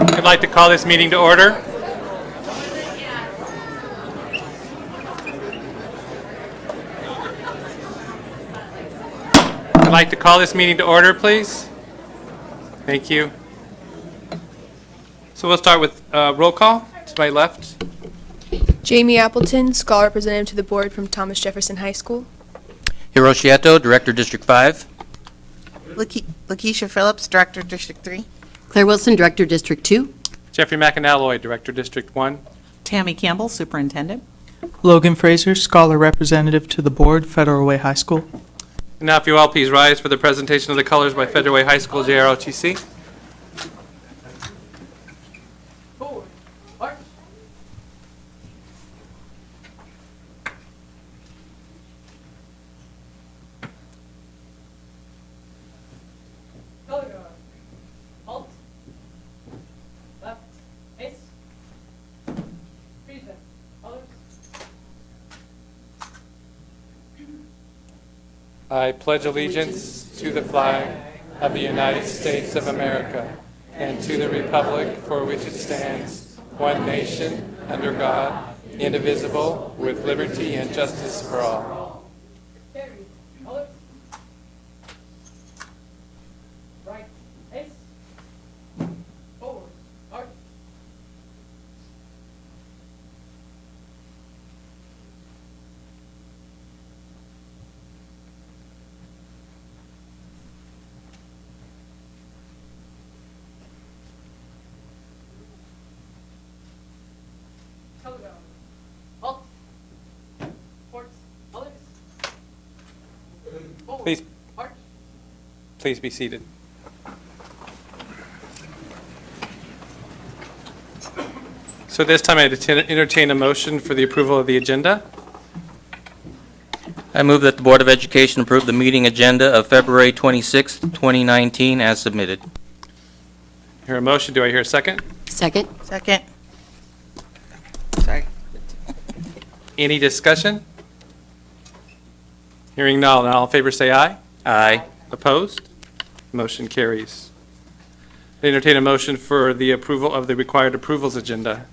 I'd like to call this meeting to order. I'd like to call this meeting to order, please. Thank you. So we'll start with roll call to my left. Jamie Appleton, Scholar Representative to the Board from Thomas Jefferson High School. Hiroshi Eto, Director, District 5. Lakeisha Phillips, Director, District 3. Claire Wilson, Director, District 2. Jeffrey McAnalloy, Director, District 1. Tammy Campbell, Superintendent. Logan Fraser, Scholar Representative to the Board, Federal Way High School. And now if you all please rise for the presentation of the colors by Federal Way High School JROTC. I pledge allegiance to the flag of the United States of America and to the republic for which it stands, one nation, under God, indivisible, with liberty and justice for all. Please be seated. So this time I entertain a motion for the approval of the agenda. I move that the Board of Education approve the meeting agenda of February 26, 2019 as submitted. Hear a motion, do I hear a second? Second. Second. Sorry. Any discussion? Hearing none, all in favor say aye. Aye. Opposed? Motion carries. I entertain a motion for the approval of the required approvals agenda.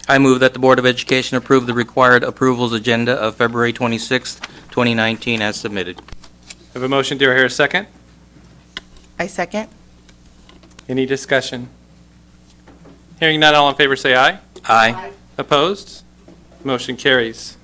I move that the Board of Education approve the required approvals agenda of February 26, 2019 as submitted. I have a motion, do I hear a second? I second. Any discussion? Hearing none, all in favor say aye. Aye. Opposed? Motion carries.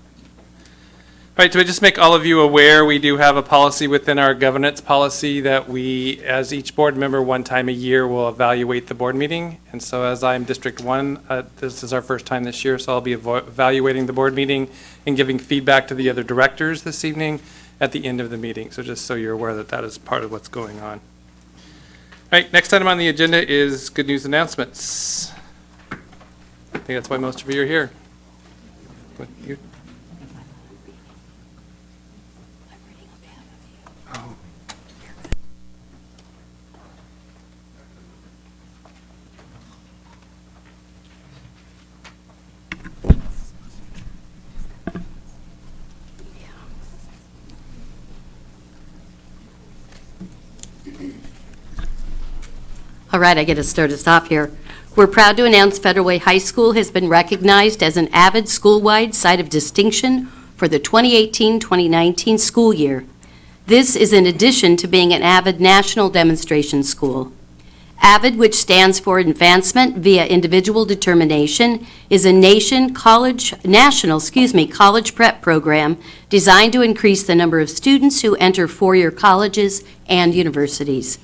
All right, to just make all of you aware, we do have a policy within our governance policy that we, as each board member, one time a year will evaluate the board meeting. And so as I'm District 1, this is our first time this year, so I'll be evaluating the board meeting and giving feedback to the other directors this evening at the end of the meeting. So just so you're aware that that is part of what's going on. All right, next item on the agenda is good news announcements. I think that's why most of you are here. What, you? Oh. All right, I get to start us off here. We're proud to announce Federal Way High School has been recognized as an AVID School-Wide Site of Distinction for the 2018-2019 school year. This is in addition to being an AVID National Demonstration School. AVID, which stands for Advancement via Individual Determination, is a national college prep program designed to increase the number of students who enter four-year colleges and universities.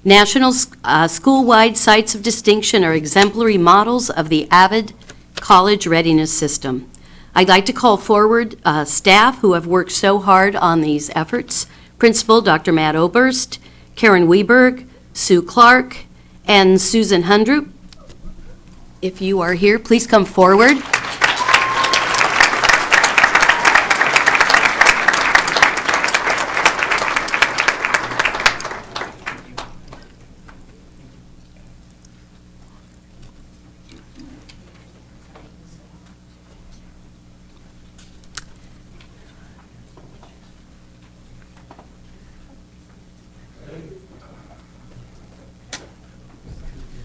National school-wide sites of distinction are exemplary models of the AVID college readiness system. I'd like to call forward staff who have worked so hard on these efforts. Principal Dr. Matt Oberst, Karen Weberg, Sue Clark, and Susan Hundrup. If you are here, please come forward.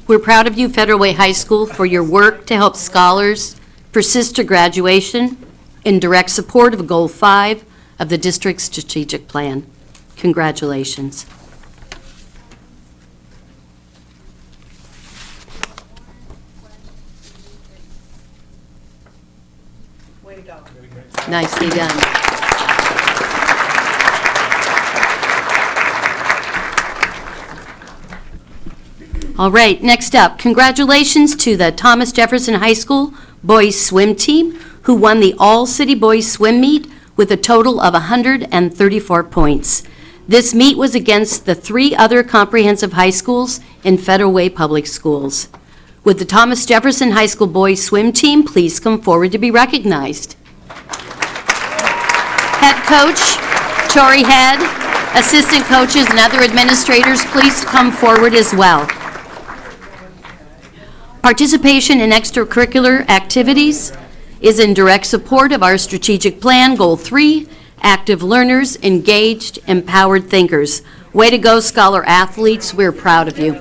We're proud of you, Federal Way High School, for your work to help scholars persist to graduation in direct support of Goal 5 of the district's strategic plan. Congratulations. Way to go. Nicely done. All right, next up, congratulations to the Thomas Jefferson High School boys swim team, who won the All-City Boys Swim Meet with a total of 134 points. This meet was against the 3 other comprehensive high schools in Federal Way Public Schools. Would the Thomas Jefferson High School boys swim team please come forward to be recognized? Head coach, Tori Head, assistant coaches, and other administrators, please come forward as well. Participation in extracurricular activities is in direct support of our strategic plan, Goal 3, active learners, engaged, empowered thinkers. Way to go, Scholar athletes. We're proud of you.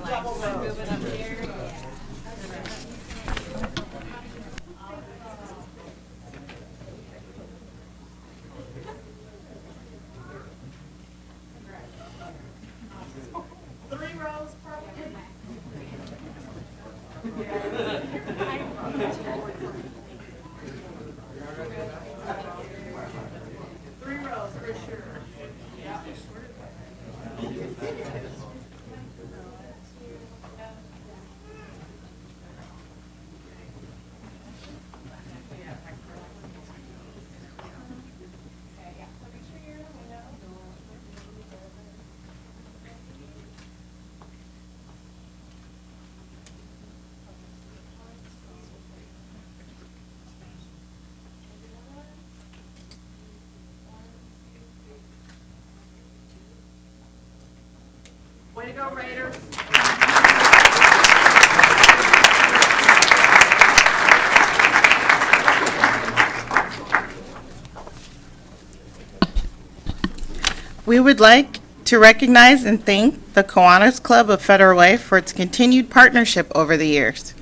Way to go, Raiders. We would like to recognize and thank the Kiwanis Club of Federal Way for its continued partnership over the years.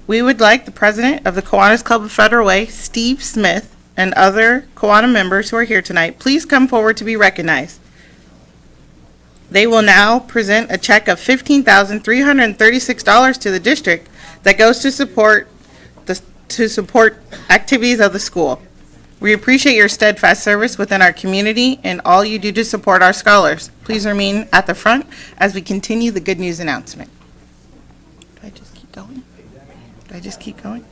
We would like the president of the Kiwanis Club of Federal Way, Steve Smith, and other Kiwanis members who are here tonight, please come forward to be recognized. They will now present a check of $15,336 to the district that goes to support activities of the school. We appreciate your steadfast service within our community and all you do to support our scholars. Please remain at the front as we continue the good news announcement. Do I just keep going? Do I just keep going?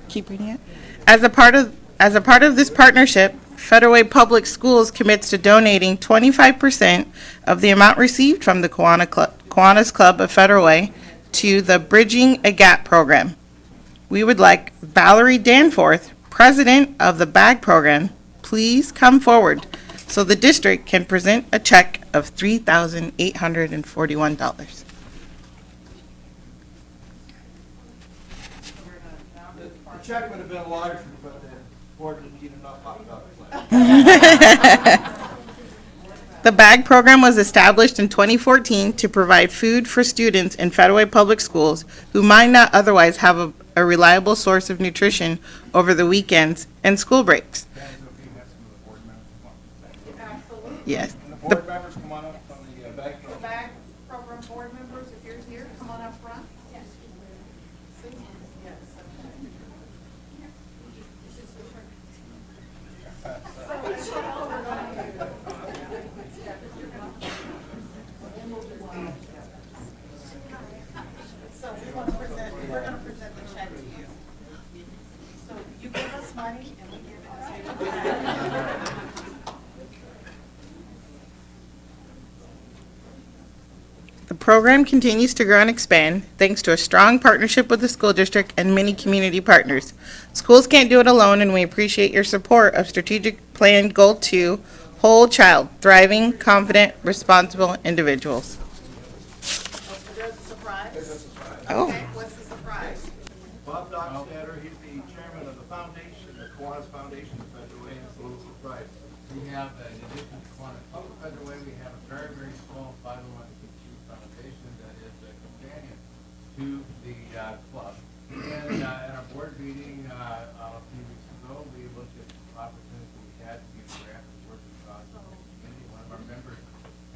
Keep reading it. As a part of this partnership, Federal Way Public Schools commits to donating 25% of the amount received from the Kiwanis Club of Federal Way to the Bridging a Gap program. We would like Valerie Danforth, president of the BAG program, please come forward so the district can present a check of $3,841. The check would have been larger, but the board didn't get enough hot dogs. The BAG program was established in 2014 to provide food for students in Federal Way Public Schools who might not otherwise have a reliable source of nutrition over the weekends and school breaks. Yes. And the board members come on up from the back. BAG program board members, if you're here, come on up front. Sit program continues to grow and expand thanks to a strong partnership with the school district and many community partners. Schools can't do it alone, and we appreciate your support of Strategic Plan Goal 2, Whole Child, Thriving, Confident, Responsible Individuals. There's a surprise. Oh. Okay, what's the surprise? Bob Dockstader, he's the chairman of the foundation, the Kiwanis Foundation of Federal Way, and it's a little surprise. We have, in addition to Kiwanis Public Federal Way, we have a very, very small 501c3 foundation that is a companion to the club. And at our board meeting a few weeks ago, we looked at opportunities we had to use grants and work across the community. One of our members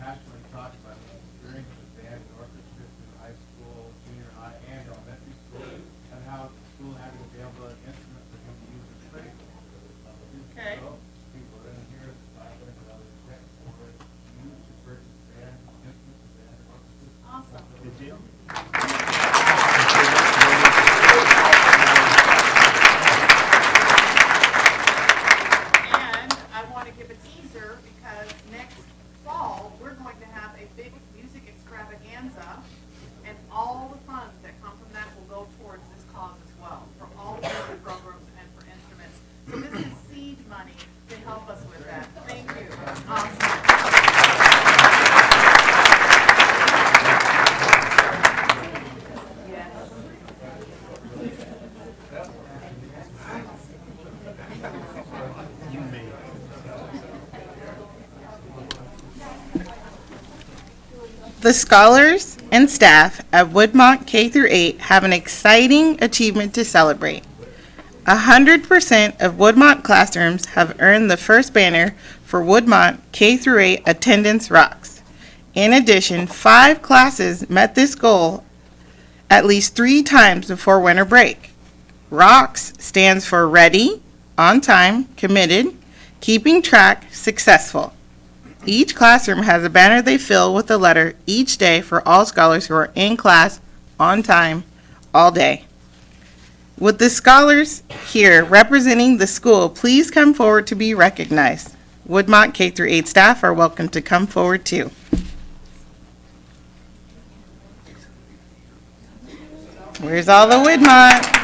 passionately talked about his experience with band and orchestra through high school, junior high, and elementary school, and how the school had to be able to instrument for him to use as trade. Okay. People in here, $500 check for it, used to purchase band instruments, band orchestras. Awesome. Good deal. And I want to give a teaser because next fall, we're going to have a big music extravaganza, and all the funds that come from that will go towards this cause as well, for all the music programs and for instruments. So this is seed money to help us with that. Thank you. Awesome. The scholars and staff at Woodmont K-8 have an exciting achievement to celebrate. 100% of Woodmont classrooms have earned the first banner for Woodmont K-8 Attendance Rocks. In addition, 5 classes met this goal at least 3 times before winter break. ROCKS stands for Ready, On Time, Committed, Keeping Track, Successful. Each classroom has a banner they fill with a letter each day for all scholars who are in class, on time, all day. With the scholars here representing the school, please come forward to be recognized. Woodmont K-8 staff are welcome to come forward too. Where's all the Woodmont?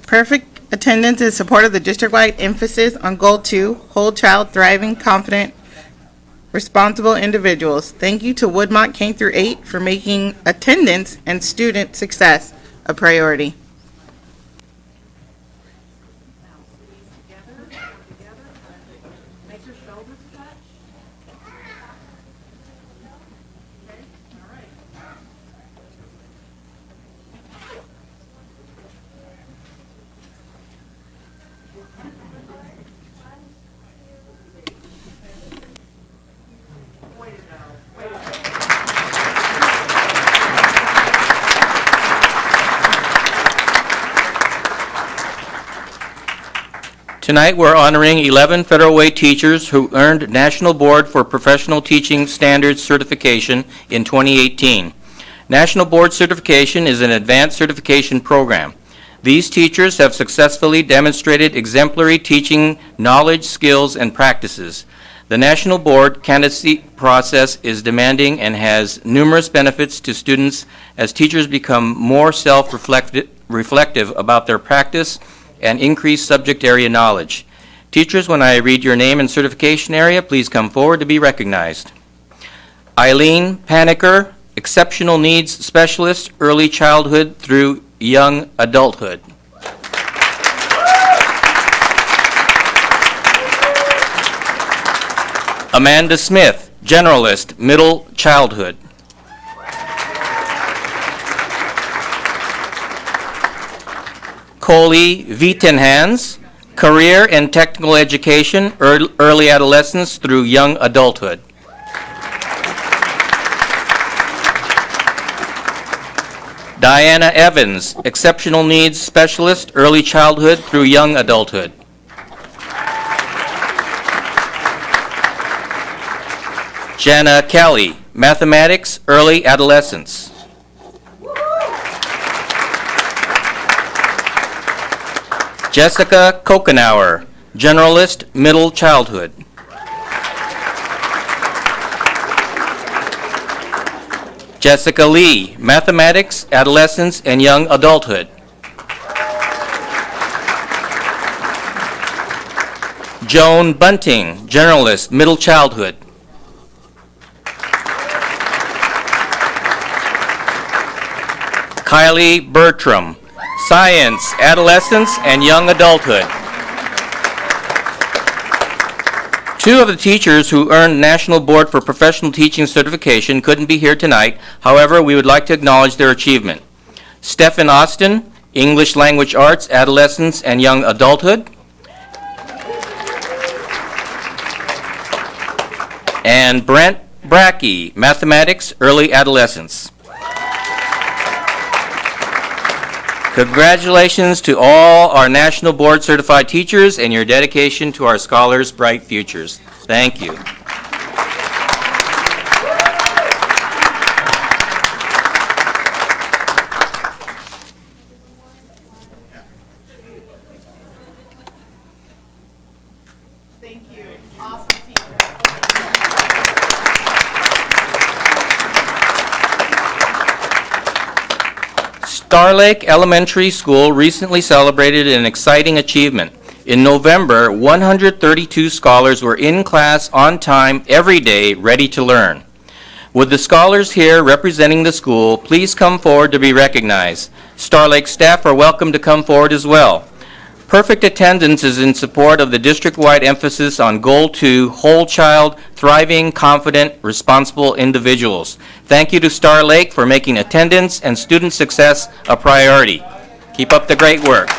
Perfect attendance is support of the district-wide emphasis on Goal 2, Whole Child, Thriving, Confident, Responsible Individuals. Thank you to Woodmont K-8 for making attendance and student success a priority. Make your shoulders touch. Okay, all right. Way to go. Way to go. Tonight, we're honoring 11 Federal Way teachers who earned National Board for Professional Teaching Standards certification in 2018. National Board certification is an advanced certification program. These teachers have successfully demonstrated exemplary teaching knowledge, skills, and practices. The National Board candidacy process is demanding and has numerous benefits to students as teachers become more self-reflective about their practice and increase subject area knowledge. Teachers, when I read your name and certification area, please come forward to be recognized. Eileen Paniker, Exceptional Needs Specialist, Early Childhood through Young Adulthood. Amanda Smith, Generalist, Middle Childhood. Coley Vitenhans, Career and Technical Education, Early Adolescence through Young Adulthood. Diana Evans, Exceptional Needs Specialist, Early Childhood through Young Adulthood. Jana Kelly, Mathematics, Early Adolescence. Jessica Kokenauer, Generalist, Middle Childhood. Jessica Lee, Mathematics, Adolescence, and Young Adulthood. Joan Bunting, Generalist, Middle Childhood. Kylie Bertram, Science, Adolescence, and Young Adulthood. Two of the teachers who earned National Board for Professional Teaching certification couldn't be here tonight. However, we would like to acknowledge their achievement. Stephen Austin, English Language Arts, Adolescence, and Young Adulthood. And Brent Brackey, Mathematics, Early Adolescence. Congratulations to all our National Board certified teachers and your dedication to our scholars' bright futures. Thank you. Thank you. Awesome teacher. Star Lake Elementary School recently celebrated an exciting achievement. In November, 132 scholars were in class on time every day, ready to learn. Would the scholars here representing the school please come forward to be recognized? Star Lake staff are welcome to come forward as well. Perfect attendance is in support of the district-wide emphasis on Goal 2, Whole Child, Thriving, Confident, Responsible Individuals. Thank you to Star Lake for making attendance and student success a priority. Keep up the great work.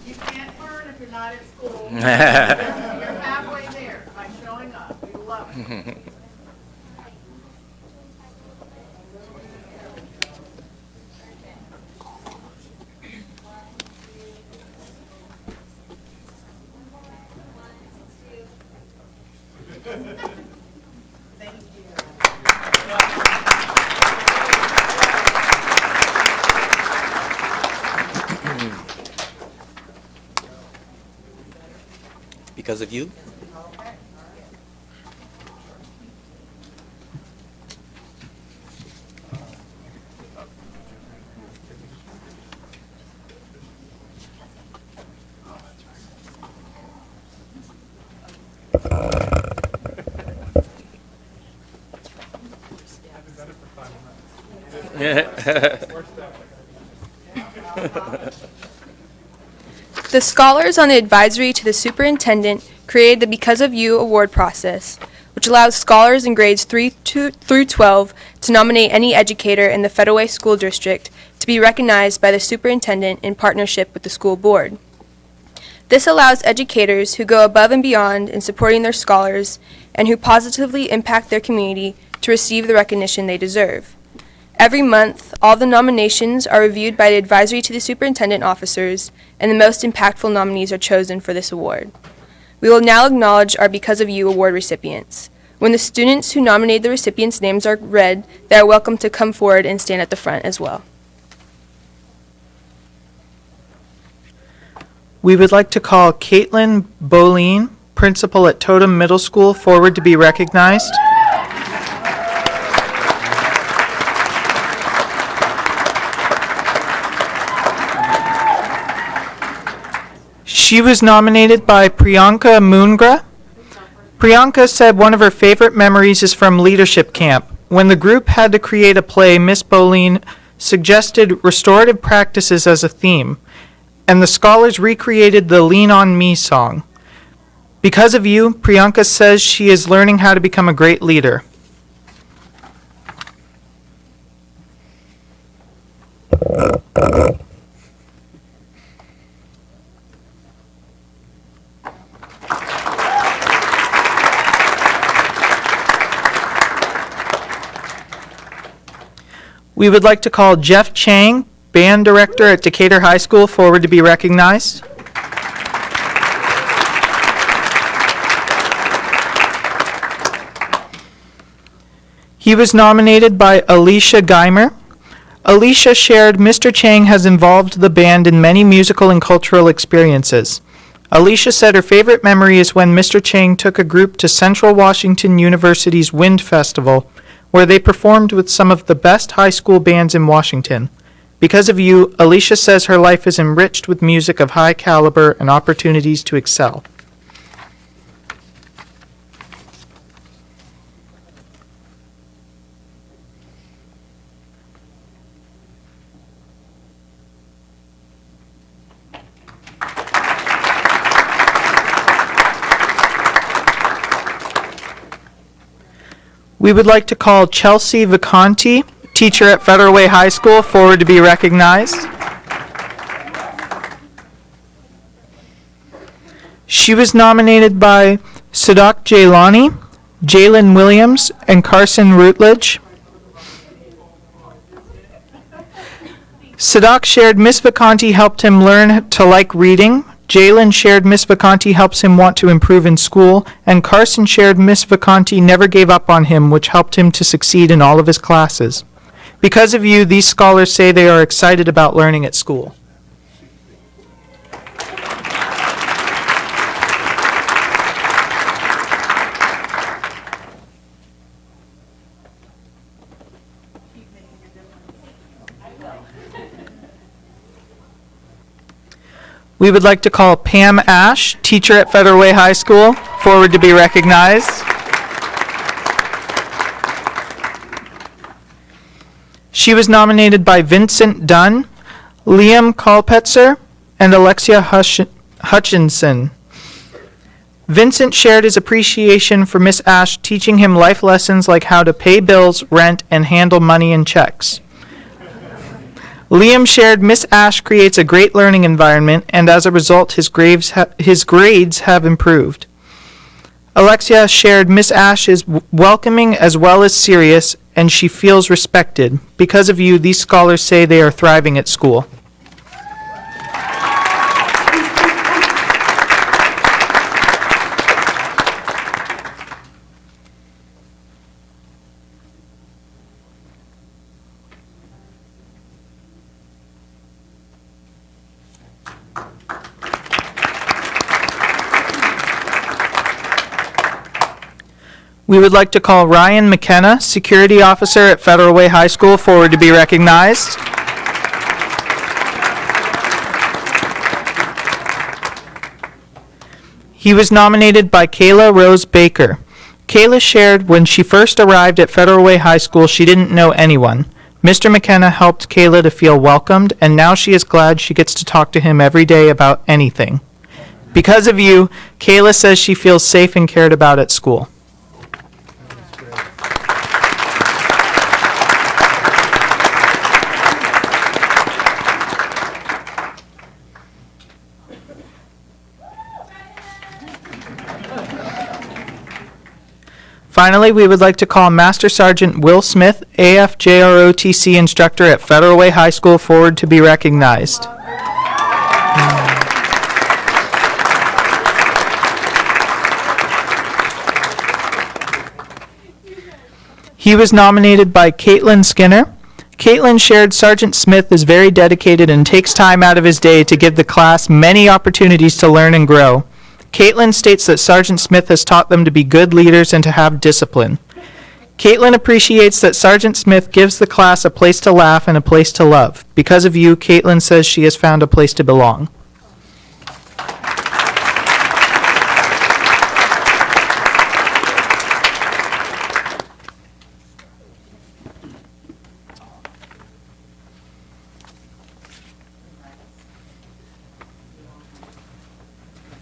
You can't learn if you're not at school. You're halfway there by showing up. We love it. Thank you. Because of you? The scholars on the advisory to the superintendent created the Because of You award process, which allows scholars in grades 3 through 12 to nominate any educator in the Federal Way School District to be recognized by the superintendent in partnership with the school board. This allows educators who go above and beyond in supporting their scholars and who positively impact their community to receive the recognition they deserve. Every month, all the nominations are reviewed by the advisory to the superintendent officers, and the most impactful nominees are chosen for this award. We will now acknowledge our Because of You award recipients. When the students who nominated the recipients' names are read, they are welcome to come forward and stand at the front as well. We would like to call Caitlin Boleen, principal at Totem Middle School, forward to be recognized. She was nominated by Priyanka Mungra. Priyanka said one of her favorite memories is from leadership camp. When the group had to create a play, Miss Boleen suggested restorative practices as a theme, and the scholars recreated the Lean on Me song. Because of you, Priyanka says she is learning how to become a great leader. We would like to call Jeff Chang, band director at Decatur High School, forward to be recognized. He was nominated by Alicia Geimer. Alicia shared Mr. Chang has involved the band in many musical and cultural experiences. Alicia said her favorite memory is when Mr. Chang took a group to Central Washington University's Wind Festival, where they performed with some of the best high school bands in Washington. Because of you, Alicia says her life is enriched with music of high caliber and opportunities to excel. We would like to call Chelsea Viconti, teacher at Federal Way High School, forward to be recognized. She was nominated by Sadak Jailani, Jalen Williams, and Carson Routledge. Sadak shared Miss Viconti helped him learn to like reading. Jalen shared Miss Viconti helps him want to improve in school, and Carson shared Miss Viconti never gave up on him, which helped him to succeed in all of his classes. Because of you, these scholars say they are excited about learning at school. We would like to call Pam Ash, teacher at Federal Way High School, forward to be recognized. She was nominated by Vincent Dunn, Liam Kalpetzer, and Alexia Hutchinson. Vincent shared his appreciation for Miss Ash teaching him life lessons like how to pay bills, rent, and handle money and checks. Liam shared Miss Ash creates a great learning environment, and as a result, his grades have improved. Alexia shared Miss Ash is welcoming as well as serious, and she feels respected. Because of you, these scholars say they are thriving at school. We would like to call Ryan McKenna, security officer at Federal Way High School, forward to be recognized. He was nominated by Kayla Rose Baker. Kayla shared when she first arrived at Federal Way High School, she didn't know anyone. Mr. McKenna helped Kayla to feel welcomed, and now she is glad she gets to talk to him every day about anything. Because of you, Kayla says she feels safe and cared about at school. Finally, we would like to call Master Sergeant Will Smith, AFJROTC instructor at Federal Way High School, forward to be recognized. He was nominated by Caitlin Skinner. Caitlin shared Sergeant Smith is very dedicated and takes time out of his day to give the class many opportunities to learn and grow. Caitlin states that Sergeant Smith has taught them to be good leaders and to have discipline. Caitlin appreciates that Sergeant Smith gives the class a place to laugh and a place to love. Because of you, Caitlin says she has found a place to belong.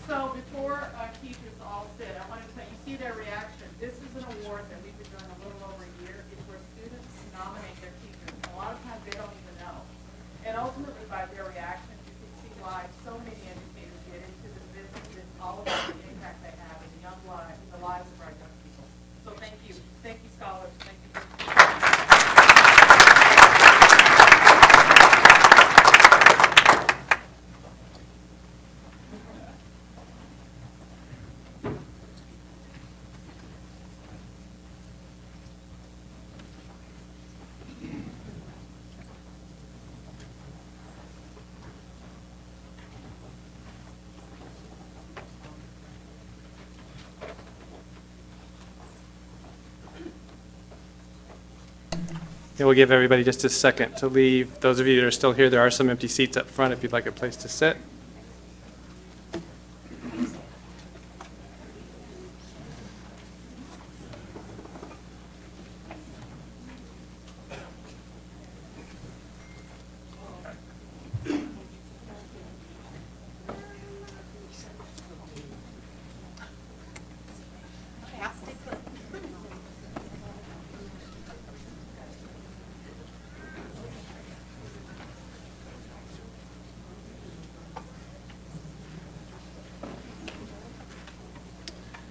So before teachers all sit, I wanted to tell you, see their reaction. This is an award that we've been doing a little over a year. It's where students nominate their teachers. And a lot of times they don't even know. And ultimately, by their reaction, you can see why so many educators get into this business. It's all about the impact they have in the young lives, the lives of our young people. So thank you. Thank you, scholars. Thank you. Yeah, we'll give everybody just a second to leave. Those of you that are still here, there are some empty seats up front if you'd like a place to sit.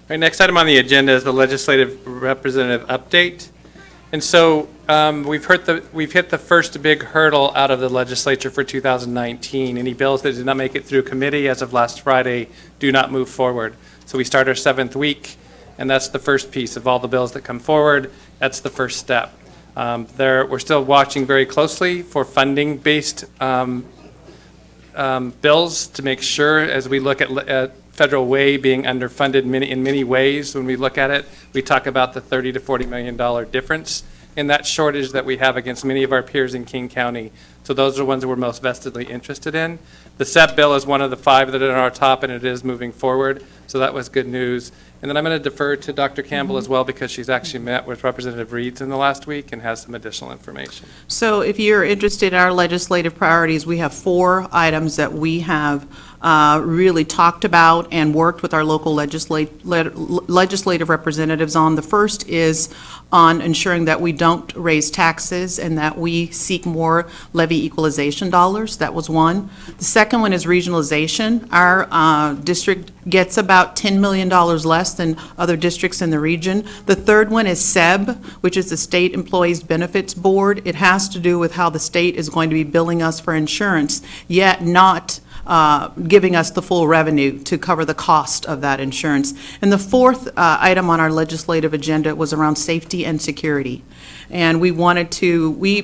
All right, next item on the agenda is the legislative representative update. And so we've hit the first big hurdle out of the legislature for 2019. Any bills that did not make it through committee as of last Friday do not move forward. So we start our 7th week, and that's the first piece of all the bills that come forward. That's the first step. We're still watching very closely for funding-based bills to make sure, as we look at Federal Way being underfunded in many ways. When we look at it, we talk about the $30 to $40 million difference in that shortage that we have against many of our peers in King County. So those are the ones that we're most vestedly interested in. The SEP bill is one of the 5 that are on our top, and it is moving forward. So that was good news. And then I'm going to defer to Dr. Campbell as well, because she's actually met with Representative Reeds in the last week and has some additional information. So if you're interested in our legislative priorities, we have 4 items that we have really talked about and worked with our local legislative representatives on. The first is on ensuring that we don't raise taxes and that we seek more levy equalization dollars. That was one. The second one is regionalization. Our district gets about $10 million less than other districts in the region. The third one is SEB, which is the State Employees Benefits Board. It has to do with how the state is going to be billing us for insurance, yet not giving us the full revenue to cover the cost of that insurance. And the fourth item on our legislative agenda was around safety and security. And we wanted to, we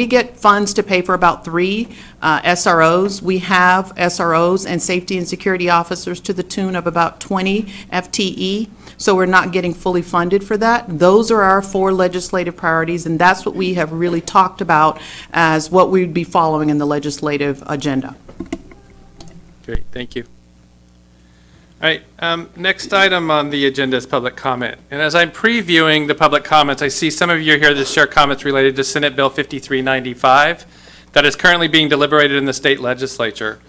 get funds to pay for about 3 SROs. We have SROs and safety and security officers to the tune of about 20 FTE. So we're not getting fully funded for that. Those are our 4 legislative priorities, and that's what we have really talked about as what we would be following in the legislative agenda. Great, thank you. All right, next item on the agenda is public comment. And as I'm previewing the public comments, I see some of you are here to share comments related to Senate Bill 5395 that is currently being deliberated in the state legislature.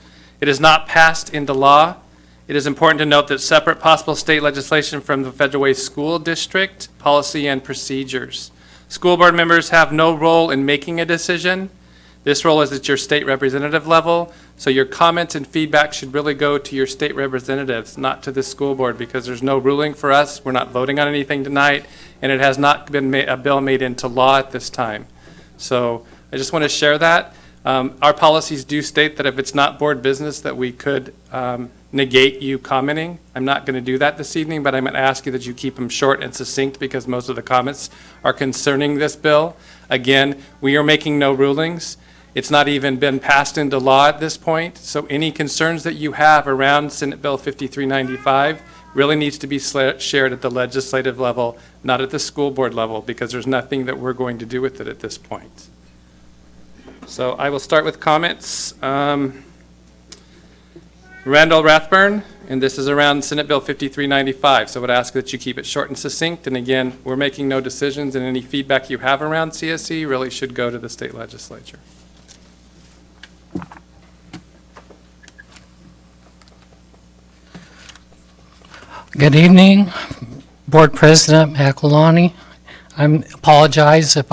It is not passed into law. It is important to note that separate possible state legislation from the Federal Way School District policy and procedures. School board members have no role in making a decision. This role is at your state representative level, so your comments and feedback should really go to your state representatives, not to the school board, because there's no ruling for us. We're not voting on anything tonight, and it has not been a bill made into law at this time. So I just want to share that. Our policies do state that if it's not board business that we could negate you commenting. I'm not going to do that this evening, but I'm going to ask you that you keep them short and succinct because most of the comments are concerning this bill. Again, we are making no rulings. It's not even been passed into law at this point, so any concerns that you have around Senate Bill 5395 really needs to be shared at the legislative level, not at the school board level, because there's nothing that we're going to do with it at this point. So I will start with comments. Randall Rathburn, and this is around Senate Bill 5395, so I would ask that you keep it short and succinct. And again, we're making no decisions, and any feedback you have around CSE really should go to the state legislature. Good evening, Board President McElhoney. I apologize if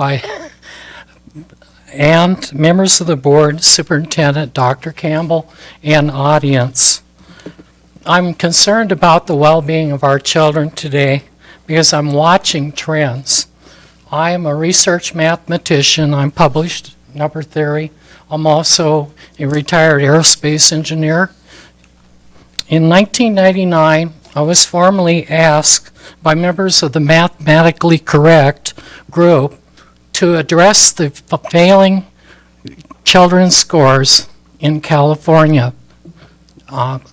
and members of the board, Superintendent Dr. Campbell, and audience. I'm concerned about the well-being of our children today because I'm watching trends. I am a research mathematician. I'm published number theory. I'm also a retired aerospace engineer. In 1999, I was formally asked by members of the Mathematically Correct group to address the failing children's scores in California.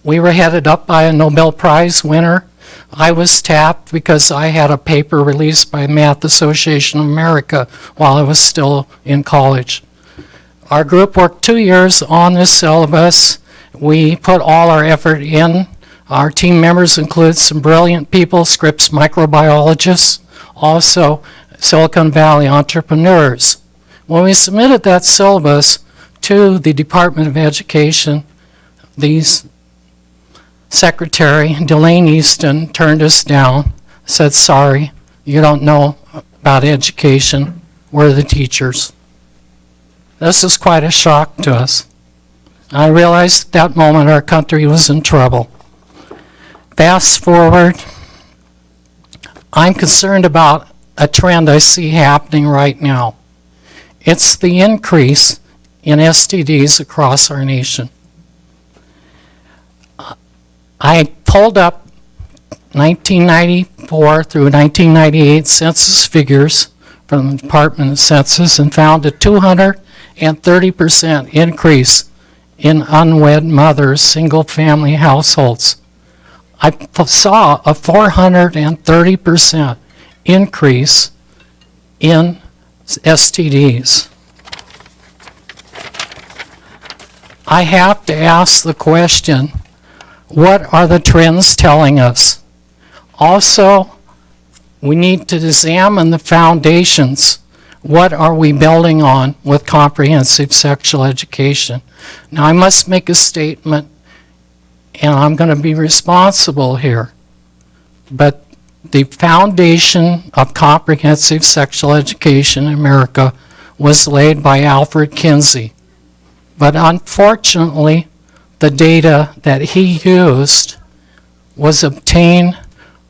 We were headed up by a Nobel Prize winner, I was tapped because I had a paper released by Math Association of America while I was still in college. Our group worked 2 years on this syllabus. We put all our effort in. Our team members include some brilliant people, Scripps microbiologists, also Silicon Valley entrepreneurs. When we submitted that syllabus to the Department of Education, the Secretary, Delane Easton, turned us down, said, sorry, you don't know about education. We're the teachers. This was quite a shock to us. I realized at that moment our country was in trouble. Fast forward, I'm concerned about a trend I see happening right now. It's the increase in STDs across our nation. I pulled up 1994 through 1998 census figures from the Department of Census and found a 230% increase in unwed mothers, single-family households. I saw a 430% increase in STDs. I have to ask the question, what are the trends telling us? Also, we need to examine the foundations. What are we building on with comprehensive sexual education? Now, I must make a statement, and I'm going to be responsible here, but the foundation of comprehensive sexual education in America was laid by Alfred Kinsey. But unfortunately, the data that he used was obtained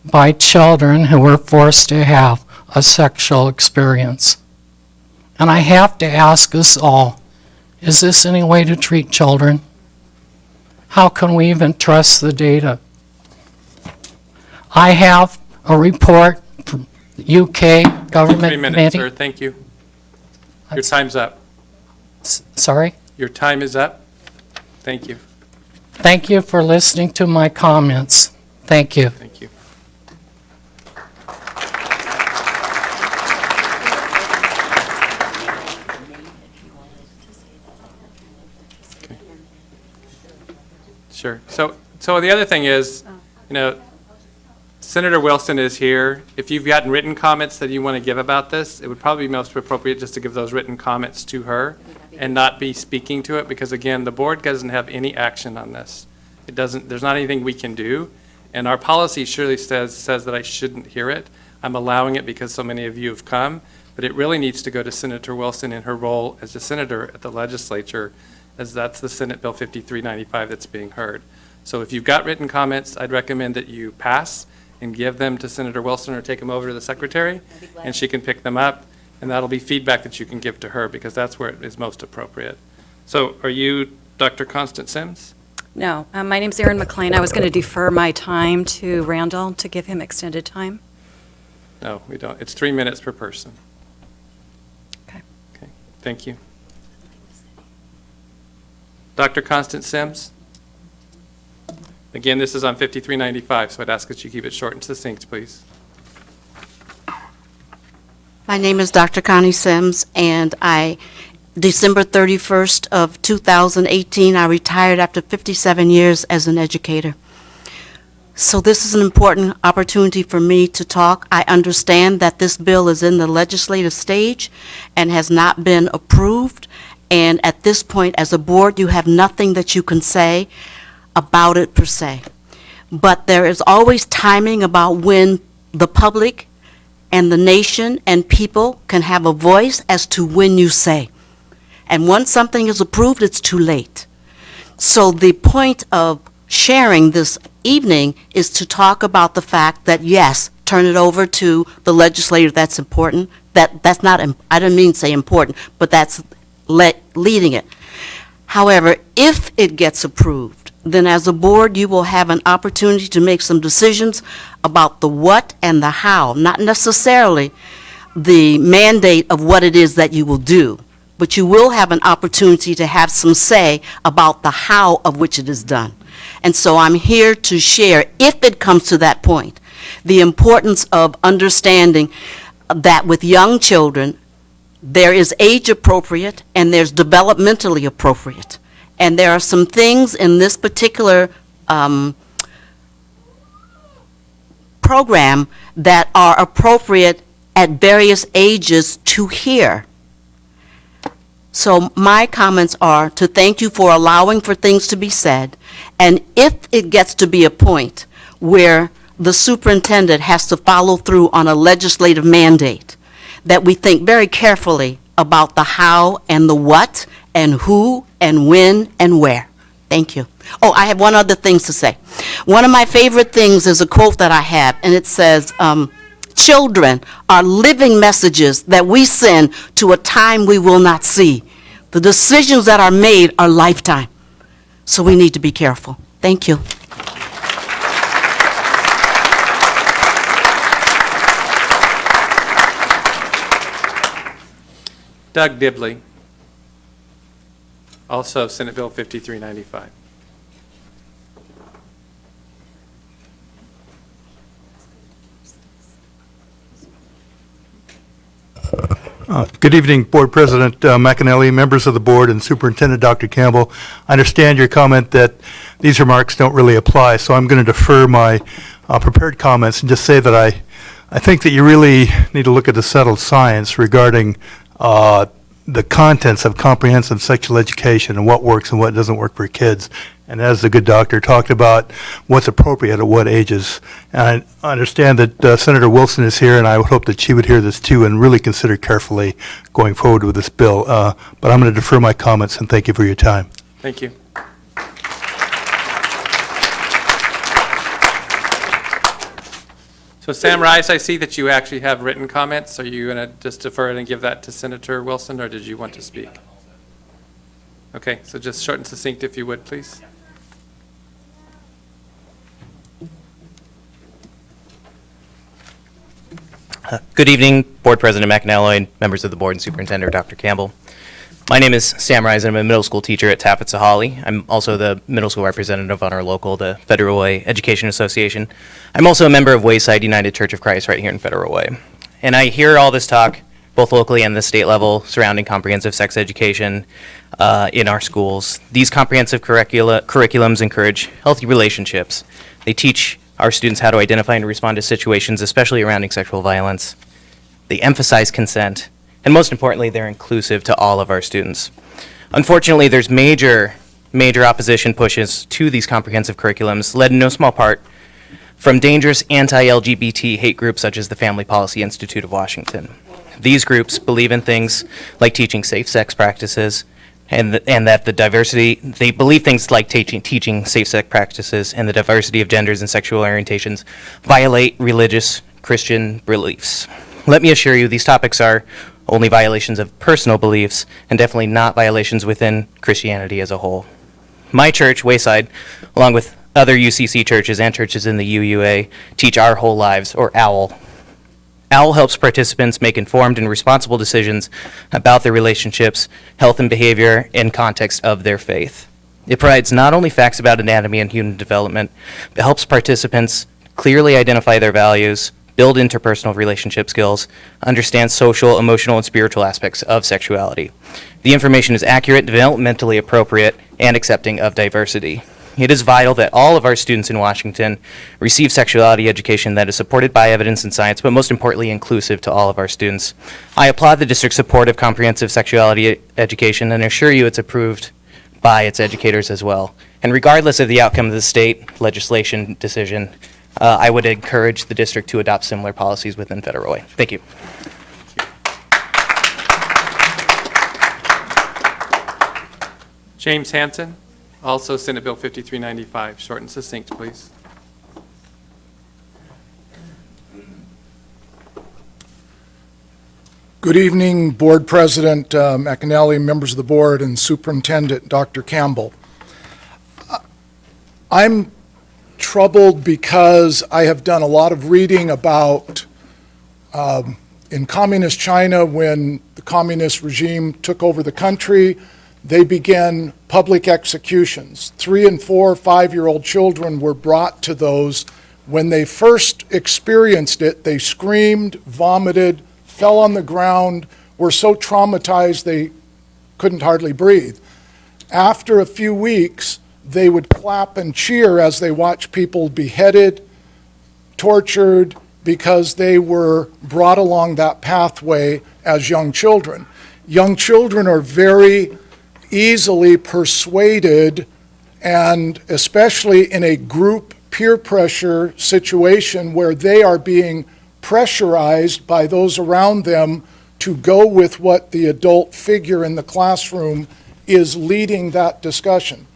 by children who were forced to have a sexual experience. And I have to ask us all, is this any way to treat children? How can we even trust the data? I have a report from the UK government 3 minutes, committee. sir. Thank you. Your time's up. Sorry? Your time is up. Thank you. Thank you for listening to my comments. Thank you. Thank you. Okay. Sure. So the other thing is, Senator Wilson is here. If you've gotten written comments that you want to give about this, it would probably be most appropriate just to give those written comments to her and not be speaking to it, because again, the board doesn't have any action on this. There's not anything we can do, and our policy surely says that I shouldn't hear it. I'm allowing it because so many of you have come, but it really needs to go to Senator Wilson in her role as a senator at the legislature, as that's the Senate Bill 5395 that's being heard. So if you've got written comments, I'd recommend that you pass and give them to Senator Wilson or take them over to the secretary, and she can pick them up, and that'll be feedback that you can give to her, because that's where it is most appropriate. So are you Dr. Constance Sims? No, my name's Erin McLean. I was going to defer my time to Randall to give him extended time. No, we don't. It's 3 minutes per person. Okay. Okay, thank you. Dr. Constance Sims? Again, this is on 5395, so I'd ask that you keep it short and succinct, please. My name is Dr. Connie Sims, and December 31st of 2018, I retired after 57 years as an educator. So this is an important opportunity for me to talk. I understand that this bill is in the legislative stage and has not been approved, and at this point, as a board, you have nothing that you can say about it per se. But there is always timing about when the public and the nation and people can have a voice as to when you say. And once something is approved, it's too late. So the point of sharing this evening is to talk about the fact that, yes, turn it over to the legislator. That's important. That's not, I didn't mean to say important, but that's leading it. However, if it gets approved, then as a board, you will have an opportunity to make some decisions about the what and the how, not necessarily the mandate of what it is that you will do, but you will have an opportunity to have some say about the how of which it is done. And so I'm here to share, if it comes to that point, the importance of understanding that with young children, there is age appropriate and there's developmentally appropriate. And there are some things in this particular program that are appropriate at various ages to hear. So my comments are to thank you for allowing for things to be said, and if it gets to be a point where the superintendent has to follow through on a legislative mandate, that we think very carefully about the how and the what and who and when and where. Thank you. Oh, I have one other thing to say. One of my favorite things is a quote that I have, and it says, children are living messages that we send to a time we will not see. The decisions that are made are lifetime. So we need to be careful. Thank you. Doug Dibley, also Senate Bill 5395. Good evening, Board President McAnally, members of the board, and Superintendent Dr. Campbell. I understand your comment that these remarks don't really apply, so I'm going to defer my prepared comments and just say that I think that you really need to look at the settled science regarding the contents of comprehensive sexual education and what works and what doesn't work for kids. And as the good doctor talked about, what's appropriate at what ages. And I understand that Senator Wilson is here, and I would hope that she would hear this too and really consider carefully going forward with this bill. But I'm going to defer my comments, and thank you for your time. Thank you. So Sam Rice, I see that you actually have written comments. Are you going to just defer it and give that to Senator Wilson, or did you want to speak? Okay, so just short and succinct if you would, please. Good evening, Board President McAnally, members of the board, and Superintendent Dr. Campbell. My name is Sam Rise, and I'm a middle school teacher at Taffetsa-Holly. I'm also the middle school representative on our local, the Federal Way Education Association. I'm also a member of Wayside United Church of Christ right here in Federal Way. And I hear all this talk, both locally and the state level, surrounding comprehensive sex education in our schools. These comprehensive curriculums encourage healthy relationships. They teach our students how to identify and respond to situations, especially surrounding sexual violence. They emphasize consent, and most importantly, they're inclusive to all of our students. Unfortunately, there's major opposition pushes to these comprehensive curriculums, led in no small part from dangerous anti-LGBT hate groups such as the Family Policy Institute of Washington. These groups believe in things like teaching safe sex practices, and that the diversity, they believe things like teaching safe sex practices and the diversity of genders and sexual orientations violate religious Christian beliefs. Let me assure you, these topics are only violations of personal beliefs and definitely not violations within Christianity as a whole. My church, Wayside, along with other UCC churches and churches in the UUA, teach Our Whole Lives, or OWL. OWL helps participants make informed and responsible decisions about their relationships, health and behavior, and context of their faith. It provides not only facts about anatomy and human development, but helps participants clearly identify their values, build interpersonal relationship skills, understand social, emotional, and spiritual aspects of sexuality. The information is accurate, developmentally appropriate, and accepting of diversity. It is vital that all of our students in Washington receive sexuality education that is supported by evidence and science, but most importantly, inclusive to all of our students. I applaud the district's support of comprehensive sexuality education and assure you it's approved by its educators as well. And regardless of the outcome of the state legislation decision, I would encourage the district to adopt similar policies within Federal Way. Thank you. James Hansen, also Senate Bill 5395. Short and succinct, please. Good evening, Board President McAnally, members of the board, and Superintendent Dr. Campbell. I'm troubled because I have done a lot of reading about in communist China, when the communist regime took over the country, they began public executions. 3 and 4, 5-year-old children were brought to those. When they first experienced it, they screamed, vomited, fell on the ground, were so traumatized they couldn't hardly breathe. After a few weeks, they would clap and cheer as they watched people beheaded, tortured, because they were brought along that pathway as young children. Young children are very easily persuaded, and especially in a group peer pressure situation where they are being pressurized by those around them to go with what the adult figure in the classroom is leading that discussion.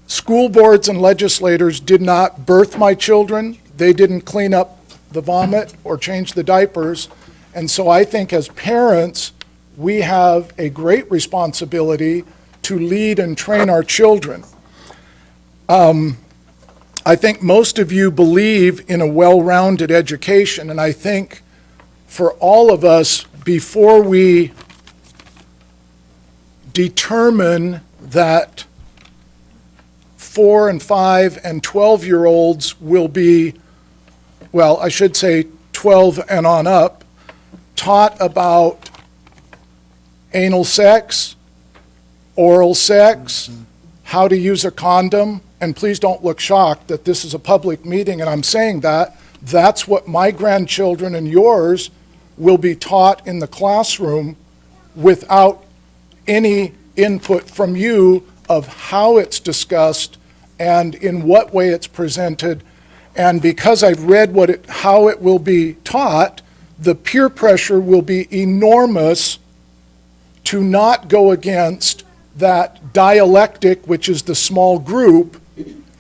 School boards and legislators did not birth my children. They didn't clean up the vomit or change the diapers. And so I think as parents, we have a great responsibility to lead and train our children. I think most of you believe in a well-rounded education, and I think for all of us, before we determine that 4 and 5 and 12-year-olds will be, well, I should say 12 and on up, taught about anal sex, oral sex, how to use a condom, and please don't look shocked that this is a public meeting and I'm saying that. That's what my grandchildren and yours will be taught in the classroom without any input from you of how it's discussed and in what way it's presented. And because I've read how it will be taught, the peer pressure will be enormous to not go against that dialectic, which is the small group.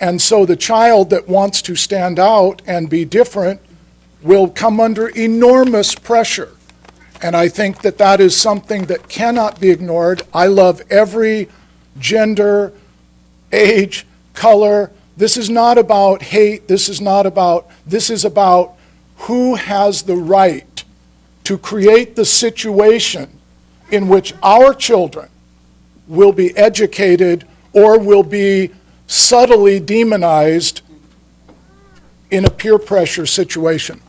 And so the child that wants to stand out and be different will come under enormous pressure. And I think that that is something that cannot be ignored. I love every gender, age, color. This is not about hate. This is about who has the right to create the situation in which our children will be educated or will be subtly demonized in a peer pressure situation.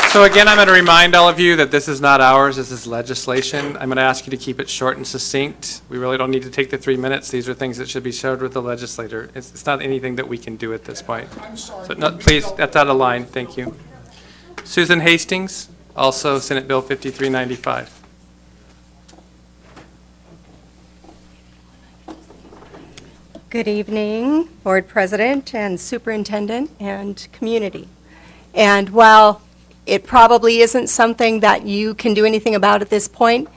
So again, I'm going to remind all of you that this is not ours, this is legislation. I'm going to ask you to keep it short and succinct. We really don't need to take the 3 minutes. These are things that should be shared with the legislator. It's not anything that we can do at this point. I'm sorry. So, no, please, that's out of line. Thank you. Susan Hastings, also Senate Bill 5395. Good evening, Board President and Superintendent and community. And while it probably isn't something that you can do anything about at this point,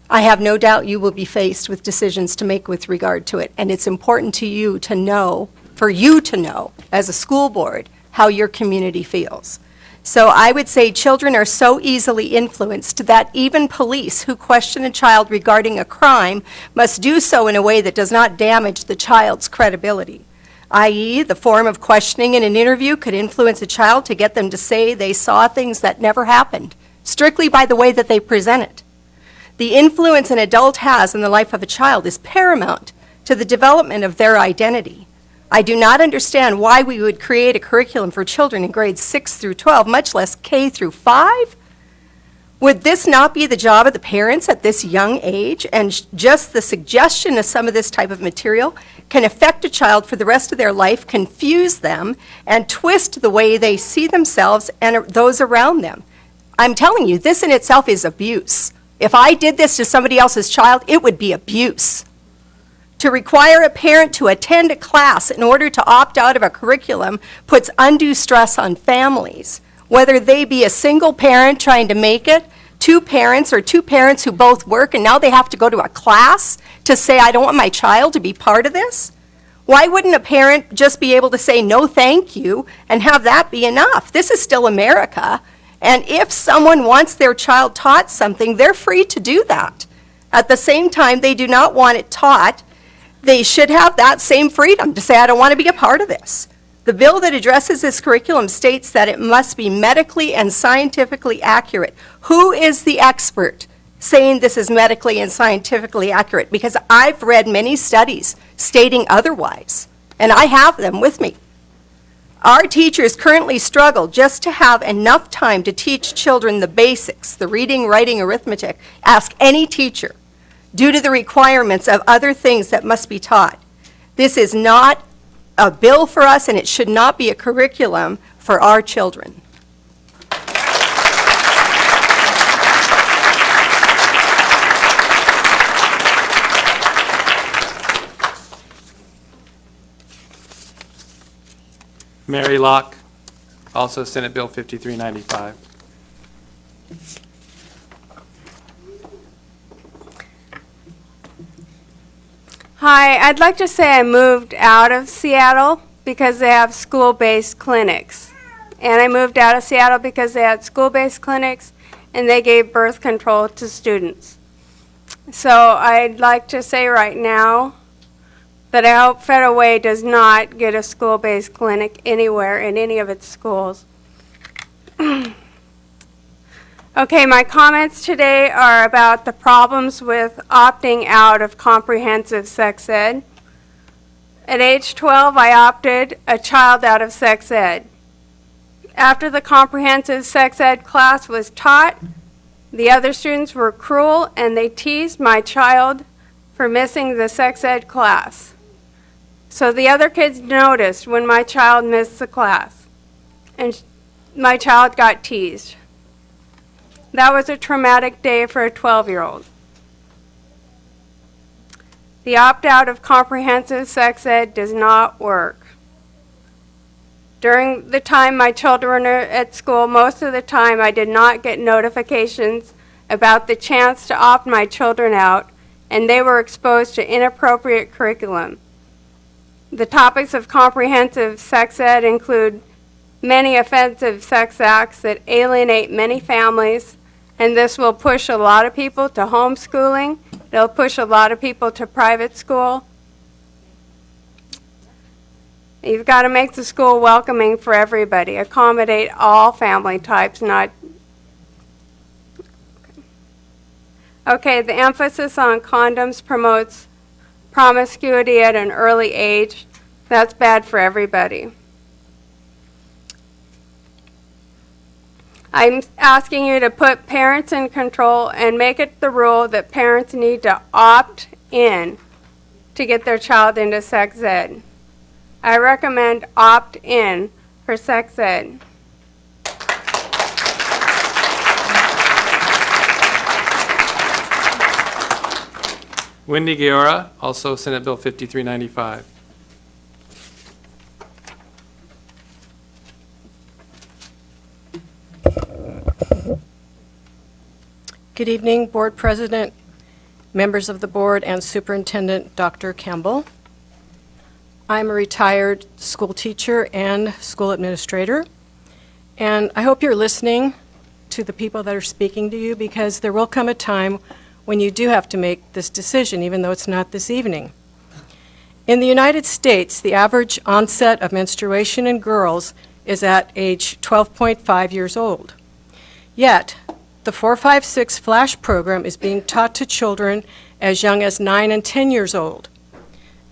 I have no doubt you will be faced with decisions to make with regard to it. And it's important to you to know, for you to know, as a school board, how your community feels. So I would say children are so easily influenced that even police who question a child regarding a crime must do so in a way that does not damage the child's credibility. I.e., the form of questioning in an interview could influence a child to get them to say they saw things that never happened, strictly by the way that they present it. The influence an adult has in the life of a child is paramount to the development of their identity. I do not understand why we would create a curriculum for children in grades 6 through 12, much less K through 5. Would this not be the job of the parents at this young age? And just the suggestion of some of this type of material can affect a child for the rest of their life, confuse them, and twist the way they see themselves and those around them. I'm telling you, this in itself is abuse. If I did this to somebody else's child, it would be abuse. To require a parent to attend a class in order to opt out of a curriculum puts undue stress on families, whether they be a single parent trying to make it, two parents, or two parents who both work and now they have to go to a class to say, I don't want my child to be part of this. Why wouldn't a parent just be able to say no thank you and have that be enough? This is still America, and if someone wants their child taught something, they're free to do that. At the same time, they do not want it taught. They should have that same freedom to say, I don't want to be a part of this. The bill that addresses this curriculum states that it must be medically and scientifically accurate. Who is the expert saying this is medically and scientifically accurate? Because I've read many studies stating otherwise, and I have them with me. Our teachers currently struggle just to have enough time to teach children the basics, the reading, writing, arithmetic. Ask any teacher, due to the requirements of other things that must be taught. This is not a bill for us, and it should not be a curriculum for our children. Mary Locke, also Senate Bill 5395. Hi, I'd like to say I moved out of Seattle because they have school-based clinics. And I moved out of Seattle because they had school-based clinics and they gave birth control to students. So I'd like to say right now that I hope Federal Way does not get a school-based clinic anywhere in any of its schools. Okay, my comments today are about the problems with opting out of comprehensive sex ed. At age 12, I opted a child out of sex ed. After the comprehensive sex ed class was taught, the other students were cruel and they teased my child for missing the sex ed class. So the other kids noticed when my child missed the class, and my child got teased. That was a traumatic day for a 12-year-old. The opt-out of comprehensive sex ed does not work. During the time my children were at school, most of the time I did not get notifications about the chance to opt my children out, and they were exposed to inappropriate curriculum. The topics of comprehensive sex ed include many offensive sex acts that alienate many families, and this will push a lot of people to homeschooling. It'll push a lot of people to private school. You've got to make the school welcoming for everybody, accommodate all family types, not... Okay, the emphasis on condoms promotes promiscuity at an early age. That's bad for everybody. I'm asking you to put parents in control and make it the rule that parents need to opt in to get their child into sex ed. I recommend opt in for sex ed. Wendy Guerra, also Senate Bill 5395. Good evening, Board President, members of the board, and Superintendent Dr. Campbell. I'm a retired school teacher and school administrator, and I hope you're listening to the people that are speaking to you, because there will come a time when you do have to make this decision, even though it's not this evening. In the United States, the average onset of menstruation in girls is at age 12.5 years old. Yet, the 456 Flash program is being taught to children as young as 9 and 10 years old.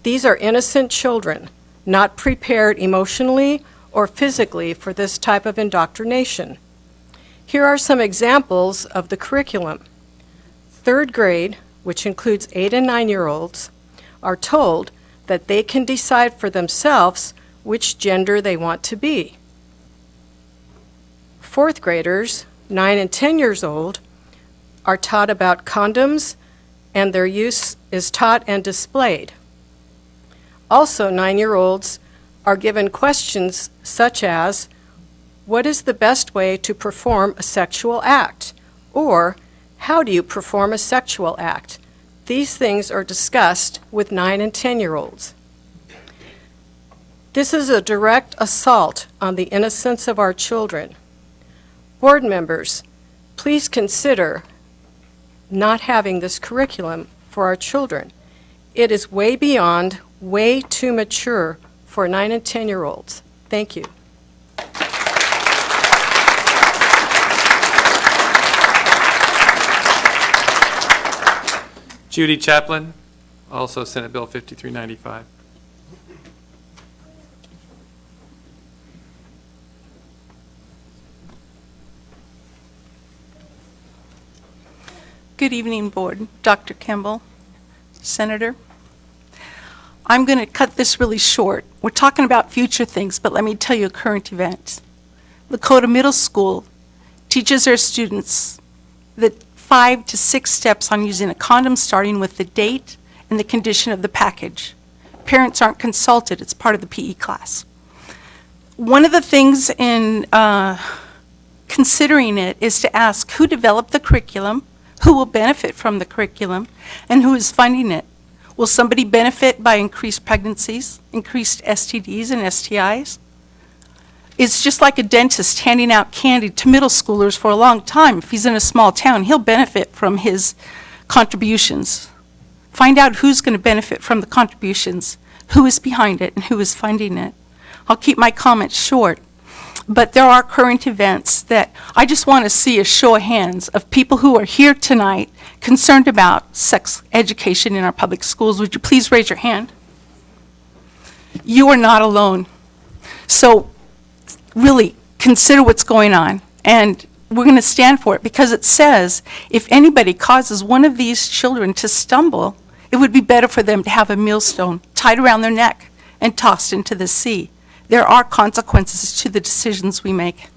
These are innocent children, not prepared emotionally or physically for this type of indoctrination. Here are some examples of the curriculum. Third grade, which includes 8 and 9-year-olds, are told that they can decide for themselves which gender they want to be. Fourth graders, 9 and 10 years old, are taught about condoms, and their use is taught and displayed. Also, 9-year-olds are given questions such as, what is the best way to perform a sexual act? Or, how do you perform a sexual act? These things are discussed with 9 and 10-year-olds. This is a direct assault on the innocence of our children. Board members, please consider not having this curriculum for our children. It is way beyond, way too mature for 9 and 10-year-olds. Thank you. Judy Chaplin, also Senate Bill 5395. Good evening, Board. Dr. Kimball, Senator. I'm going to cut this really short. We're talking about future things, but let me tell you a current event. Lakota Middle School teaches their students the 5 to 6 steps on using a condom, starting with the date and the condition of the package. Parents aren't consulted. It's part of the PE class. One of the things in considering it is to ask who developed the curriculum, who will benefit from the curriculum, and who is funding it. Will somebody benefit by increased pregnancies, increased STDs and STIs? It's just like a dentist handing out candy to middle schoolers for a long time. If he's in a small town, he'll benefit from his contributions. Find out who's going to benefit from the contributions, who is behind it, and who is funding it. I'll keep my comments short. But there are current events that I just want to see a show of hands of people who are here tonight concerned about sex education in our public schools. Would you please raise your hand? You are not alone. So really consider what's going on, and we're going to stand for it because it says if anybody causes one of these children to stumble, it would be better for them to have a millstone tied around their neck and tossed into the sea. There are consequences to the decisions we make.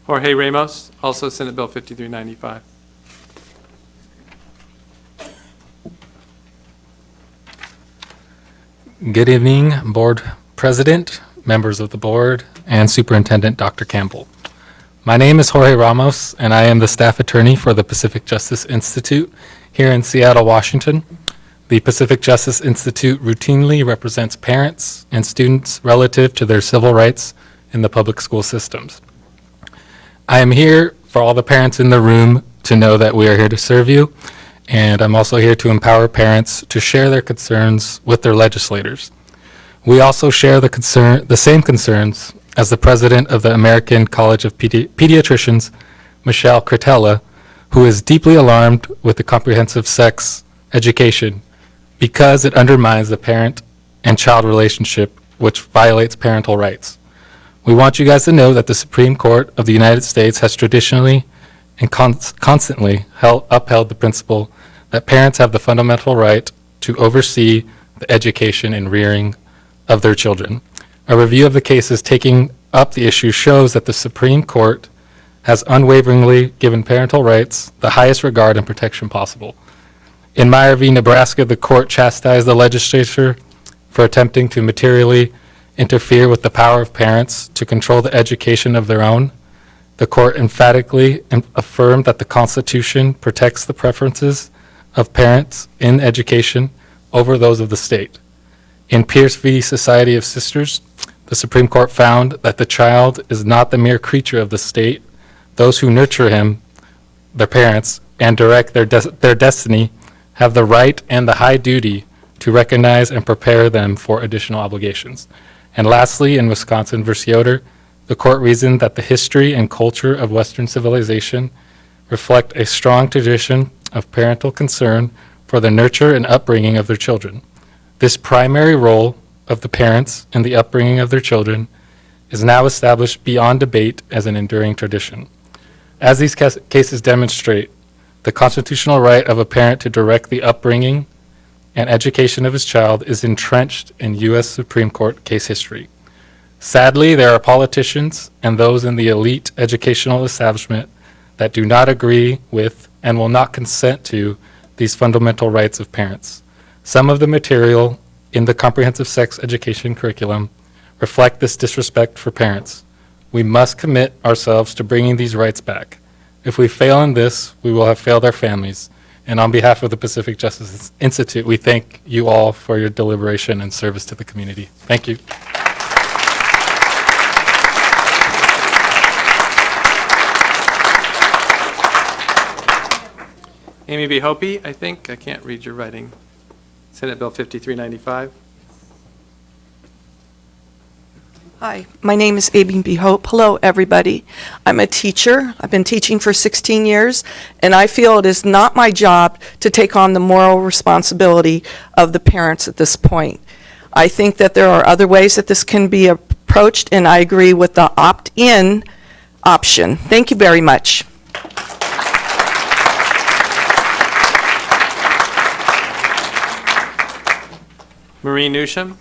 Jorge Ramos, also Senate Bill 5395. Good evening, Board President, members of the board, and Superintendent Dr. Campbell. My name is Jorge Ramos, and I am the staff attorney for the Pacific Justice Institute here in Seattle, Washington. The Pacific Justice Institute routinely represents parents and students relative to their civil rights in the public school systems. I am here for all the parents in the room to know that we are here to serve you, and I'm also here to empower parents to share their concerns with their legislators. We also share the same concerns as the president of the American College of Pediatricians, Michelle Cretella, who is deeply alarmed with the comprehensive sex education because it undermines the parent and child relationship, which violates parental rights. We want you guys to know that the Supreme Court of the United States has traditionally and constantly upheld the principle that parents have the fundamental right to oversee the education and rearing of their children. A review of the cases taking up the issue shows that the Supreme Court has unwaveringly given parental rights the highest regard and protection possible. In Meyer v. Nebraska, the court chastised the legislature for attempting to materially interfere with the power of parents to control the education of their own. The court emphatically affirmed that the Constitution protects the preferences of parents in education over those of the state. In Pierce v. Society of Sisters, the Supreme Court found that the child is not the mere creature of the state. Those who nurture him, their parents, and direct their destiny have the right and the high duty to recognize and prepare them for additional obligations. And lastly, in Wisconsin v. Yoder, the court reasoned that the history and culture of Western civilization reflect a strong tradition of parental concern for the nurture and upbringing of their children. This primary role of the parents in the upbringing of their children is now established beyond debate as an enduring tradition. As these cases demonstrate, the constitutional right of a parent to direct the upbringing and education of his child is entrenched in U.S. Supreme Court case history. Sadly, there are politicians and those in the elite educational establishment that do not agree with and will not consent to these fundamental rights of parents. Some of the material in the comprehensive sex education curriculum reflect this disrespect for parents. We must commit ourselves to bringing these rights back. If we fail in this, we will have failed our families. And on behalf of the Pacific Justice Institute, we thank you all for your deliberation and service to the community. Thank you. Amy B. Hopi, I think. I can't read your writing. Senate Bill 5395. Hi, my name is Amy B. Hope. Hello, everybody. I'm a teacher. I've been teaching for 16 years, and I feel it is not my job to take on the moral responsibility of the parents at this point. I think that there are other ways that this can be approached, and I agree with the opt-in option. Thank you very much. Marie Newsham.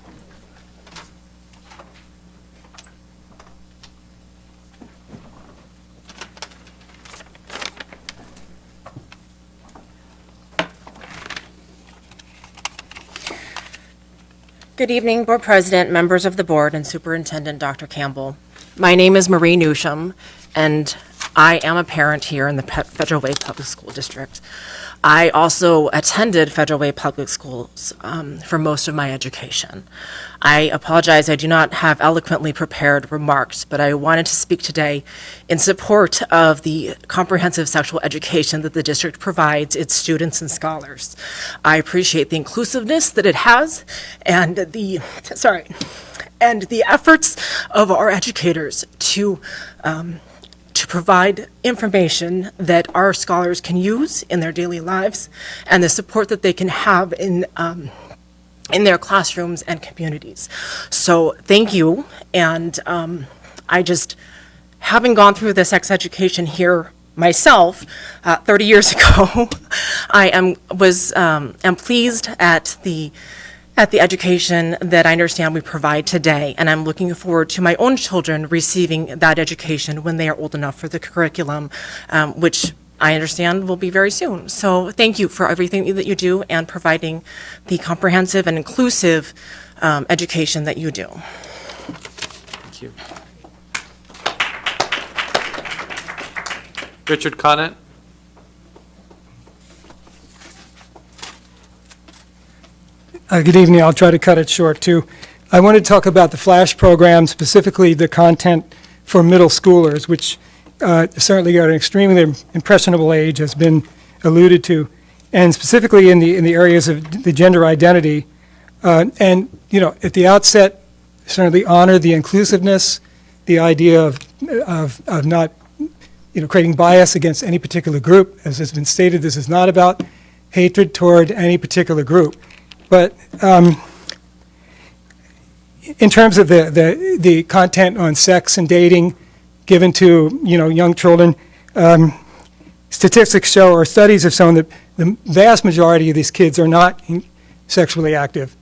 Good evening, Board President, members of the board, and Superintendent Dr. Campbell. My name is Marie Newsham, and I am a parent here in the Federal Way Public School District. I also attended Federal Way Public Schools for most of my education. I apologize, I do not have eloquently prepared remarks, but I wanted to speak today in support of the comprehensive sexual education that the district provides its students and scholars. I appreciate the inclusiveness that it has and the efforts of our educators to provide information that our scholars can use in their daily lives and the support that they can have in their classrooms and communities. So thank you. And I just, having gone through the sex education here myself 30 years ago, I am pleased at the education that I understand we provide today, and I'm looking forward to my own children receiving that education when they are old enough for the curriculum, which I understand will be very soon. So thank you for everything that you do and providing the comprehensive and inclusive education that you do. Thank you. Richard Conant. Good evening. I'll try to cut it short, too. I want to talk about the FLASH program, specifically the content for middle schoolers, which certainly at an extremely impressionable age has been alluded to, and specifically in the areas of the gender identity. And, you know, at the outset, certainly honor the inclusiveness, the idea of not, you know, creating bias against any particular group. As has been stated, this is not about hatred toward any particular group. But in terms of the content on sex and dating given to, you know, young children, statistics show, or studies have shown, that the vast majority of these kids are not sexually active,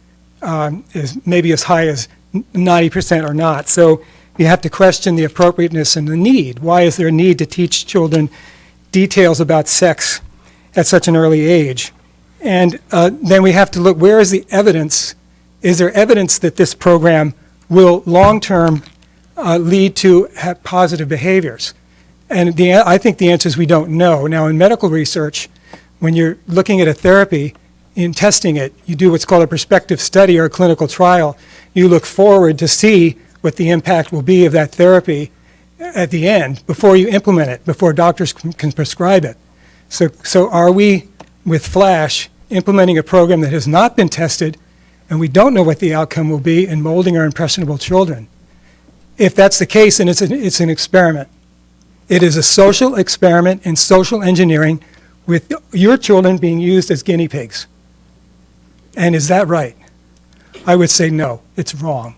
maybe as high as 90% are not. So you have to question the appropriateness and the need. Why is there a need to teach children details about sex at such an early age? And then we have to look, where is the evidence? Is there evidence that this program will long-term lead to positive behaviors? And I think the answer is we don't know. Now, in medical research, when you're looking at a therapy, in testing it, you do what's called a prospective study or a clinical trial. You look forward to see what the impact will be of that therapy at the end before you implement it, before doctors can prescribe it. So are we, with FLASH, implementing a program that has not been tested, and we don't know what the outcome will be in molding our impressionable children? If that's the case, then it's an experiment. It is a social experiment in social engineering with your children being used as guinea pigs. And is that right? I would say no, it's wrong.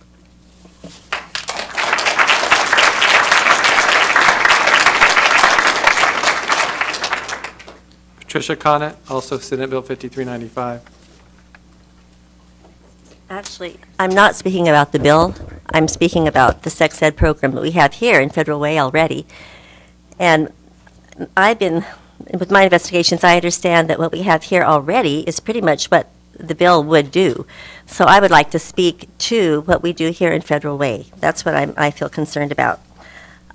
Patricia Conant, also Senate Bill 5395. Actually, I'm not speaking about the bill. I'm speaking about the sex ed program that we have here in Federal Way already. And with my investigations, I understand that what we have here already is pretty much what the bill would do. So I would like to speak to what we do here in Federal Way. That's what I feel concerned about.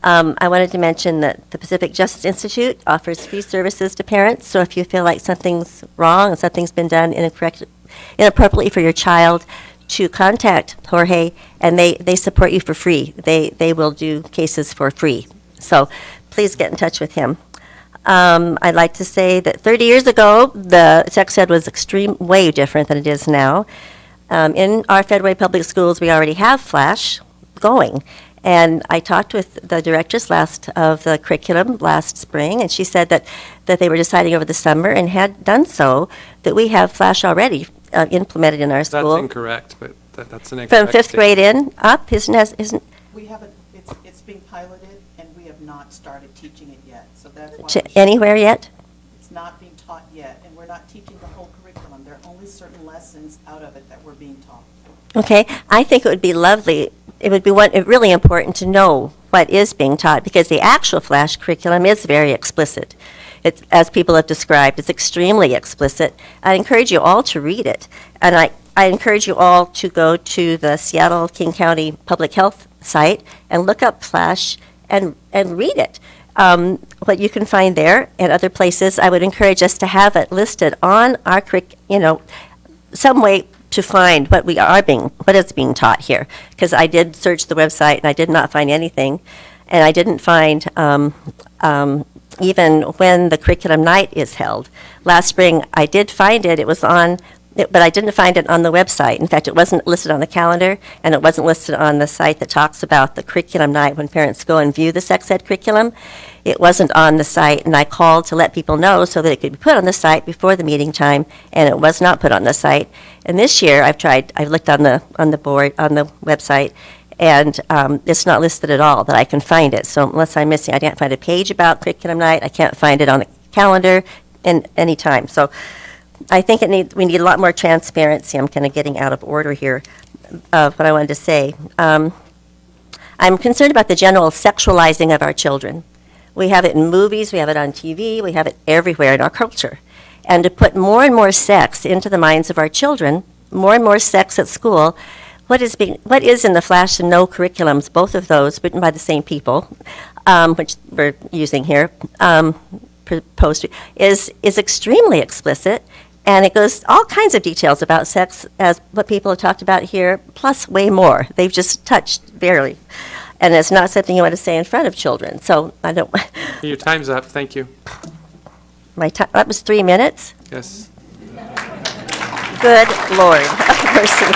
I wanted to mention that the Pacific Justice Institute offers free services to parents, so if you feel like something's wrong and something's been done inappropriately for your child, to contact Jorge, and they support you for free. They will do cases for free. So please get in touch with him. I'd like to say that 30 years ago, the sex ed was way different than it is now. In our Federal Way Public Schools, we already have Flash going. And I talked with the directress of the curriculum last spring, and she said that they were deciding over the summer and had done so, that we have Flash already implemented in our school. That's incorrect, but that's an incorrect From fifth grade in up, isn't We haven't, it's being piloted, and we have not started teaching it yet, so that's why. anywhere yet? It's not being taught yet, and we're not teaching the whole curriculum. There are only certain lessons out of it that we're being taught. Okay, I think it would be lovely, it would be really important to know what is being taught, because the actual Flash curriculum is very explicit. It's, as people have described, it's extremely explicit. I encourage you all to read it, and I encourage you all to go to the Seattle King County Public Health site and look up Flash and read it. What you can find there and other places, I would encourage us to have it listed on our some way to find what is being taught here. Because I did search the website and I did not find anything, and I didn't find even when the curriculum night is held. Last spring, I did find it. It was on, but I didn't find it on the website. In fact, it wasn't listed on the calendar, and it wasn't listed on the site that talks about the curriculum night when parents go and view the sex ed curriculum. It wasn't on the site, and I called to let people know so that it could be put on the site before the meeting time, and it was not put on the site. And this year, I've looked on the website, and it's not listed at all that I can find it. So unless I can't find a page about curriculum night, I can't find it on the calendar in any time. So I think we need a lot more transparency. I'm kind of getting out of order here of what I wanted to say. I'm concerned about the general sexualizing of our children. We have it in movies, we have it on TV, we have it everywhere in our culture. And to put more and more sex into the minds of our children, more and more sex at school, what is in the Flash and No curriculums, both of those written by the same people, which we're using here, is extremely explicit, and it goes all kinds of details about sex, as what people have talked about here, plus way more. They've just touched barely. And it's not something you want to say in front of children, so I don't. Your time's up, thank you. That was 3 minutes? Yes. Good Lord of mercy.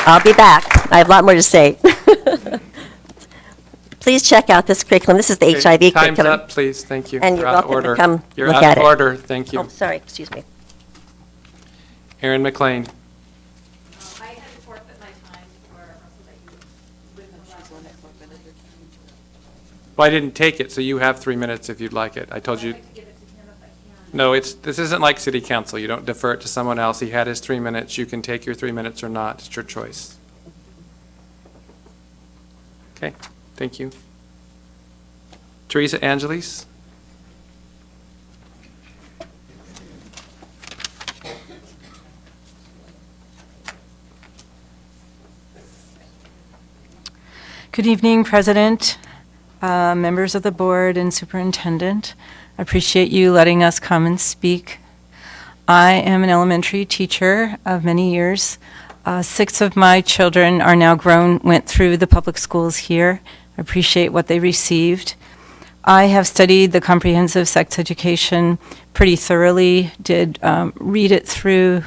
I'll be back. I have a lot more to say. Please check out this curriculum. This is the HIV curriculum. Time's up, please, thank you. And you're out of welcome to order. come You're look out at of it. order, thank you. Oh, sorry, excuse me. Erin McLean. Well, I didn't take it, so you have 3 minutes if you'd like it. I told you. No, this isn't like city council. You don't defer it to someone else. He had his 3 minutes. You can take your 3 minutes or not. It's your choice. Okay, thank you. Teresa Angeles. Good evening, President, members of the board, and superintendent. I appreciate you letting us come and speak. I am an elementary teacher of many years. 6 of my children are now grown, went through the public schools here. I appreciate what they received. I have studied the comprehensive sex education pretty thoroughly, did read it through,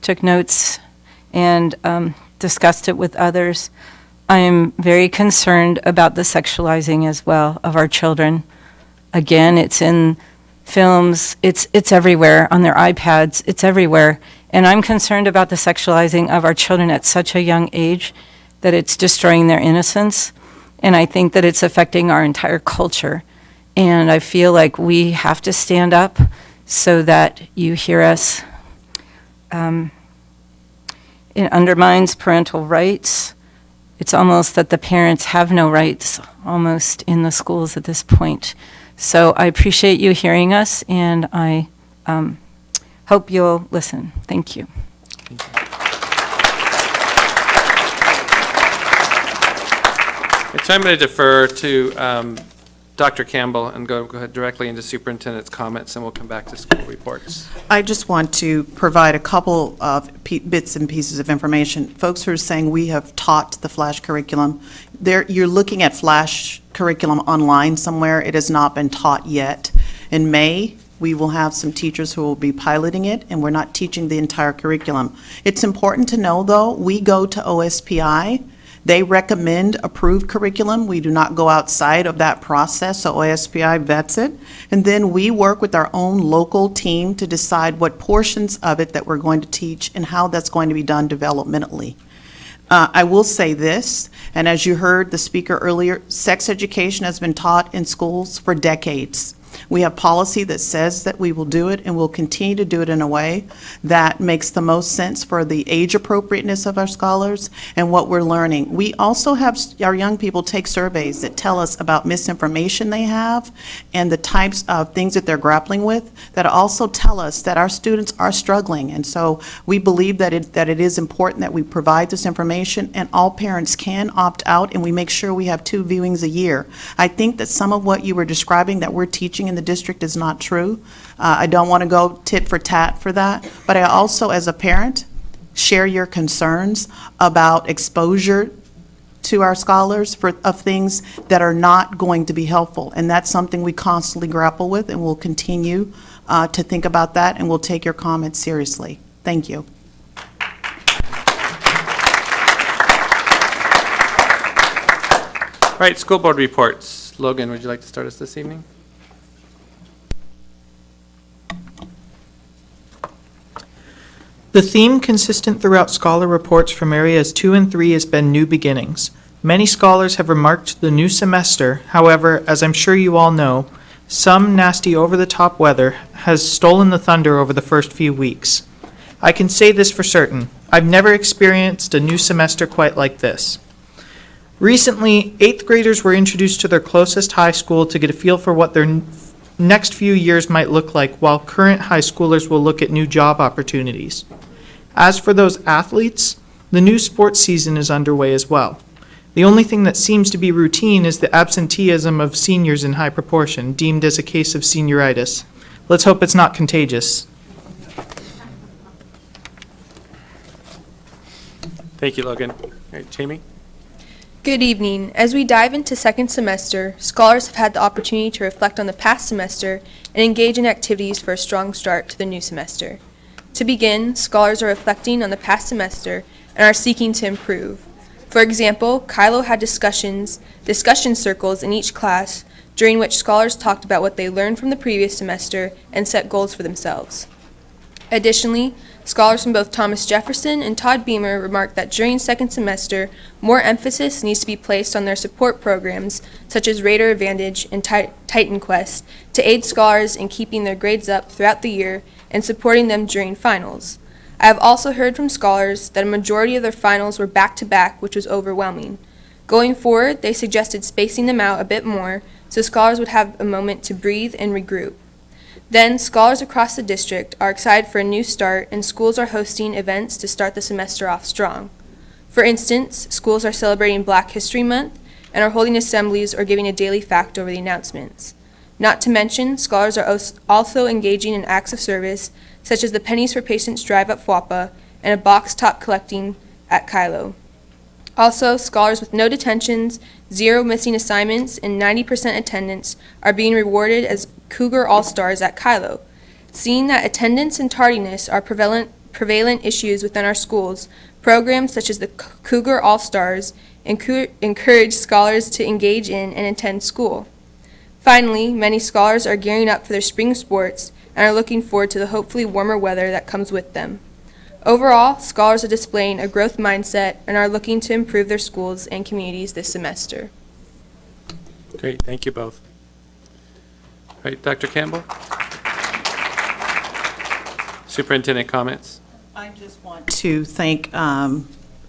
took notes, and discussed it with others. I am very concerned about the sexualizing as well of our children. Again, it's in films, it's everywhere, on their iPads, it's everywhere. And I'm concerned about the sexualizing of our children at such a young age that it's destroying their innocence. And I think that it's affecting our entire culture. And I feel like we have to stand up so that you hear us. It undermines parental rights. It's almost that the parents have no rights almost in the schools at this point. So I appreciate you hearing us, and I hope you'll listen. Thank you. So I'm going to defer to Dr. Campbell and go ahead directly into superintendent's comments, and we'll come back to school reports. I just want to provide a couple of bits and pieces of information. Folks who are saying we have taught the Flash curriculum, you're looking at Flash curriculum online somewhere. It has not been taught yet. In May, we will have some teachers who will be piloting it, and we're not teaching the entire curriculum. It's important to know, though, we go to OSPI. They recommend approved curriculum. We do not go outside of that process, so OSPI vets it. And then we work with our own local team to decide what portions of it that we're going to teach and how that's going to be done developmentally. I will say this, and as you heard the speaker earlier, sex education has been taught in schools for decades. We have policy that says that we will do it, and we'll continue to do it in a way that makes the most sense for the age appropriateness of our scholars and what we're learning. We also have our young people take surveys that tell us about misinformation they have and the types of things that they're grappling with that also tell us that our students are struggling. And so we believe that it is important that we provide this information, and all parents can opt out, and we make sure we have 2 viewings a year. I think that some of what you were describing that we're teaching in the district is not true. I don't want to go tit for tat for that, but I also, as a parent, share your concerns about exposure to our scholars of things that are not going to be helpful, and that's something we constantly grapple with, and we'll continue to think about that, and we'll take your comments seriously. Thank you. All right, school board reports. Logan, would you like to start us this evening? The theme consistent throughout scholar reports from areas 2 and 3 has been new beginnings. Many scholars have remarked the new semester. However, as I'm sure you all know, some nasty over-the-top weather has stolen the thunder over the first few weeks. I can say this for certain. I've never experienced a new semester quite like this. Recently, 8th graders were introduced to their closest high school to get a feel for what their next few years might look like, while current high schoolers will look at new job opportunities. As for those athletes, the new sports season is underway as well. The only thing that seems to be routine is the absenteeism of seniors in high proportion, deemed as a case of senioritis. Let's hope it's not contagious. Thank you, Logan. All right, Jamie? Good evening. As we dive into second semester, scholars have had the opportunity to reflect on the past semester and engage in activities for a strong start to the new semester. To begin, scholars are reflecting on the past semester and are seeking to improve. For example, Kylo had discussion circles in each class, during which scholars talked about what they learned from the previous semester and set goals for themselves. Additionally, scholars from both Thomas Jefferson and Todd Beamer remarked that during second semester, more emphasis needs to be placed on their support programs, such as Raider Advantage and Titan Quest, to aid scholars in keeping their grades up throughout the year and supporting them during finals. I have also heard from scholars that a majority of their finals were back-to-back, which was overwhelming. Going forward, they suggested spacing them out a bit more so scholars would have a moment to breathe and regroup. Then, scholars across the district are excited for a new start, and schools are hosting events to start the semester off strong. For instance, schools are celebrating Black History Month and are holding assemblies or giving a daily fact over the announcements. Not to mention, scholars are also engaging in acts of service, such as the Pennies for Patients drive at FWAPA and a box top collecting at Kylo. Also, scholars with no detentions, 0 missing assignments, and 90% attendance are being rewarded as Cougar All-Stars at Kylo. Seeing that attendance and tardiness are prevalent issues within our schools, programs such as the Cougar All-Stars encourage scholars to engage in and attend school. Finally, many scholars are gearing up for their spring sports and are looking forward to the hopefully warmer weather that comes with them. Overall, scholars are displaying a growth mindset and are looking to improve their schools and communities this semester. Great, thank you both. All right, Dr. Campbell? Superintendent comments? I just want to thank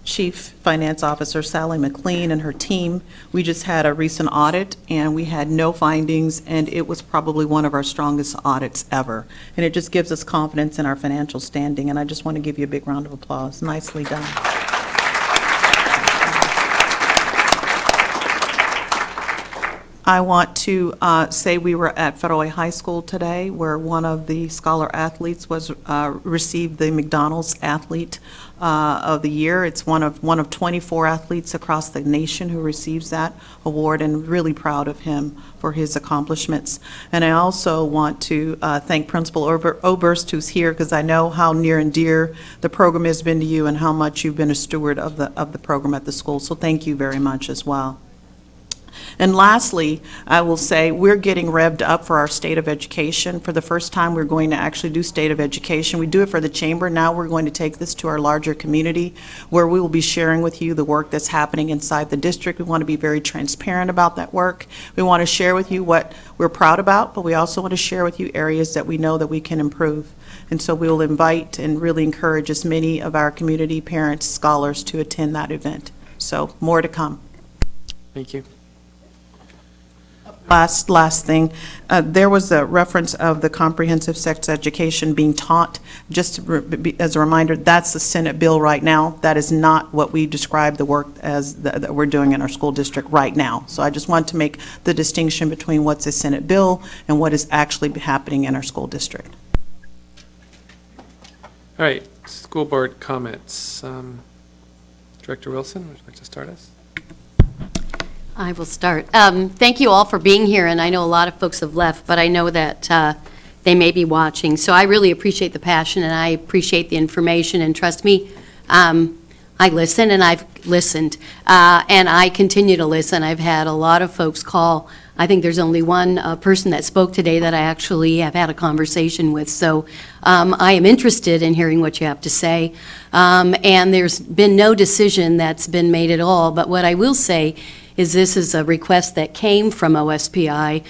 Chief Finance Officer Sally McLean and her team. We just had a recent audit, and we had no findings, and it was probably one of our strongest audits ever. And it just gives us confidence in our financial standing, and I just want to give you a big round of applause. Nicely done. I want to say we were at Federal Way High School today, where one of the scholar athletes was received the McDonald's Athlete of the Year. It's one of 24 athletes across the nation who receives that award, and really proud of him for his accomplishments. And I also want to thank Principal Oberst, who's here, because I know how near and dear the program has been to you and how much you've been a steward of the program at the school. So thank you very much as well. And lastly, I will say we're getting revved up for our State of Education. For the first time, we're going to actually do State of Education. We do it for the Chamber. Now we're going to take this to our larger community, where we will be sharing with you the work that's happening inside the district. We want to be very transparent about that work. We want to share with you what we're proud about, but we also want to share with you areas that we know that we can improve. And so we will invite and really encourage as many of our community parents, scholars to attend that event. So more to come. Thank you. Last thing, there was a reference of the comprehensive sex education being taught. Just as a reminder, that's the Senate bill right now. That is not what we describe the work as that we're doing in our school district right now. So I just want to make the distinction between what's a Senate bill and what is actually happening in our school district. All right, school board comments. Director Wilson, would you like to start us? I will start. Thank you all for being here, and I know a lot of folks have left, but I know that they may be watching. So I really appreciate the passion, and I appreciate the information, and trust me, I listen, and I've listened, and I continue to listen. I've had a lot of folks call. I think there's only one person that spoke today that I actually have had a conversation with. So I am interested in hearing what you have to say. And there's been no decision that's been made at all. But what I will say is this is a request that came from OSPI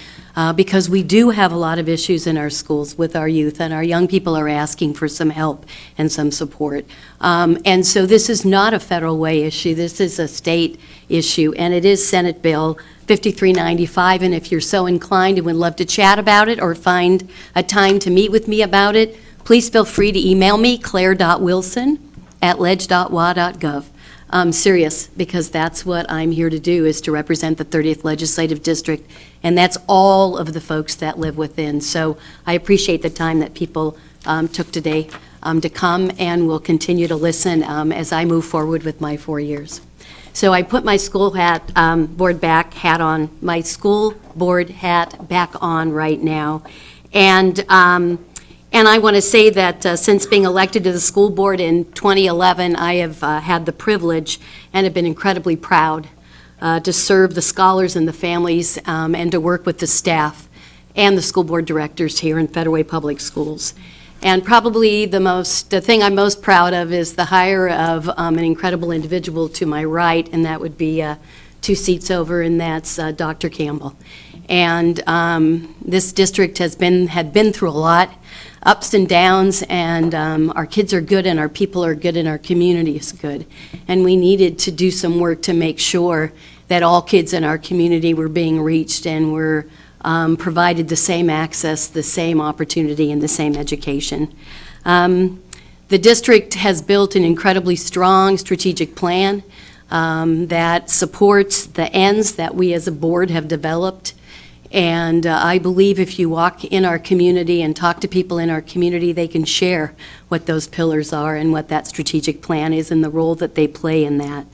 because we do have a lot of issues in our schools with our youth, and our young people are asking for some help and some support. And so this is not a Federal Way issue. This is a state issue, and it is Senate Bill 5395, and if you're so inclined and would love to chat about it or find a time to meet with me about it, please feel free to email me, claire.wilson@ledge.wa.gov. I'm serious, because that's what I'm here to do, is to represent the 30th Legislative District, and that's all of the folks that live within. So I appreciate the time that people took today to come, and will continue to listen as I move forward with my 4 years. So I put my school board hat on back on right now, and I want to say that since being elected to the school board in 2011, I have had the privilege and have been incredibly proud to serve the scholars and the families, and to work with the staff and the school board directors here in Federal Way Public Schools. And probably the thing I'm most proud of is the hire of an incredible individual to my right, and that would be 2 seats over, and that's Dr. Campbell. And this district had been through a lot, ups and downs, and our kids are good, and our people are good, and our community is good. And we needed to do some work to make sure that all kids in our community were being reached and were provided the same access, the same opportunity, and the same education. The district has built an incredibly strong strategic plan that supports the ends that we as a board have developed. And I believe if you walk in our community and talk to people in our community, they can share what those pillars are and what that strategic plan is and the role that they play in that.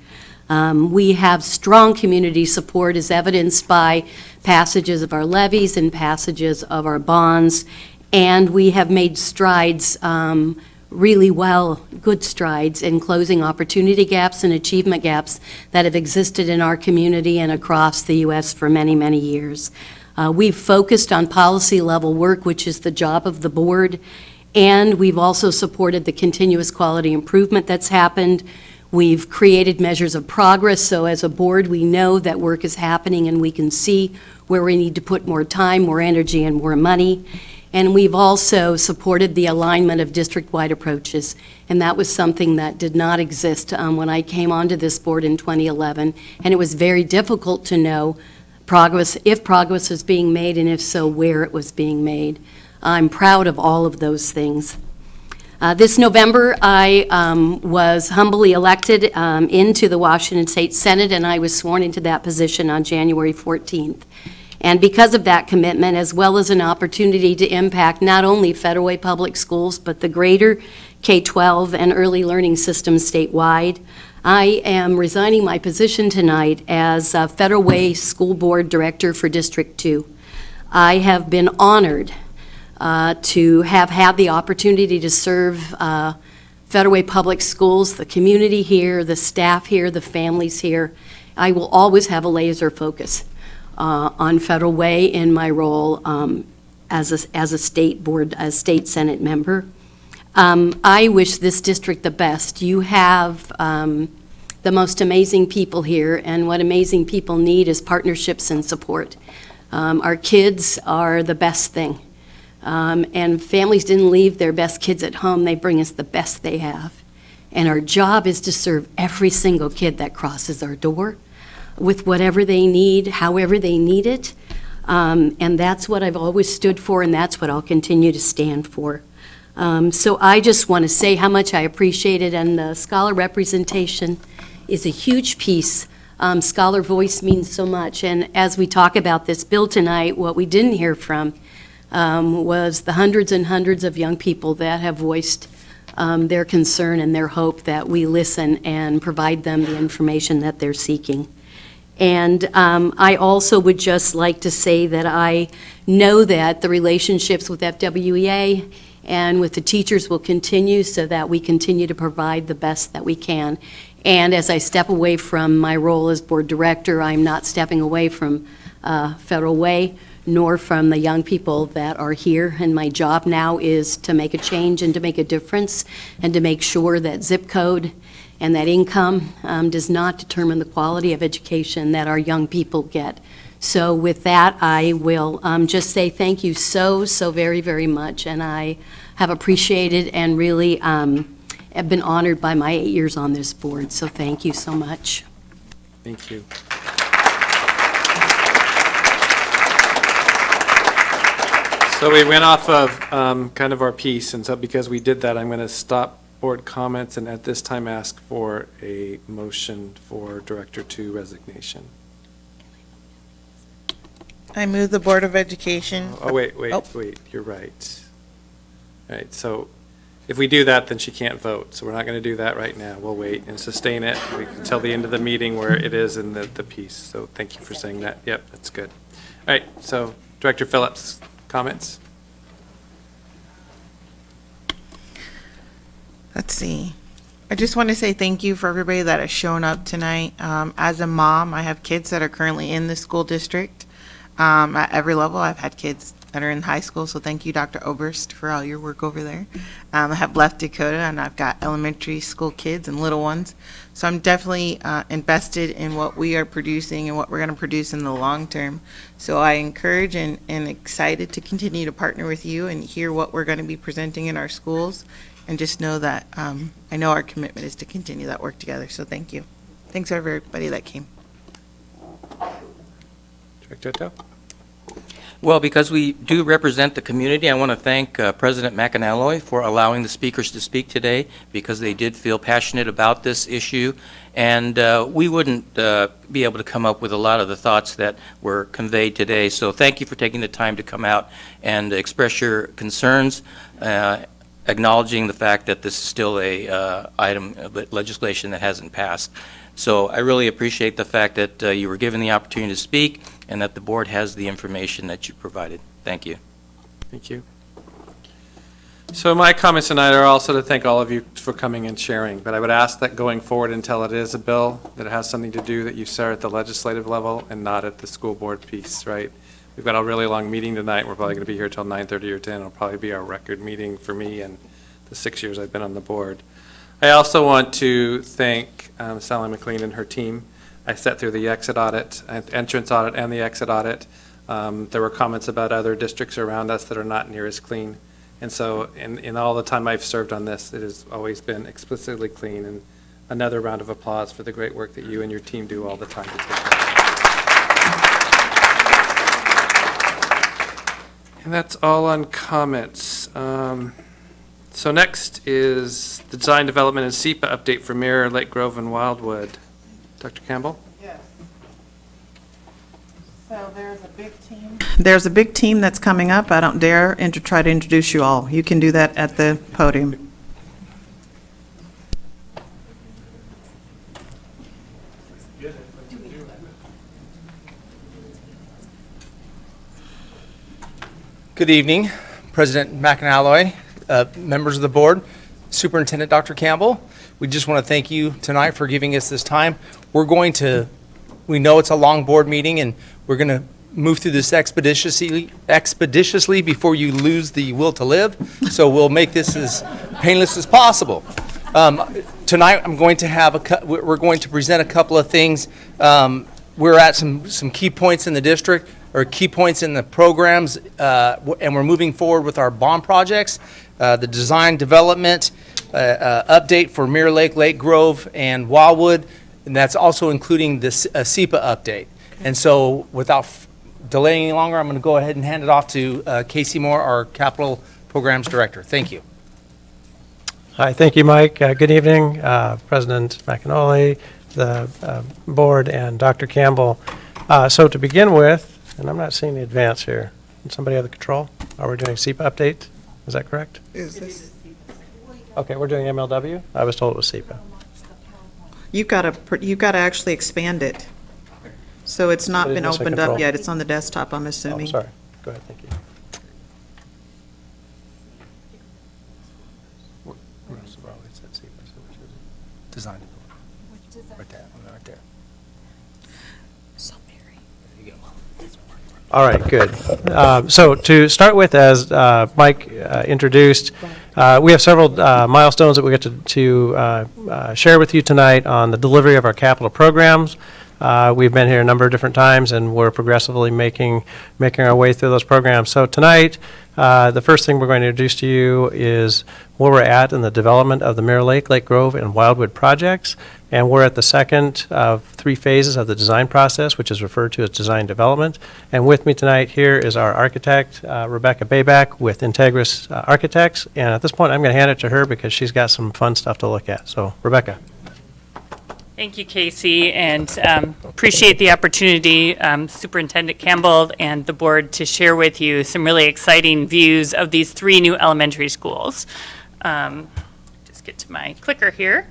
We have strong community support, as evidenced by passages of our levies and passages of our bonds, and we have made strides, really well, good strides in closing opportunity gaps and achievement gaps that have existed in our community and across the U.S. for many, many years. We've focused on policy level work, which is the job of the board, and we've also supported the continuous quality improvement that's happened. We've created measures of progress, so as a board, we know that work is happening and we can see where we need to put more time, more energy, and more money. And we've also supported the alignment of district-wide approaches, and that was something that did not exist when I came onto this board in 2011, and it was very difficult to know progress, if progress was being made, and if so, where it was being made. I'm proud of all of those things. This November, I was humbly elected into the Washington State Senate, and I was sworn into that position on January 14th. And because of that commitment, as well as an opportunity to impact not only Federal Way Public Schools, but the greater K-12 and early learning systems statewide, I am resigning my position tonight as Federal Way School Board Director for District 2. I have been honored to have had the opportunity to serve Federal Way Public Schools, the community here, the staff here, the families here. I will always have a laser focus on Federal Way in my role as a state board, as state senate member. I wish this district the best. You have the most amazing people here, and what amazing people need is partnerships and support. Our kids are the best thing, and families didn't leave their best kids at home. They bring us the best they have, and our job is to serve every single kid that crosses our door with whatever they need, however they need it, and that's what I've always stood for, and that's what I'll continue to stand for. So I just want to say how much I appreciate it, and the scholar representation is a huge piece. Scholar voice means so much, and as we talk about this bill tonight, what we didn't hear from was the hundreds and hundreds of young people that have voiced their concern and their hope that we listen and provide them the information that they're seeking. And I also would just like to say that I know that the relationships with FWEA and with the teachers will continue so that we continue to provide the best that we can. And as I step away from my role as board director, I'm not stepping away from Federal Way, nor from the young people that are here. And my job now is to make a change and to make a difference and to make sure that zip code and that income does not determine the quality of education that our young people get. So with that, I will just say thank you so very, very much. And I have appreciated and really have been honored by my 8 years on this board. So thank you so much. Thank you. So we went off of kind of our piece, and so because we did that, I'm going to stop board comments and at this time ask for a motion for Director 2 resignation. I move the Board of Education. Oh, wait, you're right. All right, so if we do that, then she can't vote, so we're not going to do that right now. We'll wait and sustain it until the end of the meeting where it is in the piece. So thank you for saying that. Yep, that's good. All right, so Director Phillips, comments? Let's see. I just want to say thank you for everybody that has shown up tonight. As a mom, I have kids that are currently in the school district. At every level, I've had kids that are in high school, so thank you, Dr. Oberst, for all your work over there. I have left Dakota, and I've got elementary school kids and little ones. So I'm definitely invested in what we are producing and what we're going to produce in the long term. So I encourage and excited to continue to partner with you and hear what we're going to be presenting in our schools. And just know that I know our commitment is to continue that work together. So thank you. Thanks everybody that came. Director Otto? Well, because we do represent the community, I want to thank President McAnally for allowing the speakers to speak today, because they did feel passionate about this issue. And we wouldn't be able to come up with a lot of the thoughts that were conveyed today. So thank you for taking the time to come out and express your concerns, acknowledging the fact that this is still a item of legislation that hasn't passed. So I really appreciate the fact that you were given the opportunity to speak and that the board has the information that you provided. Thank you. Thank you. So my comments tonight are also to thank all of you for coming and sharing, but I would ask that going forward until it is a bill, that it has something to do that you start at the legislative level and not at the school board piece, right? We've got a really long meeting tonight. We're probably going to be here till 9:30 or 10. It'll probably be our record meeting for me and the 6 years I've been on the board. I also want to thank Sally McLean and her team. I sat through the exit audit, entrance audit, and the exit audit. There were comments about other districts around us that are not near as clean. And so in all the time I've served on this, it has always been explicitly clean. And another round of applause for the great work that you and your team do all the time to take care. And that's all on comments. So next is the design development and SEPA update for Mirror, Lake Grove, and Wildwood. Dr. Campbell? Yes. So there's a big team. There's a big team that's coming up. I don't dare try to introduce you all. You can do that at the podium. Good evening, President McAnally, members of the board, Superintendent Dr. Campbell. We just want to thank you tonight for giving us this time. We know it's a long board meeting, and we're going to move through this expeditiously before you lose the will to live. So we'll make this as painless as possible. Tonight, we're going to present a couple of things. We're at some key points in the district, or key points in the programs, and we're moving forward with our bond projects, the design development update for Mirror Lake, Lake Grove, and Wildwood, and that's also including the SEPA update. And so without delaying any longer, I'm going to go ahead and hand it off to Casey Moore, our Capital Programs Director. Thank you. Hi, thank you, Mike. Good evening, President McAnally, the board, and Dr. Campbell. So to begin with, and I'm not seeing the advance here. Does somebody have the control? Are we doing SEPA update? Is that correct? Is this? Okay, we're doing MLW? I was told it was SEPA. You've got to actually expand it. So it's not What is been missing opened control? up yet. It's on the desktop, I'm Oh, assuming. sorry. Go ahead, thank you. Design. Right there. All right, good. So to start with, as Mike introduced, we have several milestones that we get to share with you tonight on the delivery of our capital programs. We've been here a number of different times, and we're progressively making our way through those programs. So tonight, the first thing we're going to introduce to you is where we're at in the development of the Mirror Lake, Lake Grove, and Wildwood projects. And we're at the second of 3 phases of the design process, which is referred to as design development. And with me tonight here is our architect, Rebecca Bayback with Integris Architects. And at this point, I'm going to hand it to her because she's got some fun stuff to look at. So, Rebecca. Thank you, Casey, and appreciate the opportunity, Superintendent Campbell and the board, to share with you some really exciting views of these 3 new elementary schools. Just get to my clicker here.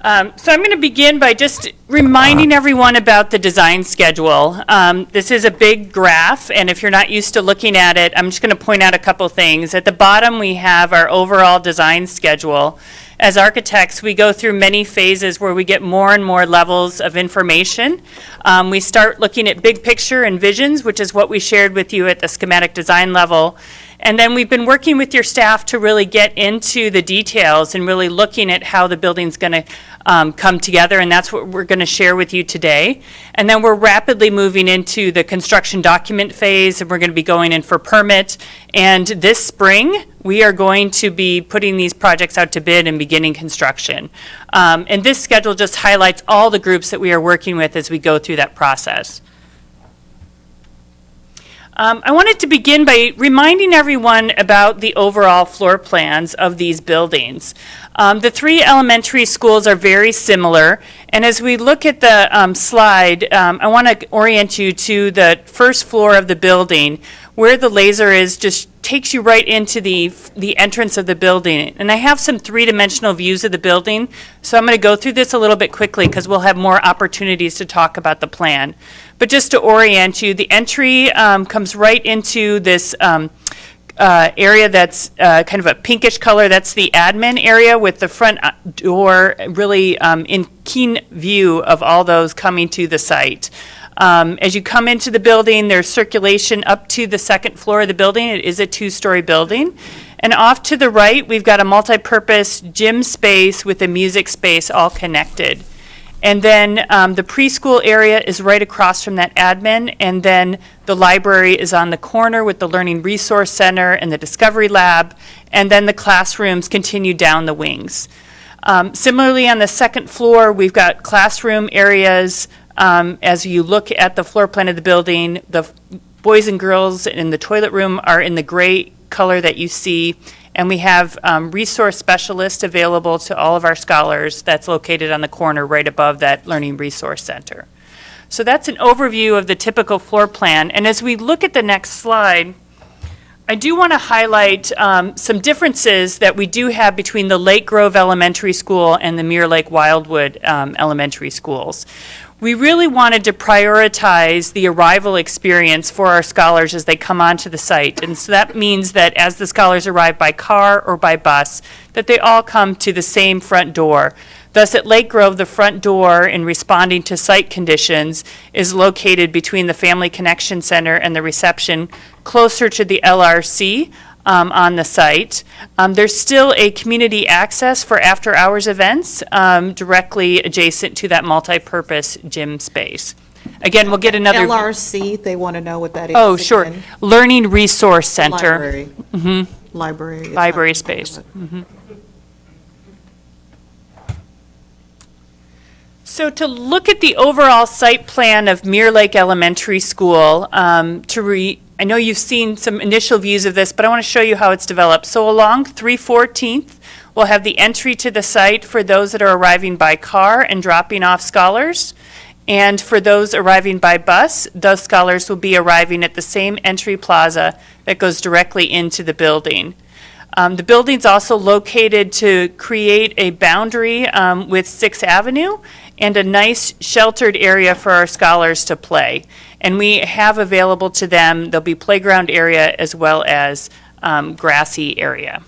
So I'm going to begin by just reminding everyone about the design schedule. This is a big graph, and if you're not used to looking at it, I'm just going to point out a couple things. At the bottom, we have our overall design schedule. As architects, we go through many phases where we get more and more levels of information. We start looking at big picture and visions, which is what we shared with you at the schematic design level. And then we've been working with your staff to really get into the details and really looking at how the building's going to come together, and that's what we're going to share with you today. And then we're rapidly moving into the construction document phase, and we're going to be going in for permit. And this spring, we are going to be putting these projects out to bid and beginning construction. And this schedule just highlights all the groups that we are working with as we go through that process. I wanted to begin by reminding everyone about the overall floor plans of these buildings. The 3 elementary schools are very similar, and as we look at the slide, I want to orient you to the first floor of the building. Where the laser is just takes you right into the entrance of the building. And I have some 3-dimensional views of the building, so I'm going to go through this a little bit quickly because we'll have more opportunities to talk about the plan. But just to orient you, the entry comes right into this area that's kind of a pinkish color. That's the admin area with the front door really in keen view of all those coming to the site. As you come into the building, there's circulation up to the 2nd floor of the building. It is a 2-story building. And off to the right, we've got a multi-purpose gym space with a music space all connected. And then the preschool area is right across from that admin, and then the library is on the corner with the Learning Resource Center and the Discovery Lab, and then the classrooms continue down the wings. Similarly, on the 2nd floor, we've got classroom areas. As you look at the floor plan of the building, the boys and girls in the toilet room are in the gray color that you see, and we have resource specialists available to all of our scholars that's located on the corner right above that Learning Resource Center. So that's an overview of the typical floor plan. And as we look at the next slide, I do want to highlight some differences that we do have between the Lake Grove Elementary School and the Mirror Lake Wildwood Elementary Schools. We really wanted to prioritize the arrival experience for our scholars as they come onto the site. And so that means that as the scholars arrive by car or by bus, that they all come to the same front door. Thus, at Lake Grove, the front door, in responding to site conditions, is located between the Family Connection Center and the reception, closer to the LRC on the site. There's still a community access for after-hours events directly adjacent to that multi-purpose gym space. Again, we'll get another... LRC, they want to know what that is. Oh, sure. again. Learning Resource Center. Library. Mm-hmm. Library. is Library not- space. Mhm. So to look at the overall site plan of Mirror Lake Elementary School, I know you've seen some initial views of this, but I want to show you how it's developed. So along 314th, we'll have the entry to the site for those that are arriving by car and dropping off scholars. And for those arriving by bus, those scholars will be arriving at the same entry plaza that goes directly into the building. The building's also located to create a boundary with 6th Avenue and a nice sheltered area for our scholars to play. And we have available to them, there'll be playground area as well as grassy area.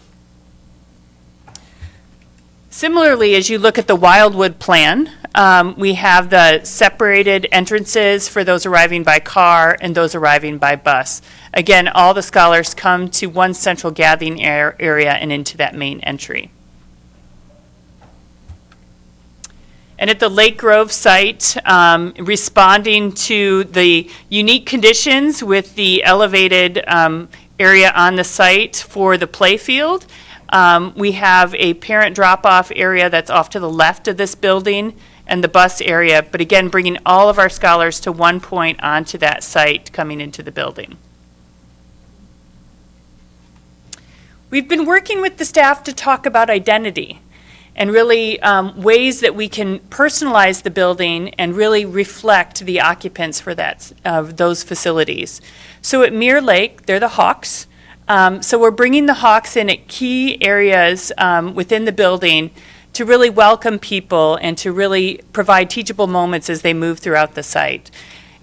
Similarly, as you look at the Wildwood plan, we have the separated entrances for those arriving by car and those arriving by bus. Again, all the scholars come to one central gathering area and into that main entry. And at the Lake Grove site, responding to the unique conditions with the elevated area on the site for the playfield, we have a parent drop-off area that's off to the left of this building and the bus area, but again, bringing all of our scholars to one point onto that site coming into the building. We've been working with the staff to talk about identity and really ways that we can personalize the building and really reflect the occupants for those facilities. So at Mirror Lake, they're the Hawks. So we're bringing the Hawks in at key areas within the building to really welcome people and to really provide teachable moments as they move throughout the site.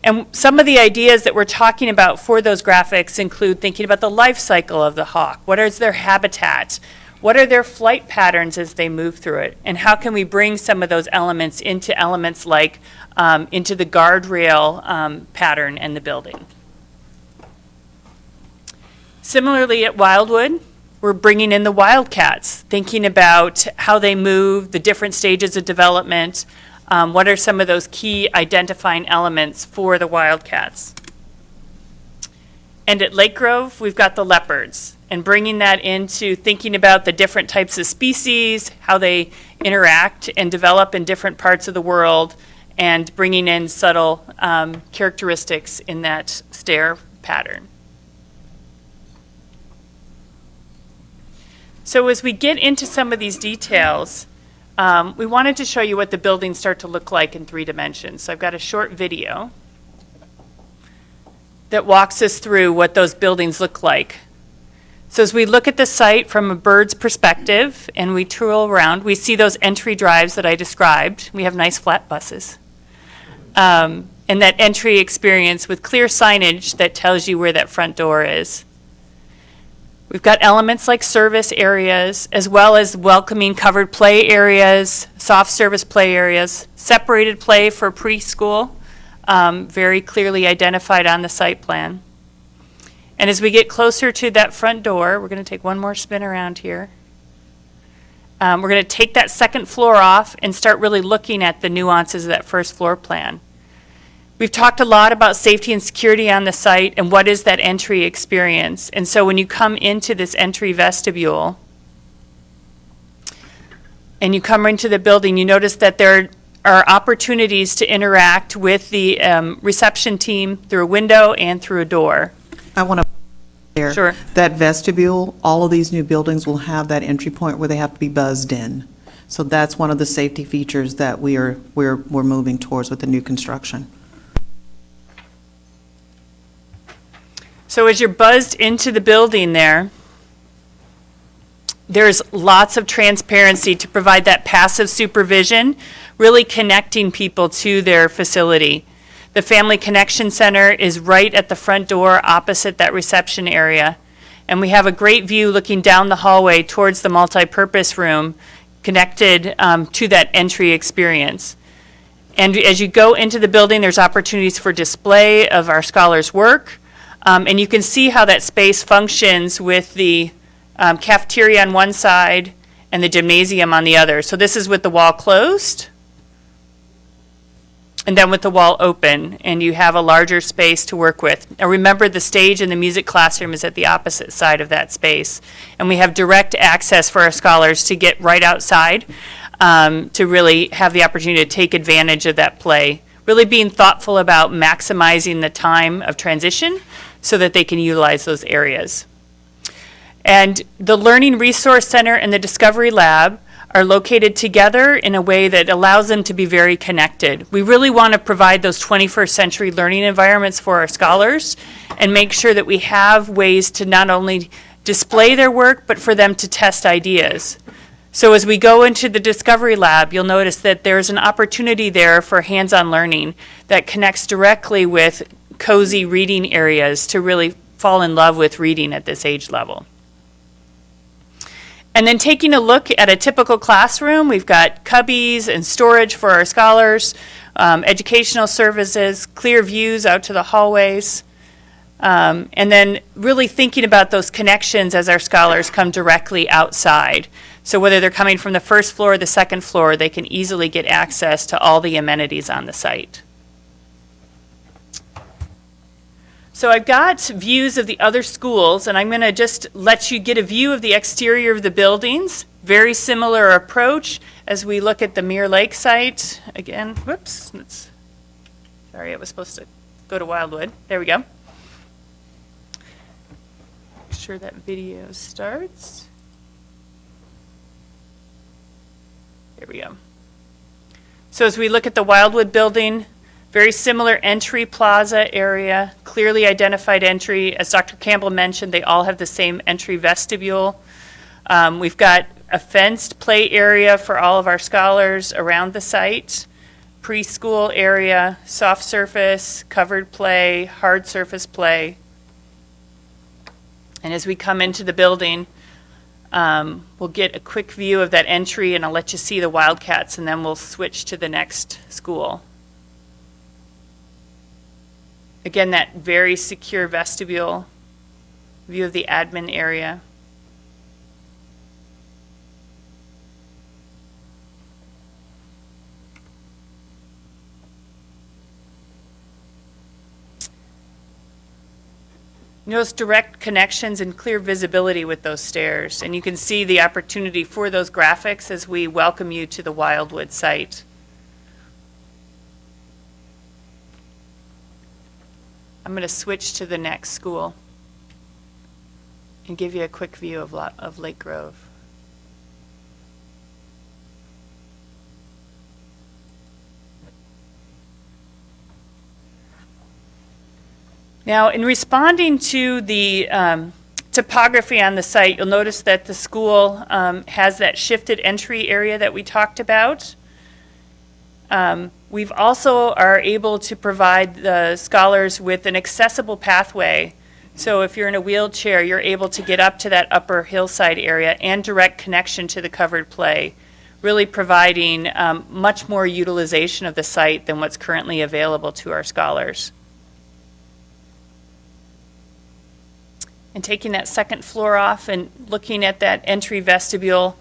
And some of the ideas that we're talking about for those graphics include thinking about the life cycle of the hawk. What is their habitat? What are their flight patterns as they move through it? And how can we bring some of those elements into elements like into the guardrail pattern in the building? Similarly at Wildwood, we're bringing in the wildcats, thinking about how they move, the different stages of development, what are some of those key identifying elements for the wildcats. And at Lake Grove, we've got the leopards, and bringing that into thinking about the different types of species, how they interact and develop in different parts of the world, and bringing in subtle characteristics in that stair pattern. So as we get into some of these details, we wanted to show you what the buildings start to look like in 3 dimensions. So I've got a short video that walks us through what those buildings look like. So as we look at the site from a bird's perspective and we tour around, we see those entry drives that I described. We have nice flat buses. And that entry experience with clear signage that tells you where that front door is. We've got elements like service areas, as well as welcoming covered play areas, soft service play areas, separated play for preschool, very clearly identified on the site plan. And as we get closer to that front door, we're going to take one more spin around here. We're going to take that second floor off and start really looking at the nuances of that first floor plan. We've talked a lot about safety and security on the site and what is that entry experience. And so when you come into this entry vestibule and you come into the building, you notice that there are opportunities to interact with the reception team through a window and through a door. I want to there. Sure. That vestibule, all of these new buildings will have that entry point where they have to be buzzed in. So that's one of the safety features that we're moving towards with the new construction. So as you're buzzed into the building there's lots of transparency to provide that passive supervision, really connecting people to their facility. The Family Connection Center is right at the front door opposite that reception area. And we have a great view looking down the hallway towards the multipurpose room connected to that entry experience. And as you go into the building, there's opportunities for display of our scholars' work. And you can see how that space functions with the cafeteria on one side and the gymnasium on the other. So this is with the wall closed and then with the wall open, and you have a larger space to work with. Now remember, the stage and the music classroom is at the opposite side of that space. And we have direct access for our scholars to get right outside to really have the opportunity to take advantage of that play. Really being thoughtful about maximizing the time of transition so that they can utilize those areas. And the Learning Resource Center and the Discovery Lab are located together in a way that allows them to be very connected. We really want to provide those 21st century learning environments for our scholars and make sure that we have ways to not only display their work, but for them to test ideas. So as we go into the Discovery Lab, you'll notice that there's an opportunity there for hands-on learning that connects directly with cozy reading areas to really fall in love with reading at this age level. And then taking a look at a typical classroom, we've got cubbies and storage for our scholars, educational services, clear views out to the hallways, and then really thinking about those connections as our scholars come directly outside. So whether they're coming from the first floor or the second floor, they can easily get access to all the amenities on the site. So I've got views of the other schools, and I'm going to just let you get a view of the exterior of the buildings. Very similar approach as we look at the Mirror Lake site. Again, whoops, sorry, I was supposed to go to Wildwood. There we go. Make sure that video starts. There we go. So as we look at the Wildwood building, very similar entry plaza area, clearly identified entry. As Dr. Campbell mentioned, they all have the same entry vestibule. We've got a fenced play area for all of our scholars around the site, preschool area, soft surface, covered play, hard surface play. And as we come into the building, we'll get a quick view of that entry, and I'll let you see the Wildcats, and then we'll switch to the next school. Again, that very secure vestibule, view of the admin area. Notice direct connections and clear visibility with those stairs, and you can see the opportunity for those graphics as we welcome you to the Wildwood site. I'm going to switch to the next school and give you a quick view of Lake Grove. Now, in responding to the topography on the site, you'll notice that the school has that shifted entry area that we talked about. We've also are able to provide the scholars with an accessible pathway. So if you're in a wheelchair, you're able to get up to that upper hillside area and direct connection to the covered play, really providing much more utilization of the site than what's currently available to our scholars. And taking that second floor off and looking at that entry vestibule,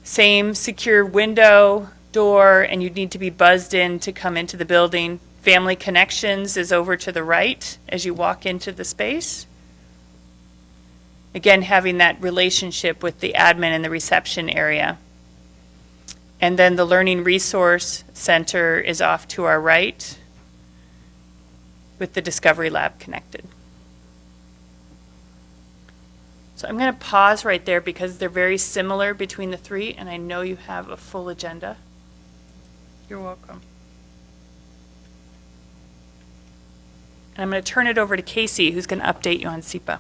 same secure window, door, and you need to be buzzed in to come into the building. Family Connections is over to the right as you walk into the space. Again, having that relationship with the admin and the reception area. And then the Learning Resource Center is off to our right with the Discovery Lab connected. So I'm going to pause right there because they're very similar between the three, and I know you have a full agenda. You're welcome. And I'm going to turn it over to Casey, who's going to update you on SEPA.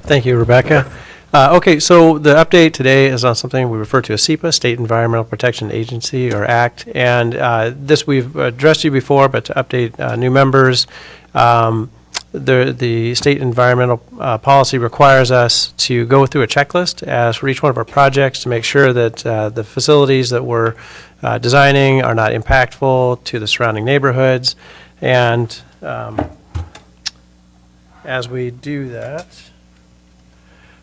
Thank you, Rebecca. Okay, so the update today is on something we refer to as SEPA, State Environmental Protection Agency, or Act. And this we've addressed you before, but to update new members, the state environmental policy requires us to go through a checklist as for each one of our projects to make sure that the facilities that we're designing are not impactful to the surrounding neighborhoods. And as we do that,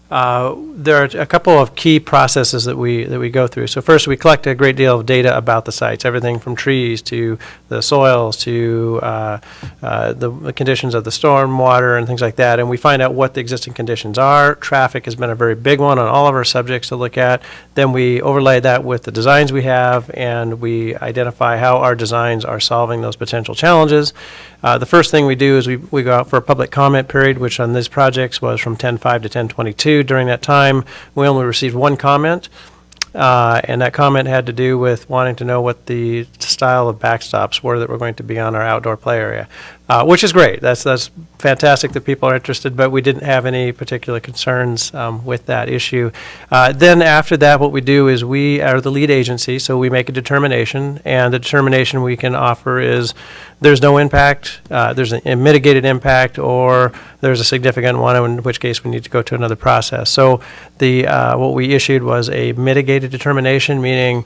there are a couple of key processes that we go through. So first, we collect a great deal of data about the sites, everything from trees to the soils to the conditions of the storm water and things like that. And we find out what the existing conditions are. Traffic has been a very big one on all of our subjects to look at. Then we overlay that with the designs we have, and we identify how our designs are solving those potential challenges. The first thing we do is we go out for a public comment period, which on these projects was from 10:05 to 10:22. During that time, we only received one comment, and that comment had to do with wanting to know what the style of backstops were that were going to be on our outdoor play area, which is great. That's fantastic that people are interested, but we didn't have any particular concerns with that issue. Then after that, what we do is we are the lead agency, so we make a determination, and the determination we can offer is there's no impact, there's a mitigated impact, or there's a significant one, in which case we need to go to another process. So what we issued was a mitigated determination, meaning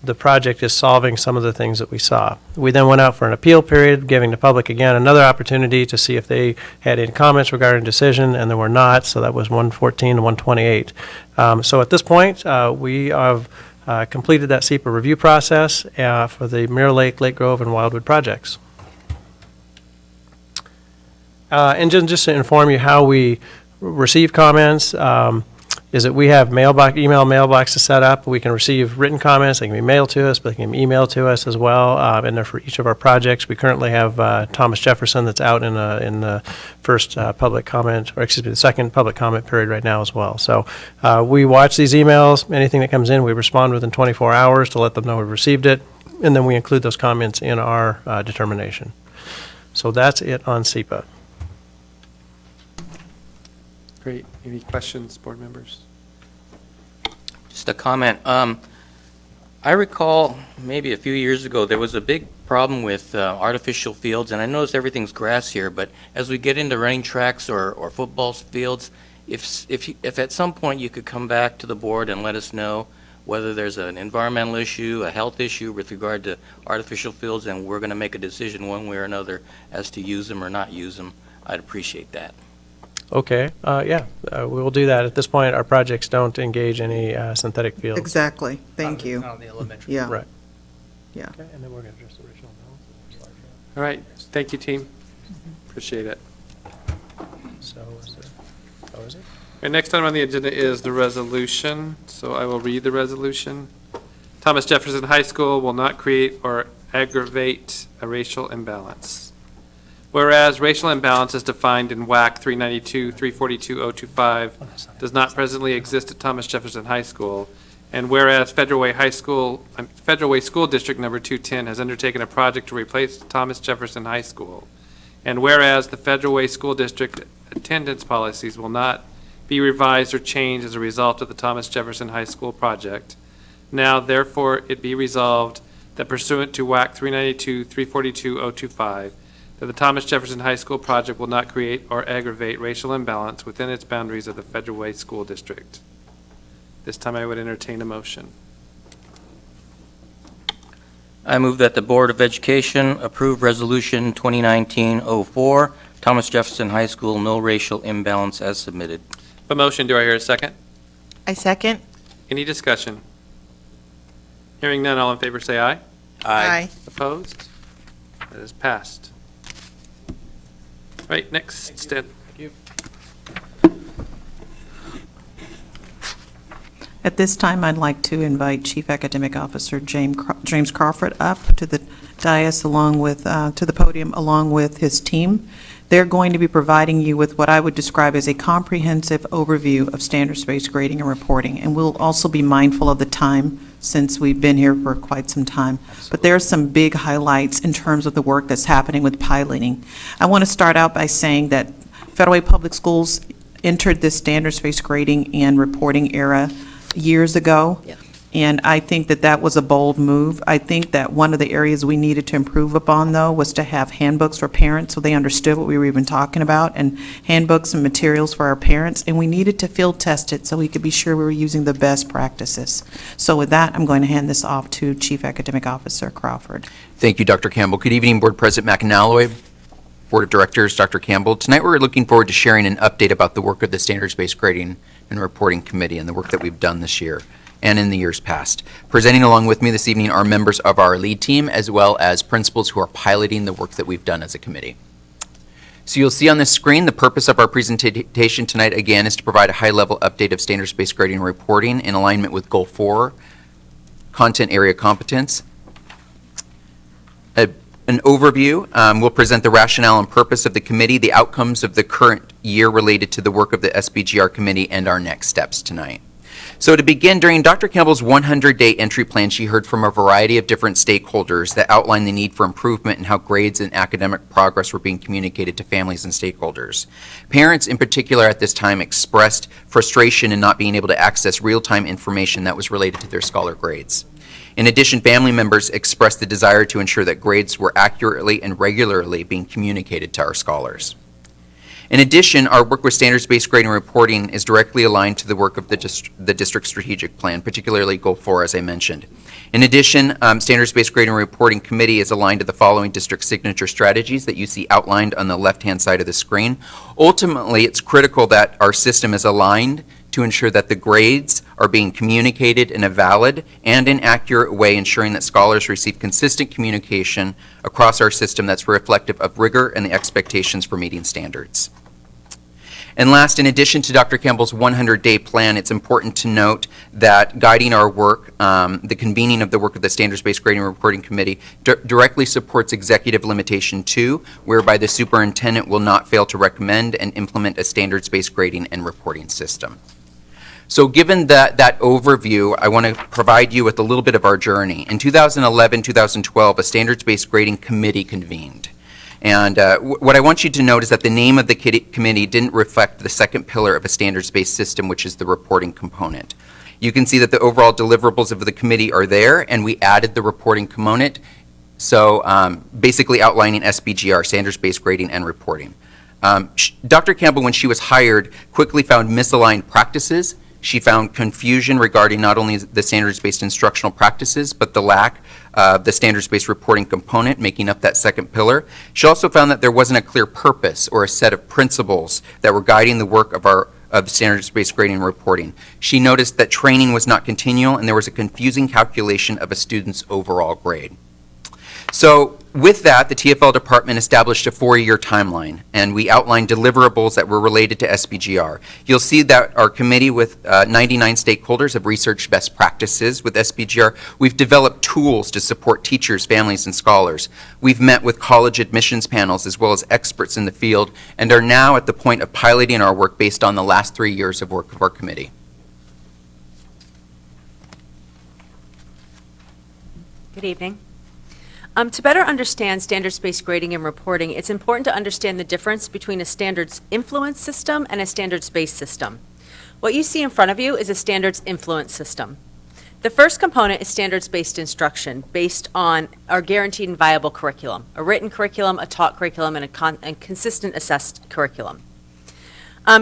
the project is solving some of the things that we saw. We then went out for an appeal period, giving the public, again, another opportunity to see if they had any comments regarding decision, and there were not, so that was 114 to 128. So at this point, we have completed that SEPA review process for the Mirror Lake, Lake Grove, and Wildwood projects. And just to inform you how we receive comments, is that we have email mailboxes set up. We can receive written comments. They can be mailed to us, but they can be emailed to us as well. And they're for each of our projects. We currently have Thomas Jefferson that's out in the first public comment, or excuse me, the second public comment period right now as well. So we watch these emails. Anything that comes in, we respond within 24 hours to let them know we've received it. And then we include those comments in our determination. So that's it on SEPA. Great. Any questions, board members? Just a comment. I recall maybe a few years ago, there was a big problem with artificial fields, and I noticed everything's grass here, but as we get into running tracks or football fields, if at some point you could come back to the board and let us know whether there's an environmental issue, a health issue with regard to artificial fields, and we're going to make a decision one way or another as to use them or not use them, I'd appreciate that. Okay, yeah, we will do that. At this point, our projects don't engage any synthetic fields. Exactly. Thank you. Not on the elementary. Yeah. Right. Yeah. Okay, and then we're going to address the original balance. All right. Thank you, team. Appreciate it. So, how is it? Our next item on the agenda is the resolution. So I will read the resolution. Thomas Jefferson High School will not create or aggravate a racial imbalance. Whereas racial imbalance is defined in WAC 392-342-025 does not presently exist at Thomas Jefferson High School, and whereas Federal Way School District number 210 has undertaken a project to replace Thomas Jefferson High School, and whereas the Federal Way School District attendance policies will not be revised or changed as a result of the Thomas Jefferson High School project, now therefore it be resolved that pursuant to WAC 392-342-025, that the Thomas Jefferson High School project will not create or aggravate racial imbalance within its boundaries of the Federal Way School District. This time I would entertain a motion. I move that the Board of Education approve Resolution 2019-04, Thomas Jefferson High School, no racial imbalance as submitted. A motion, do I hear a second? I second. Any discussion? Hearing none, all in favor say aye. Aye. Opposed? That is passed. Right, next, Stan. Thank you. At this time, I'd like to invite Chief Academic Officer James Crawford up to the dais along with, to the podium along with his team. They're going to be providing you with what I would describe as a comprehensive overview of standards-based grading and reporting, and we'll also be mindful of the time since we've been here for quite some time. But there are some big highlights in terms of the work that's happening with piloting. I want to start out by saying that Federal Way Public Schools entered this standards-based grading and reporting era years ago. And I think that that was a bold move. I think that one of the areas we needed to improve upon, though, was to have handbooks for parents so they understood what we were even talking about, and handbooks and materials for our parents. And we needed to field test it so we could be sure we were using the best practices. So with that, I'm going to hand this off to Chief Academic Officer Crawford. Thank you, Dr. Campbell. Good evening, Board President McAnalloy, Board of Directors, Dr. Campbell. Tonight we're looking forward to sharing an update about the work of the Standards-Based Grading and Reporting Committee and the work that we've done this year and in the years past. Presenting along with me this evening are members of our lead team as well as principals who are piloting the work that we've done as a committee. So you'll see on the screen the purpose of our presentation tonight again is to provide a high-level update of standards-based grading and reporting in alignment with Goal 4, Content Area Competence. An overview, we'll present the rationale and purpose of the committee, the outcomes of the current year related to the work of the SBGR committee, and our next steps tonight. So to begin, during Dr. Campbell's 100-day entry plan, she heard from a variety of different stakeholders that outlined the need for improvement in how grades and academic progress were being communicated to families and stakeholders. Parents in particular at this time expressed frustration in not being able to access real-time information that was related to their scholar grades. In addition, family members expressed the desire to ensure that grades were accurately and regularly being communicated to our scholars. In addition, our work with standards-based grading and reporting is directly aligned to the work of the district strategic plan, particularly Goal 4, as I mentioned. In addition, standards-based grading and reporting committee is aligned to the following district signature strategies that you see outlined on the left-hand side of the screen. Ultimately, it's critical that our system is aligned to ensure that the grades are being communicated in a valid and an accurate way, ensuring that scholars receive consistent communication across our system that's reflective of rigor and the expectations for meeting standards. And last, in addition to Dr. Campbell's 100-day plan, it's important to note that guiding our work, the convening of the work of the Standards-Based Grading and Reporting Committee directly supports Executive Limitation 2, whereby the superintendent will not fail to recommend and implement a standards-based grading and reporting system. So given that overview, I want to provide you with a little bit of our journey. In 2011-2012, a standards-based grading committee convened. And what I want you to note is that the name of the committee didn't reflect the second pillar of a standards-based system, which is the reporting component. You can see that the overall deliverables of the committee are there, and we added the reporting component, so basically outlining SBGR, standards-based grading and reporting. Dr. Campbell, when she was hired, quickly found misaligned practices. She found confusion regarding not only the standards-based instructional practices, but the lack of the standards-based reporting component making up that second pillar. She also found that there wasn't a clear purpose or a set of principles that were guiding the work of standards-based grading and reporting. She noticed that training was not continual and there was a confusing calculation of a student's overall grade. So with that, the TFL department established a 4-year timeline, and we outlined deliverables that were related to SBGR. You'll see that our committee with 99 stakeholders have researched best practices with SBGR. We've developed tools to support teachers, families, and scholars. We've met with college admissions panels as well as experts in the field, and are now at the point of piloting our work based on the last 3 years of work of our committee. Good evening. To better understand standards-based grading and reporting, it's important to understand the difference between a standards influence system and a standards-based system. What you see in front of you is a standards influence system. The first component is standards-based instruction based on our guaranteed and viable curriculum, a written curriculum, a taught curriculum, and a consistent assessed curriculum.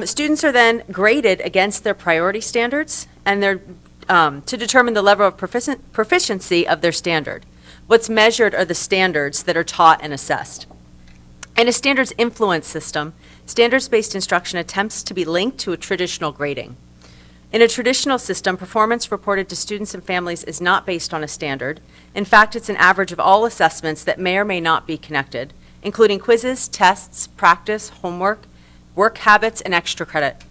Students are then graded against their priority standards and to determine the level of proficiency of their standard. What's measured are the standards that are taught and assessed. In a standards influence system, standards-based instruction attempts to be linked to a traditional grading. In a traditional system, performance reported to students and families is not based on a standard. In fact, it's an average of all assessments that may or may not be connected, including quizzes, tests, practice, homework, work habits, and extra credit.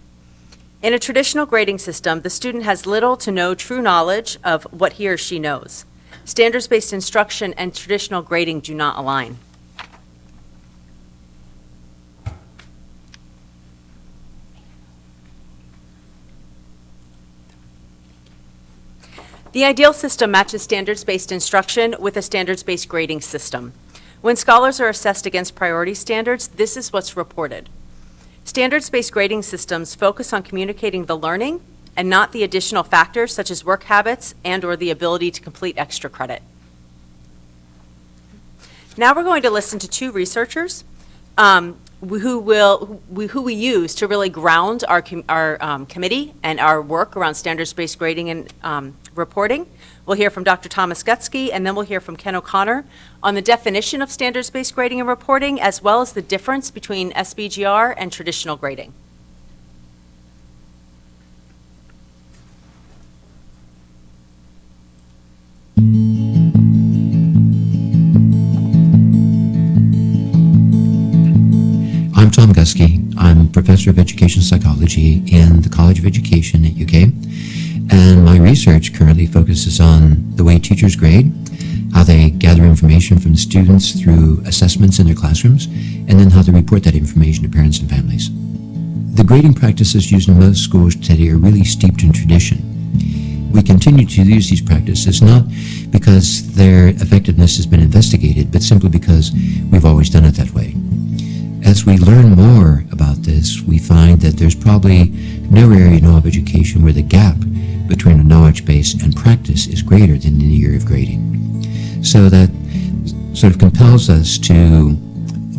In a traditional grading system, the student has little to no true knowledge of what he or she knows. Standards-based instruction and traditional grading do not align. The ideal system matches standards-based instruction with a standards-based grading system. When scholars are assessed against priority standards, this is what's reported. Standards-based grading systems focus on communicating the learning and not the additional factors such as work habits and/or the ability to complete extra credit. Now we're going to listen to two researchers who we use to really ground our committee and our work around standards-based grading and reporting. We'll hear from Dr. Thomas Gutsky, and then we'll hear from Ken O'Connor on the definition of standards-based grading and reporting, as well as the difference between SBGR and traditional grading. I'm Tom Gutsky. I'm Professor of Education Psychology in the College of Education at UK, and my research currently focuses on the way teachers grade, how they gather information from the students through assessments in their classrooms, and then how they report that information to parents and families. The grading practices used in most schools today are really steeped in tradition. We continue to use these practices not because their effectiveness has been investigated, but simply because we've always done it that way. As we learn more about this, we find that there's probably no area in all of education where the gap between a knowledge base and practice is greater than in the area of grading. So that sort of compels us to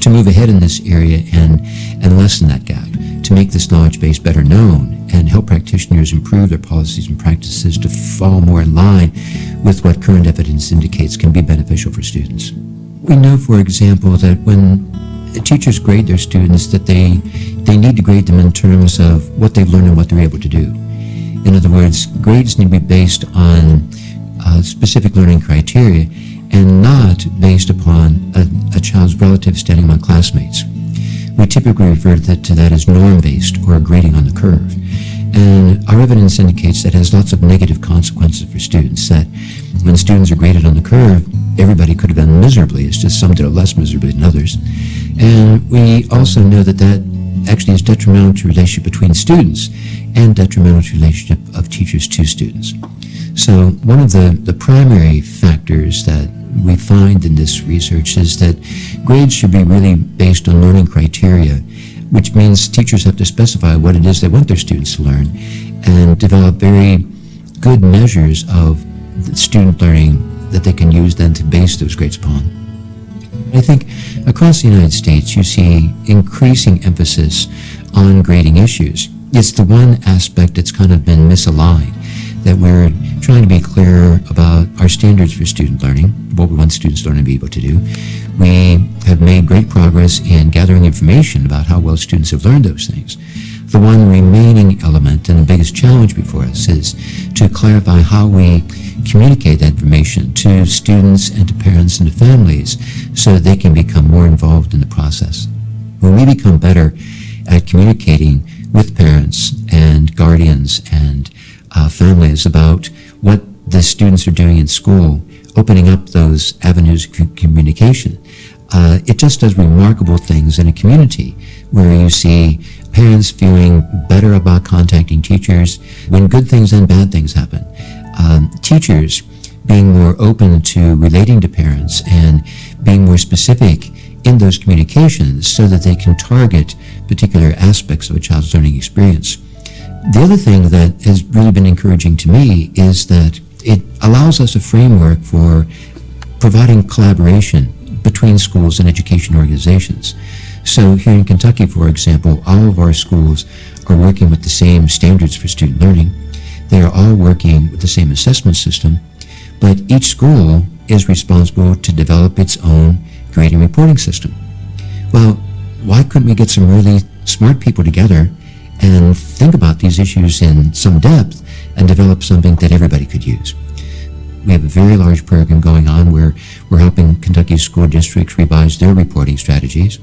move ahead in this area and lessen that gap, to make this knowledge base better known and help practitioners improve their policies and practices to fall more in line with what current evidence indicates can be beneficial for students. We know, for example, that when teachers grade their students, that they need to grade them in terms of what they've learned and what they're able to do. In other words, grades need to be based on specific learning criteria and not based upon a child's relative standing among classmates. We typically refer to that as norm-based or grading on the curve. And our evidence indicates that has lots of negative consequences for students, that when students are graded on the curve, everybody could have done miserably. It's just some did it less miserably than others. And we also know that actually is detrimental to the relationship between students and detrimental to the relationship of teachers to students. So one of the primary factors that we find in this research is that grades should be really based on learning criteria, which means teachers have to specify what it is they want their students to learn and develop very good measures of the student learning that they can use then to base those grades upon. I think across the United States you see increasing emphasis on grading issues. It's the one aspect that's kind of been misaligned, that we're trying to be clear about our standards for student learning, what we want students to learn and be able to do. We have made great progress in gathering information about how well students have learned those things. The one remaining element and the biggest challenge before us is to clarify how we communicate that information to students and to parents and to families so that they can become more involved in the process. When we become better at communicating with parents and guardians and families about what the students are doing in school, opening up those avenues of communication, it just does remarkable things in a community where you see parents feeling better about contacting teachers when good things and bad things happen. Teachers being more open to relating to parents and being more specific in those communications so that they can target particular aspects of a child's learning experience. The other thing that has really been encouraging to me is that it allows us a framework for providing collaboration between schools and education organizations. So here in Kentucky, for example, all of our schools are working with the same standards for student learning. They are all working with the same assessment system, but each school is responsible to develop its own grading reporting system. Well, why couldn't we get some really smart people together and think about these issues in some depth and develop something that everybody could use? We have a very large program going on where we're helping Kentucky school districts revise their reporting strategies.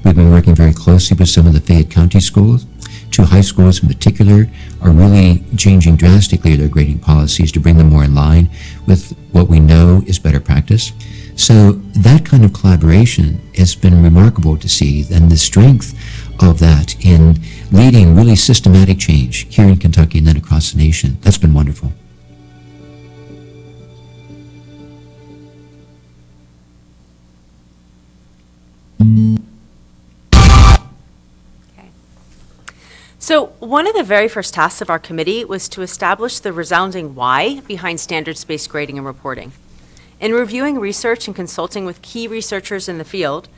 We've been working very closely with some of the Fayette County schools. 2 high schools in particular are really changing drastically their grading policies to bring them more in line with what we know is better practice. So that kind of collaboration has been remarkable to see, and the strength of that in leading really systematic change here in Kentucky and then across the nation. That's been wonderful. So one of the very first tasks of our committee was to establish the resounding why behind standards-based grading and reporting. In reviewing research and consulting with key researchers in the field,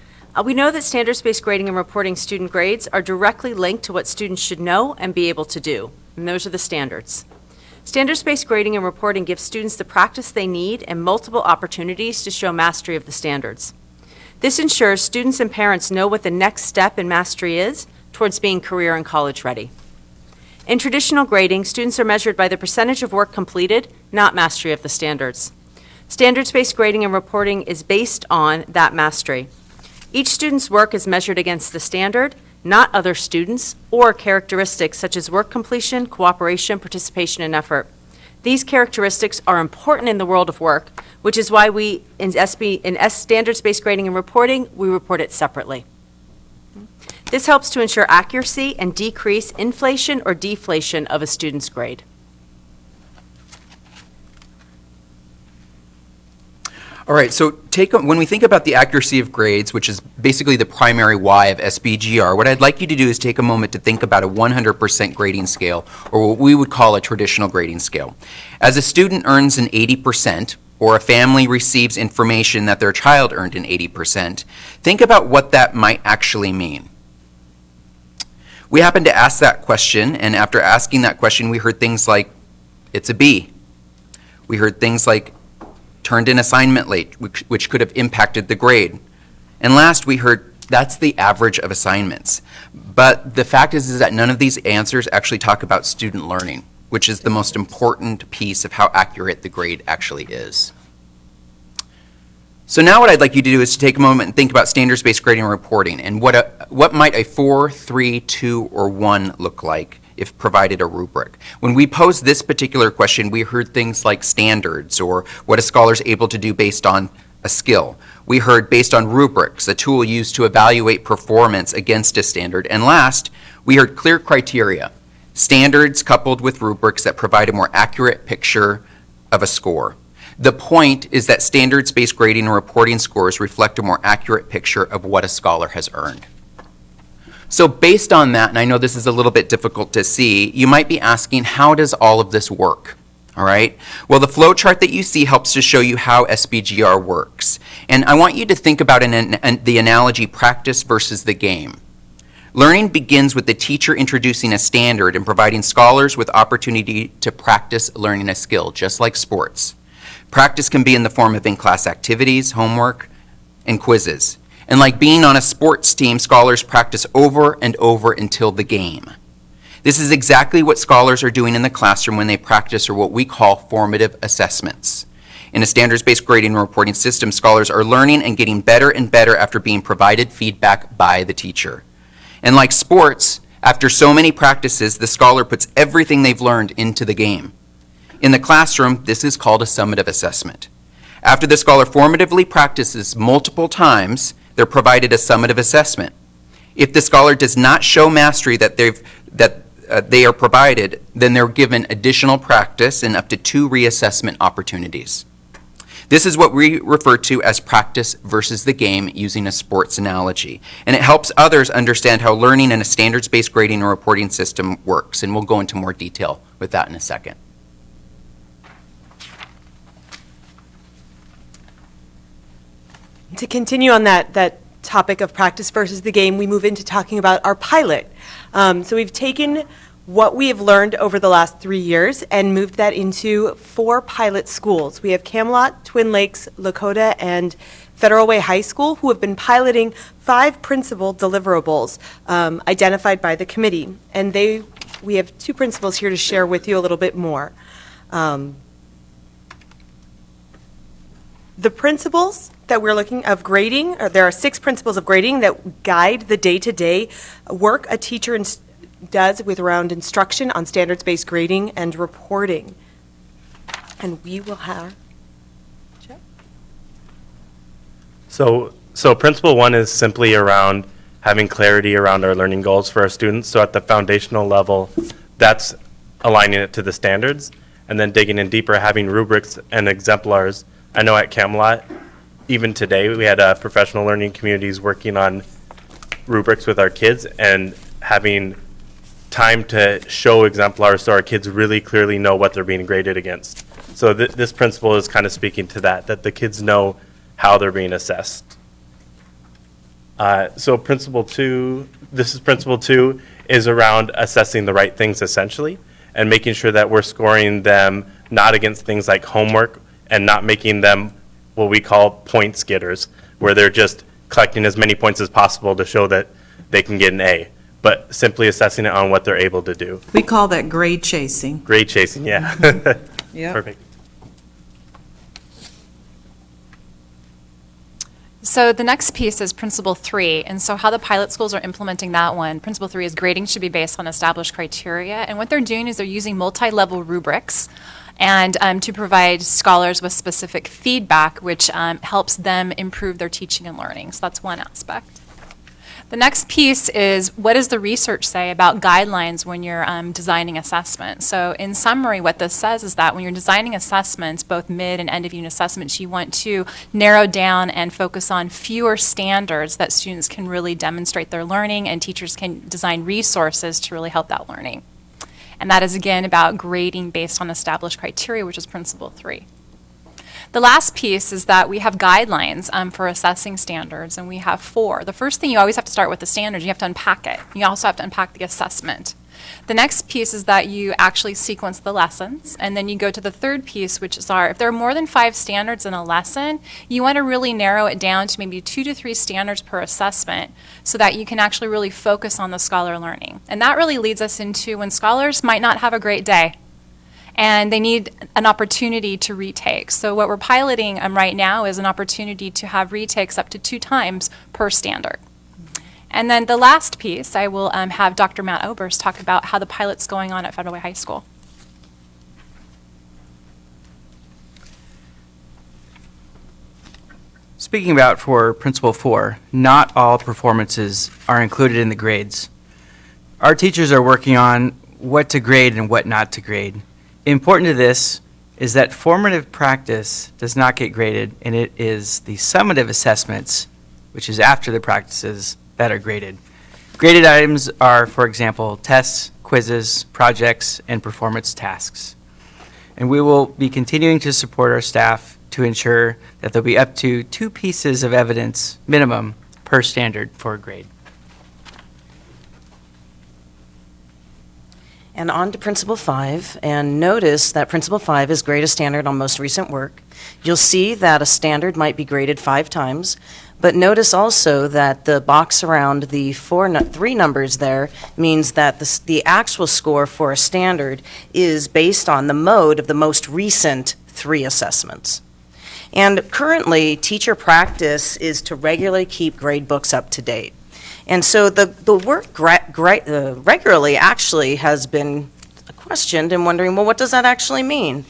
we know that standards-based grading and reporting student grades are directly linked to what students should know and be able to do, and those are the standards. Standards-based grading and reporting gives students the practice they need and multiple opportunities to show mastery of the standards. This ensures students and parents know what the next step in mastery is towards being career and college ready. In traditional grading, students are measured by the percentage of work completed, not mastery of the standards. Standards-based grading and reporting is based on that mastery. Each student's work is measured against the standard, not other students, or characteristics such as work completion, cooperation, participation, and effort. These characteristics are important in the world of work, which is why we, in standards-based grading and reporting, we report it separately. This helps to ensure accuracy and decrease inflation or deflation of a student's grade. All right, so when we think about the accuracy of grades, which is basically the primary why of SBGR, what I'd like you to do is take a moment to think about a 100% grading scale, or what we would call a traditional grading scale. As a student earns an 80%, or a family receives information that their child earned an 80%, think about what that might actually mean. We happened to ask that question, and after asking that question, we heard things like, it's a B. We heard things like, turned in assignment late, which could have impacted the grade. And last, we heard that's the average of assignments. But the fact is that none of these answers actually talk about student learning, which is the most important piece of how accurate the grade actually is. So now what I'd like you to do is to take a moment and think about standards-based grading and reporting, and what might a 4, 3, 2, or 1 look like if provided a rubric. When we posed this particular question, we heard things like standards, or what a scholar is able to do based on a skill. We heard based on rubrics, a tool used to evaluate performance against a standard. And last, we heard clear criteria, standards coupled with rubrics that provide a more accurate picture of a score. The point is that standards-based grading and reporting scores reflect a more accurate picture of what a scholar has earned. So based on that, and I know this is a little bit difficult to see, you might be asking, how does all of this work? All right? Well, the flow chart that you see helps to show you how SBGR works. And I want you to think about the analogy practice versus the game. Learning begins with the teacher introducing a standard and providing scholars with opportunity to practice learning a skill, just like sports. Practice can be in the form of in-class activities, homework, and quizzes. And like being on a sports team, scholars practice over and over until the game. This is exactly what scholars are doing in the classroom when they practice, or what we call formative assessments. In a standards-based grading and reporting system, scholars are learning and getting better and better after being provided feedback by the teacher. And like sports, after so many practices, the scholar puts everything they've learned into the game. In the classroom, this is called a summative assessment. After the scholar formatively practices multiple times, they're provided a summative assessment. If the scholar does not show mastery that they are provided, then they're given additional practice and up to 2 reassessment opportunities. This is what we refer to as practice versus the game, using a sports analogy. And it helps others understand how learning in a standards-based grading and reporting system works. And we'll go into more detail with that in a second. To continue on that topic of practice versus the game, we move into talking about our pilot. So we've taken what we have learned over the last 3 years and moved that into 4 pilot schools. We have Camelot, Twin Lakes, Lakota, and Federal Way High School, who have been piloting 5 principal deliverables identified by the committee. And we have 2 principals here to share with you a little bit more. The principles that we're looking of grading, there are 6 principles of grading that guide the day-to-day work a teacher does with around instruction on standards-based grading and reporting. And we will have So principle 1 is simply around having clarity around our learning goals for our students. So at the foundational level, that's aligning it to the standards, and then digging in deeper, having rubrics and exemplars. I know at Camelot, even today, we had professional learning communities working on rubrics with our kids and having time to show exemplars so our kids really clearly know what they're being graded against. So this principle is kind of speaking to that the kids know how they're being assessed. So principle two is around assessing the right things essentially, and making sure that we're scoring them not against things like homework and not making them what we call points getters, where they're just collecting as many points as possible to show that they can get an A, but simply assessing it on what they're able to do. We call that grade chasing. Grade chasing, yeah. Yep. Perfect. So the next piece is Principle 3, and so how the pilot schools are implementing that one. Principle 3 is grading should be based on established criteria, and what they're doing is they're using multi-level rubrics and to provide scholars with specific feedback, which helps them improve their teaching and learning. So that's one aspect. The next piece is, what does the research say about guidelines when you're designing assessment? So in summary, what this says is that when you're designing assessments, both mid and end of unit assessments, you want to narrow down and focus on fewer standards that students can really demonstrate their learning, and teachers can design resources to really help that learning. And that is again about grading based on established criteria, which is Principle 3. The last piece is that we have guidelines for assessing standards, and we have 4. The first thing, you always have to start with the standards. You have to unpack it. You also have to unpack the assessment. The next piece is that you actually sequence the lessons, and then you go to the third piece, which is if there are more than 5 standards in a lesson, you want to really narrow it down to maybe 2 to 3 standards per assessment so that you can actually really focus on the scholar learning. And that really leads us into when scholars might not have a great day, and they need an opportunity to retake. So what we're piloting right now is an opportunity to have retakes up to 2 times per standard. And then the last piece, I will have Dr. Matt Oberst talk about how the pilot's going on at Federal Way High School. Speaking about for Principle 4, not all performances are included in the grades. Our teachers are working on what to grade and what not to grade. Important to this is that formative practice does not get graded, and it is the summative assessments, which is after the practices, that are graded. Graded items are, for example, tests, quizzes, projects, and performance tasks. And we will be continuing to support our staff to ensure that there'll be up to 2 pieces of evidence minimum per standard for a grade. And on to Principle 5, and notice that Principle 5 is grade a standard on most recent work. You'll see that a standard might be graded 5 times, but notice also that the box around the 3 numbers there means that the actual score for a standard is based on the mode of the most recent 3 assessments. And currently, teacher practice is to regularly keep grade books up to date. And so the work regularly actually has been questioned and wondering, well, what does that actually mean?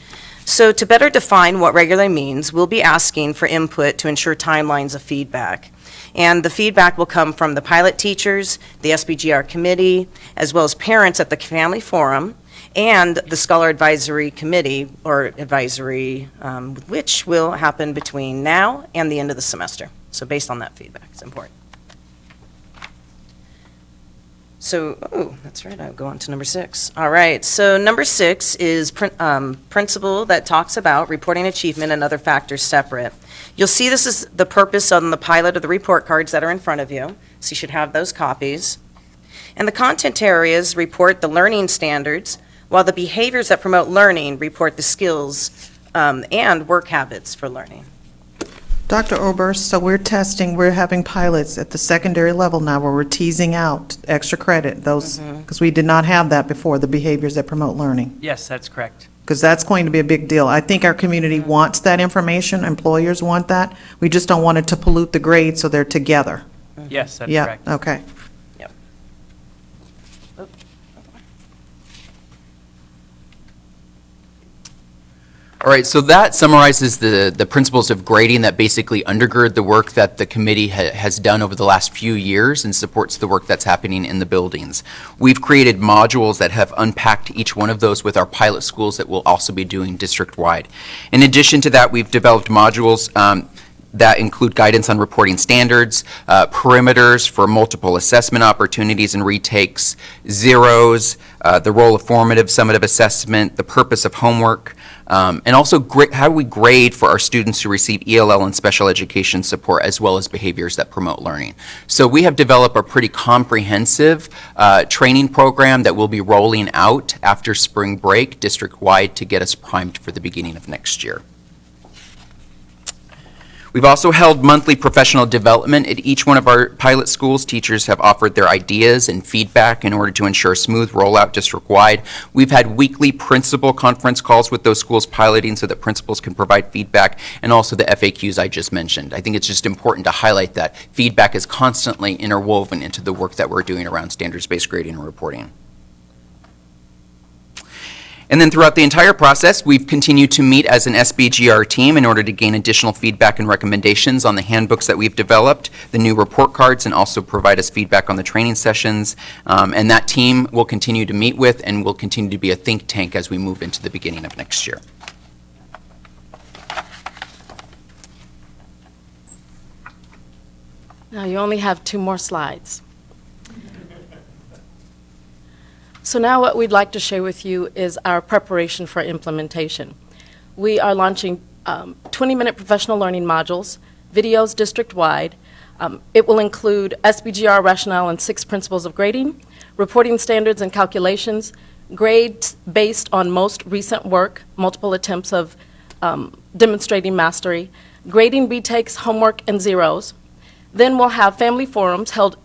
So to better define what regularly means, we'll be asking for input to ensure timelines of feedback. And the feedback will come from the pilot teachers, the SBGR committee, as well as parents at the Family Forum, and the Scholar Advisory Committee, or advisory, which will happen between now and the end of the semester. So based on that feedback, it's important. So, that's right, I'll go on to number 6. All right, so number 6 is principle that talks about reporting achievement and other factors separate. You'll see this is the purpose on the pilot of the report cards that are in front of you, so you should have those copies. And the content areas report the learning standards, while the behaviors that promote learning report the skills and work habits for learning. Dr. Oberst, so we're having pilots at the secondary level now where we're teasing out extra credit, those, because we did not have that before, the behaviors that promote learning. Yes, that's correct. Because that's going to be a big deal. I think our community wants that information, employers want that. We just don't want it to pollute the grades so they're together. Yes, that's Yeah, correct. okay. All right, so that summarizes the principles of grading that basically undergird the work that the committee has done over the last few years and supports the work that's happening in the buildings. We've created modules that have unpacked each one of those with our pilot schools that we'll also be doing district-wide. In addition to that, we've developed modules that include guidance on reporting standards, perimeters for multiple assessment opportunities and retakes, zeros, the role of formative, summative assessment, the purpose of homework, and also how do we grade for our students who receive ELL and special education support, as well as behaviors that promote learning. So we have developed a pretty comprehensive training program that we'll be rolling out after spring break district-wide to get us primed for the beginning of next year. We've also held monthly professional development at each one of our pilot schools. Teachers have offered their ideas and feedback in order to ensure a smooth rollout district-wide. We've had weekly principal conference calls with those schools piloting so that principals can provide feedback, and also the FAQs I just mentioned. I think it's just important to highlight that feedback is constantly interwoven into the work that we're doing around standards-based grading and reporting. And then throughout the entire process, we've continued to meet as an SBGR team in order to gain additional feedback and recommendations on the handbooks that we've developed, the new report cards, and also provide us feedback on the training sessions. And that team will continue to meet with and will continue to be a think tank as we move into the beginning of next year. Now you only have 2 more slides. So now what we'd like to share with you is our preparation for implementation. We are launching 20-minute professional learning modules, videos district-wide. It will include SBGR rationale and 6 principles of grading, reporting standards and calculations, grades based on most recent work, multiple attempts of demonstrating mastery, grading retakes, homework, and zeros. Then we'll have family forums held.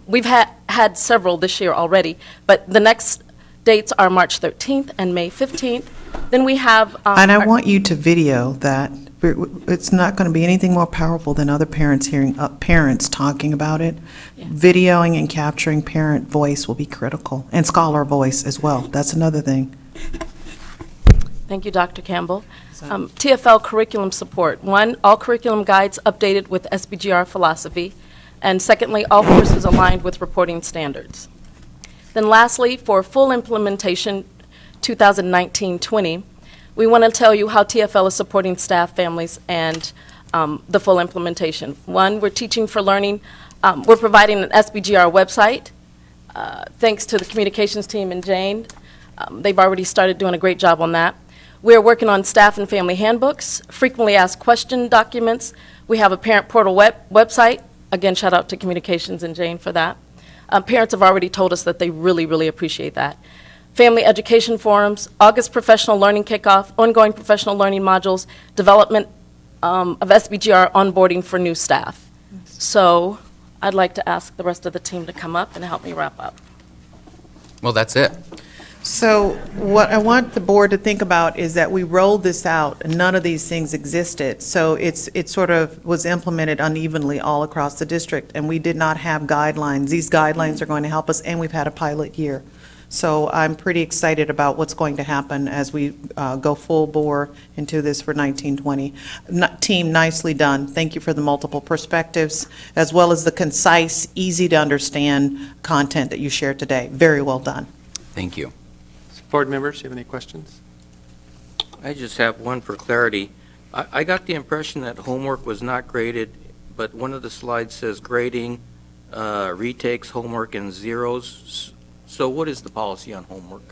We've had several this year already, but the next dates are March 13th and May 15th. Then we have... and I want you to video that. It's not going to be anything more powerful than other parents hearing parents talking about it. Yeah. Videoing and capturing parent voice will be critical, and scholar voice as well. That's another thing. Thank you, Dr. Campbell. TFL curriculum support. 1, all curriculum guides updated with SBGR philosophy. And secondly, all courses aligned with reporting standards. Then lastly, for full implementation 2019-20, we want to tell you how TFL is supporting staff, families, and the full implementation. 1, we're teaching for learning. We're providing an SBGR website. Thanks to the communications team and Jane. They've already started doing a great job on that. We're working on staff and family handbooks, frequently asked question documents. We have a parent portal website. Again, shout out to communications and Jane for that. Parents have already told us that they really, really appreciate that. Family education forums, August professional learning kickoff, ongoing professional learning modules, development of SBGR onboarding for new staff. So I'd like to ask the rest of the team to come up and help me wrap up. Well, that's it. So what I want the board to think about is that we rolled this out and none of these things existed. So it sort of was implemented unevenly all across the district, and we did not have guidelines. These guidelines are going to help us, and we've had a pilot year. So I'm pretty excited about what's going to happen as we go full bore into this for 1920. Team, nicely done. Thank you for the multiple perspectives, as well as the concise, easy to understand content that you shared today. Very well done. Thank you. Board members, do you have any questions? I just have one for clarity. I got the impression that homework was not graded, but one of the slides says grading, retakes, homework, and zeros. So what is the policy on homework?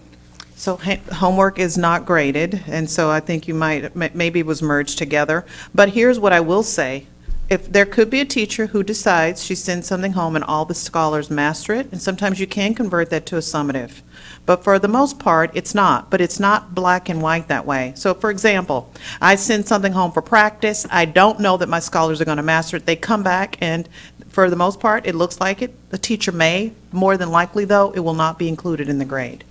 So homework is not graded, and so I think you maybe it was merged together. But here's what I will say. If there could be a teacher who decides she sends something home and all the scholars master it, and sometimes you can convert that to a summative. But for the most part, it's not. But it's not black and white that way. So for example, I send something home for practice. I don't know that my scholars are going to master it. They come back, and for the most part, it looks like it. The teacher may. More than likely, though, it will not be included in the grade.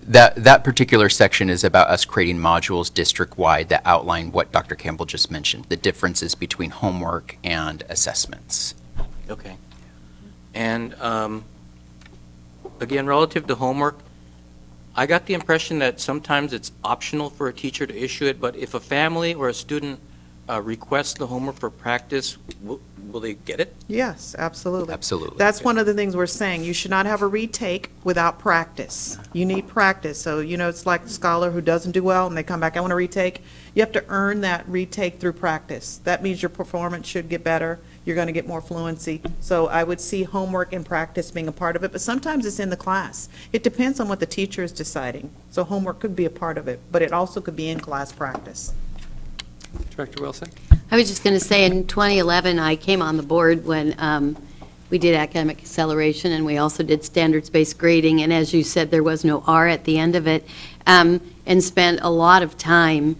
That particular section is about us creating modules district-wide that outline what Dr. Campbell just mentioned, the differences between homework and assessments. Okay. And again, relative to homework, I got the impression that sometimes it's optional for a teacher to issue it, but if a family or a student request the homework for practice, will they get it? Yes, absolutely. Absolutely. That's one of the things we're saying. You should not have a retake without practice. You need practice. So, it's like the scholar who doesn't do well and they come back, I want to retake. You have to earn that retake through practice. That means your performance should get better. You're going to get more fluency. So I would see homework and practice being a part of it, but sometimes it's in the class. It depends on what the teacher is deciding. So homework could be a part of it, but it also could be in class practice. Director Wilson? I was just going to say, in 2011, I came on the board when we did academic acceleration, and we also did standards-based grading, and as you said, there was no R at the end of it, and spent a lot of time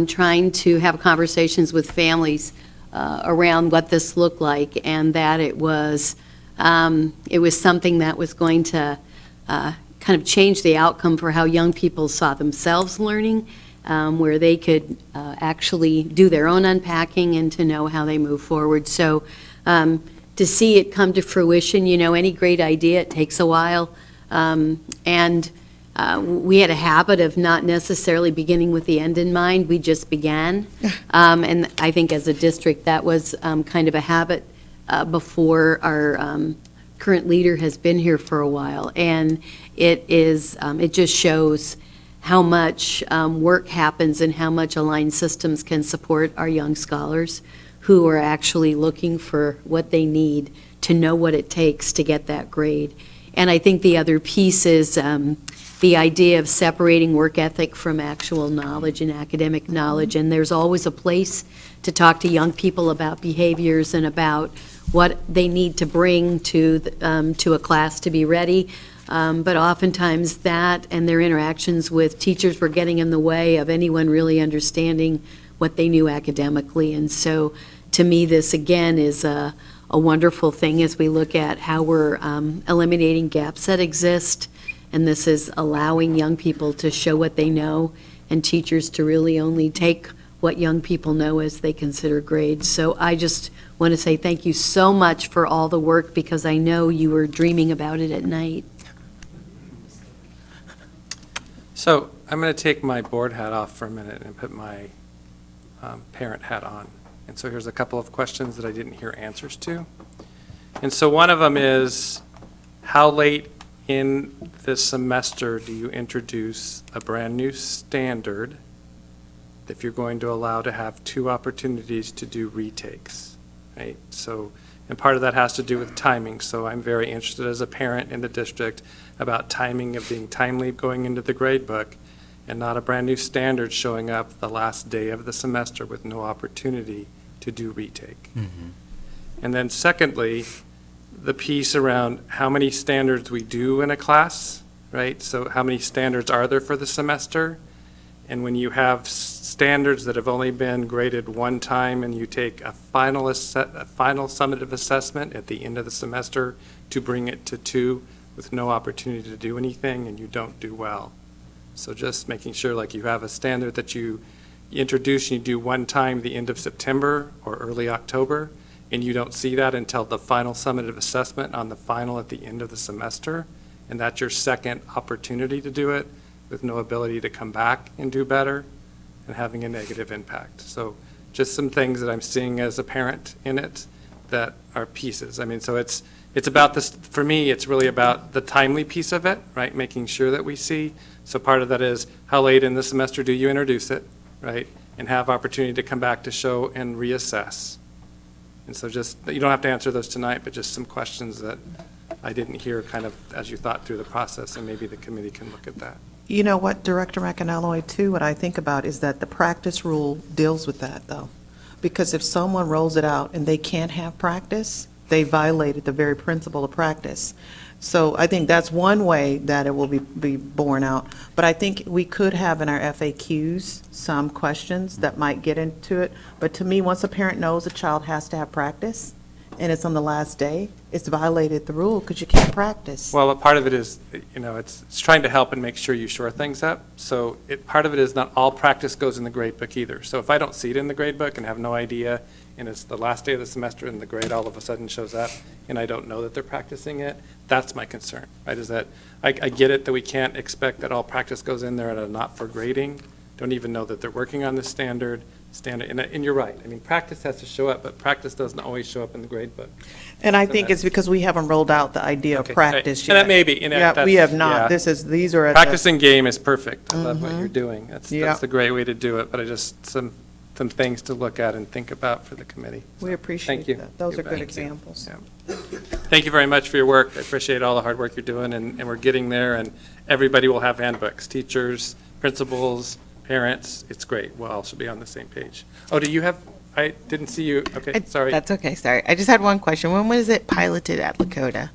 trying to have conversations with families around what this looked like, and that it was something that was going to kind of change the outcome for how young people saw themselves learning, where they could actually do their own unpacking and to know how they move forward. So to see it come to fruition, any great idea, it takes a while. And we had a habit of not necessarily beginning with the end in mind. We just began. And I think as a district, that was kind of a habit before our current leader has been here for a while. And it just shows how much work happens and how much Aligned Systems can support our young scholars who are actually looking for what they need to know what it takes to get that grade. And I think the other piece is the idea of separating work ethic from actual knowledge and academic knowledge. And there's always a place to talk to young people about behaviors and about what they need to bring to a class to be ready. But oftentimes that and their interactions with teachers were getting in the way of anyone really understanding what they knew academically. And so to me, this again is a wonderful thing as we look at how we're eliminating gaps that exist. And this is allowing young people to show what they know and teachers to really only take what young people know as they consider grades. So I just want to say thank you so much for all the work, because I know you were dreaming about it at night. So I'm going to take my board hat off for a minute and put my parent hat on. And so here's a couple of questions that I didn't hear answers to. And so one of them is, how late in the semester do you introduce a brand new standard if you're going to allow to have 2 opportunities to do retakes, right? So, and part of that has to do with timing. So I'm very interested as a parent in the district about timing of being timely going into the grade book and not a brand new standard showing up the last day of the semester with no opportunity to do retake. Mm-hmm. And then secondly, the piece around how many standards we do in a class, right? So how many standards are there for the semester? And when you have standards that have only been graded one time and you take a final summative assessment at the end of the semester to bring it to 2 with no opportunity to do anything, and you don't do well. So just making sure like you have a standard that you introduce and you do one time the end of September or early October, and you don't see that until the final summative assessment on the final at the end of the semester, and that's your second opportunity to do it with no ability to come back and do better and having a negative impact. So just some things that I'm seeing as a parent in it that are pieces. I mean, so it's about this, for me, it's really about the timely piece of it, right? Making sure that we see. So part of that is how late in the semester do you introduce it, right? And have opportunity to come back to show and reassess. And so just, you don't have to answer those tonight, but just some questions that I didn't hear kind of as you thought through the process, and maybe the committee can look at that. You know what, Director McAnalloy, too, what I think about is that the practice rule deals with that, though. Because if someone rolls it out and they can't have practice, they violated the very principle of practice. So I think that's one way that it will be borne out. But I think we could have in our FAQs some questions that might get into it. But to me, once a parent knows a child has to have practice, and it's on the last day, it's violated the rule because you can't practice. Well, part of it is, it's trying to help and make sure you shore things up. So part of it is not all practice goes in the grade book either. So if I don't see it in the grade book and have no idea, and it's the last day of the semester and the grade all of a sudden shows up, and I don't know that they're practicing it, that's my concern, right? Is that I get it that we can't expect that all practice goes in there and are not for grading, don't even know that they're working on this standard, standard. And you're right. I mean, practice has to show up, but practice doesn't always show up in the grade book. And I think it's because we haven't rolled out the idea of Okay, practice and yet. that may be, and Yeah, we that's- have not. yeah. These are at the. Practice and game is perfect. I love what Mhm. you're doing. That's Yeah. a great way to do it, but I just, some things to look at and think about for the committee. We appreciate Thank you. that. Those are good Thank you. examples. Thank you very much for your work. I appreciate all the hard work you're doing, and we're getting there, and everybody will have handbooks, teachers, principals, parents. It's great. We'll all should be on the same page. Oh, do you have, I didn't see you. Okay, sorry. That's okay, sorry. I just had one question. When was it piloted at Lakota?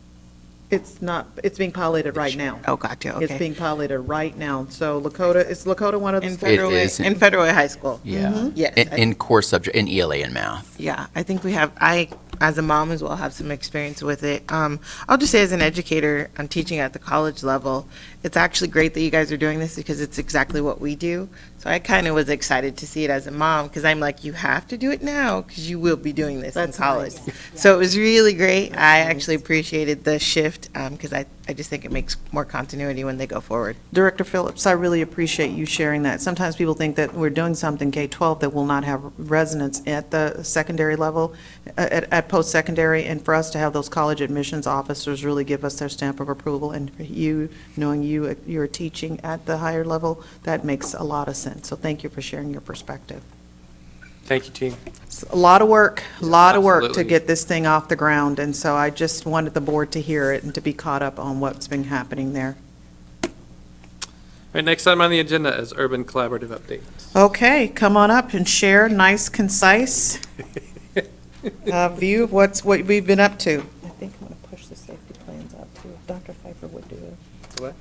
It's not, it's being piloted right now. Oh, gotcha, It's okay. being piloted right now. So Lakota, is Lakota one of the In schools? Federal Way, is. in Federal Way High School. Yeah. Mm-hmm. Yes. In core subject, in ELA and math. Yeah, I think we have, as a mom as well, have some experience with it. I'll just say as an educator, I'm teaching at the college level, it's actually great that you guys are doing this because it's exactly what we do. So I kind of was excited to see it as a mom because I'm like, you have to do it now because you will be doing this in college. So it was really great. I actually appreciated the shift because I just think it makes more continuity when they go forward. Director Phillips, I really appreciate you sharing that. Sometimes people think that we're doing something K-12 that will not have resonance at the secondary level, at post-secondary, and for us to have those college admissions officers really give us their stamp of approval, and for you, knowing you're teaching at the higher level, that makes a lot of sense. So thank you for sharing your perspective. Thank you, team. It's a lot of work to Absolutely. get this thing off the ground, and so I just wanted the board to hear it and to be caught up on what's been happening there. All right, next item on the agenda is urban collaborative update. Okay, come on up and share, nice, concise view of what we've been up to. I think I'm going to push the safety plans up too. If Dr. Pfeiffer would do it. What?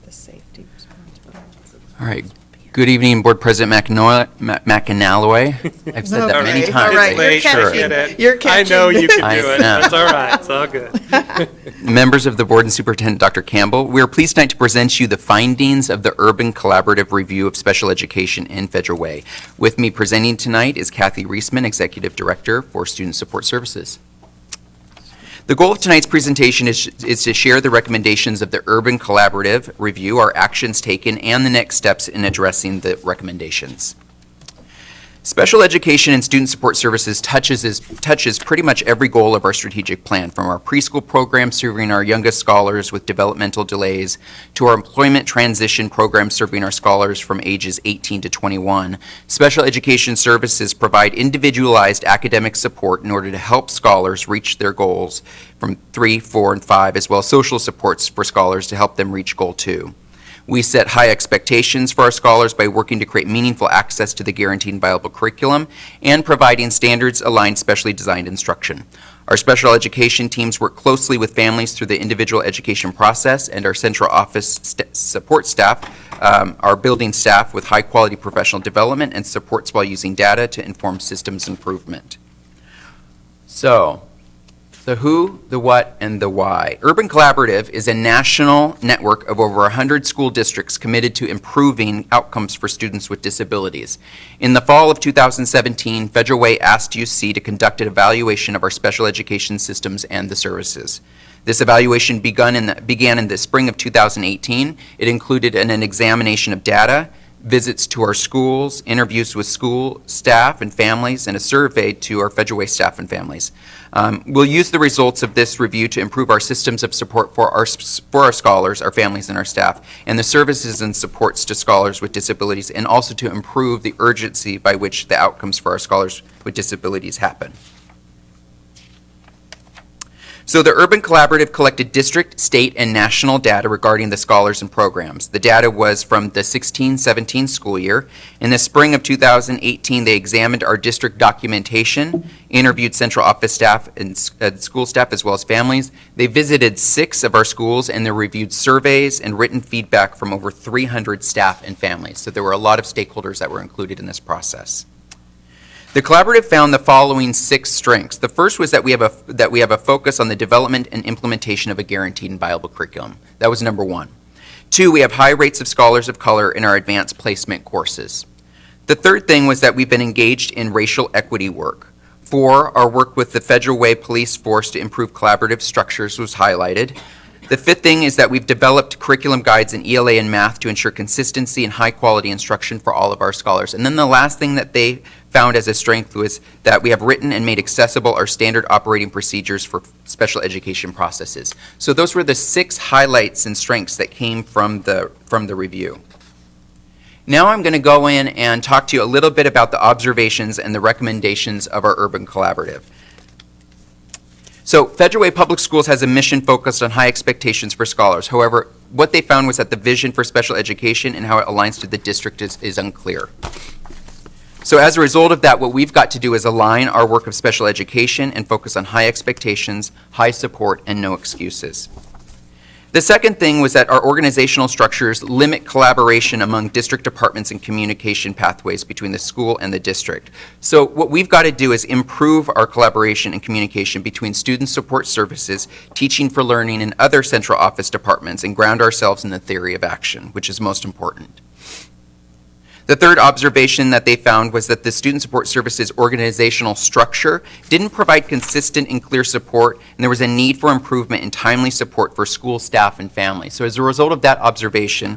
The safety response plans. All right. Good evening, Board President McAnally. I've said that many Okay, times. all right, you're Late, catching. get it. You're I know catching. you can I do it. know. That's all right. It's all good. Members of the board and Superintendent Dr. Campbell, we are pleased tonight to present you the findings of the Urban Collaborative Review of Special Education in Federal Way. With me presenting tonight is Kathy Reisman, Executive Director for Student Support Services. The goal of tonight's presentation is to share the recommendations of the Urban Collaborative Review, our actions taken, and the next steps in addressing the recommendations. Special education and student support services touches pretty much every goal of our strategic plan, from our preschool program serving our youngest scholars with developmental delays to our employment transition program serving our scholars from ages 18 to 21. Special education services provide individualized academic support in order to help scholars reach their goals from 3, 4, and 5, as well as social supports for scholars to help them reach goal 2. We set high expectations for our scholars by working to create meaningful access to the guaranteed and viable curriculum and providing standards-aligned, specially designed instruction. Our special education teams work closely with families through the individual education process, and our central office support staff, our building staff with high-quality professional development and supports while using data to inform systems improvement. So, the who, the what, and the why. Urban Collaborative is a national network of over 100 school districts committed to improving outcomes for students with disabilities. In the fall of 2017, Federal Way asked UC to conduct an evaluation of our special education systems and the services. This evaluation began in the spring of 2018. It included an examination of data, visits to our schools, interviews with school staff and families, and a survey to our Federal Way staff and families. We'll use the results of this review to improve our systems of support for our scholars, our families, and our staff, and the services and supports to scholars with disabilities, and also to improve the urgency by which the outcomes for our scholars with disabilities happen. So the Urban Collaborative collected district, state, and national data regarding the scholars and programs. The data was from the 16-17 school year. In the spring of 2018, they examined our district documentation, interviewed central office staff and school staff as well as families. They visited 6 of our schools, and they reviewed surveys and written feedback from over 300 staff and families. So there were a lot of stakeholders that were included in this process. The collaborative found the following 6 strengths. The first was that we have a focus on the development and implementation of a guaranteed and viable curriculum. That was number 1. 2, we have high rates of scholars of color in our advanced placement courses. The third thing was that we've been engaged in racial equity work. 4, our work with the Federal Way Police Force to improve collaborative structures was highlighted. The fifth thing is that we've developed curriculum guides in ELA and math to ensure consistency and high-quality instruction for all of our scholars. And then the last thing that they found as a strength was that we have written and made accessible our standard operating procedures for special education processes. So those were the 6 highlights and strengths that came from the review. Now I'm going to go in and talk to you a little bit about the observations and the recommendations of our Urban Collaborative. So Federal Way Public Schools has a mission focused on high expectations for scholars. However, what they found was that the vision for special education and how it aligns to the district is unclear. So as a result of that, what we've got to do is align our work of special education and focus on high expectations, high support, and no excuses. The second thing was that our organizational structures limit collaboration among district departments and communication pathways between the school and the district. So what we've got to do is improve our collaboration and communication between student support services, teaching for learning, and other central office departments, and ground ourselves in the theory of action, which is most important. The third observation that they found was that the Student Support Services organizational structure didn't provide consistent and clear support, and there was a need for improvement in timely support for school staff and families. So as a result of that observation,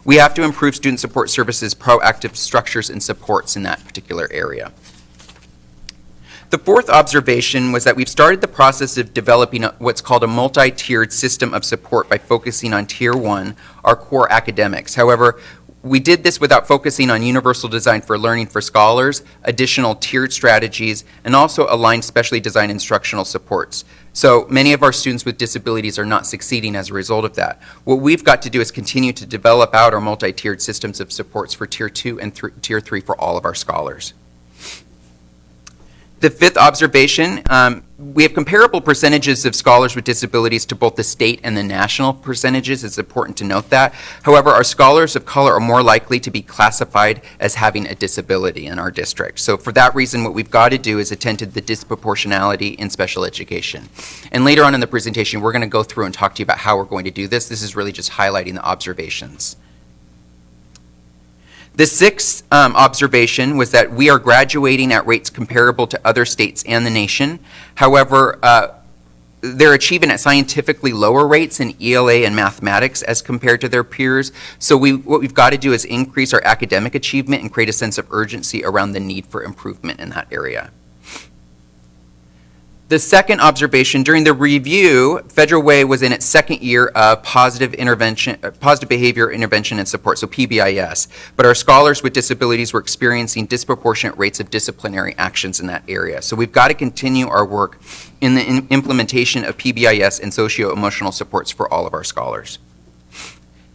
we have to improve Student Support Services' proactive structures and supports in that particular area. The fourth observation was that we've started the process of developing what's called a multi-tiered system of support by focusing on Tier 1, our core academics. However, we did this without focusing on universal design for learning for scholars, additional tiered strategies, and also aligned specially designed instructional supports. So many of our students with disabilities are not succeeding as a result of that. What we've got to do is continue to develop out our multi-tiered systems of supports for Tier 2 and Tier 3 for all of our scholars. The fifth observation, we have comparable percentages of scholars with disabilities to both the state and the national percentages. It's important to note that. However, our scholars of color are more likely to be classified as having a disability in our district. So for that reason, what we've got to do is attend to the disproportionality in special education. And later on in the presentation, we're going to go through and talk to you about how we're going to do this. This is really just highlighting the observations. The sixth observation was that we are graduating at rates comparable to other states and the nation. However, they're achieving at scientifically lower rates in ELA and mathematics as compared to their peers. So what we've got to do is increase our academic achievement and create a sense of urgency around the need for improvement in that area. The second observation, during the review, Federal Way was in its second year of positive behavior intervention and support, so PBIS. But our scholars with disabilities were experiencing disproportionate rates of disciplinary actions in that area. So we've got to continue our work in the implementation of PBIS and socio-emotional supports for all of our scholars.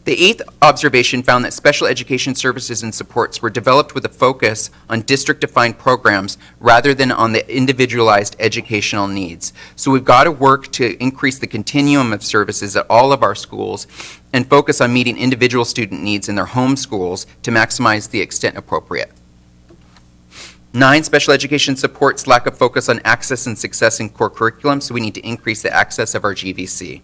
The eighth observation found that special education services and supports were developed with a focus on district-defined programs rather than on the individualized educational needs. So we've got to work to increase the continuum of services at all of our schools and focus on meeting individual student needs in their home schools to maximize the extent appropriate. 9, special education supports lack of focus on access and success in core curriculum, so we need to increase the access of our GVC.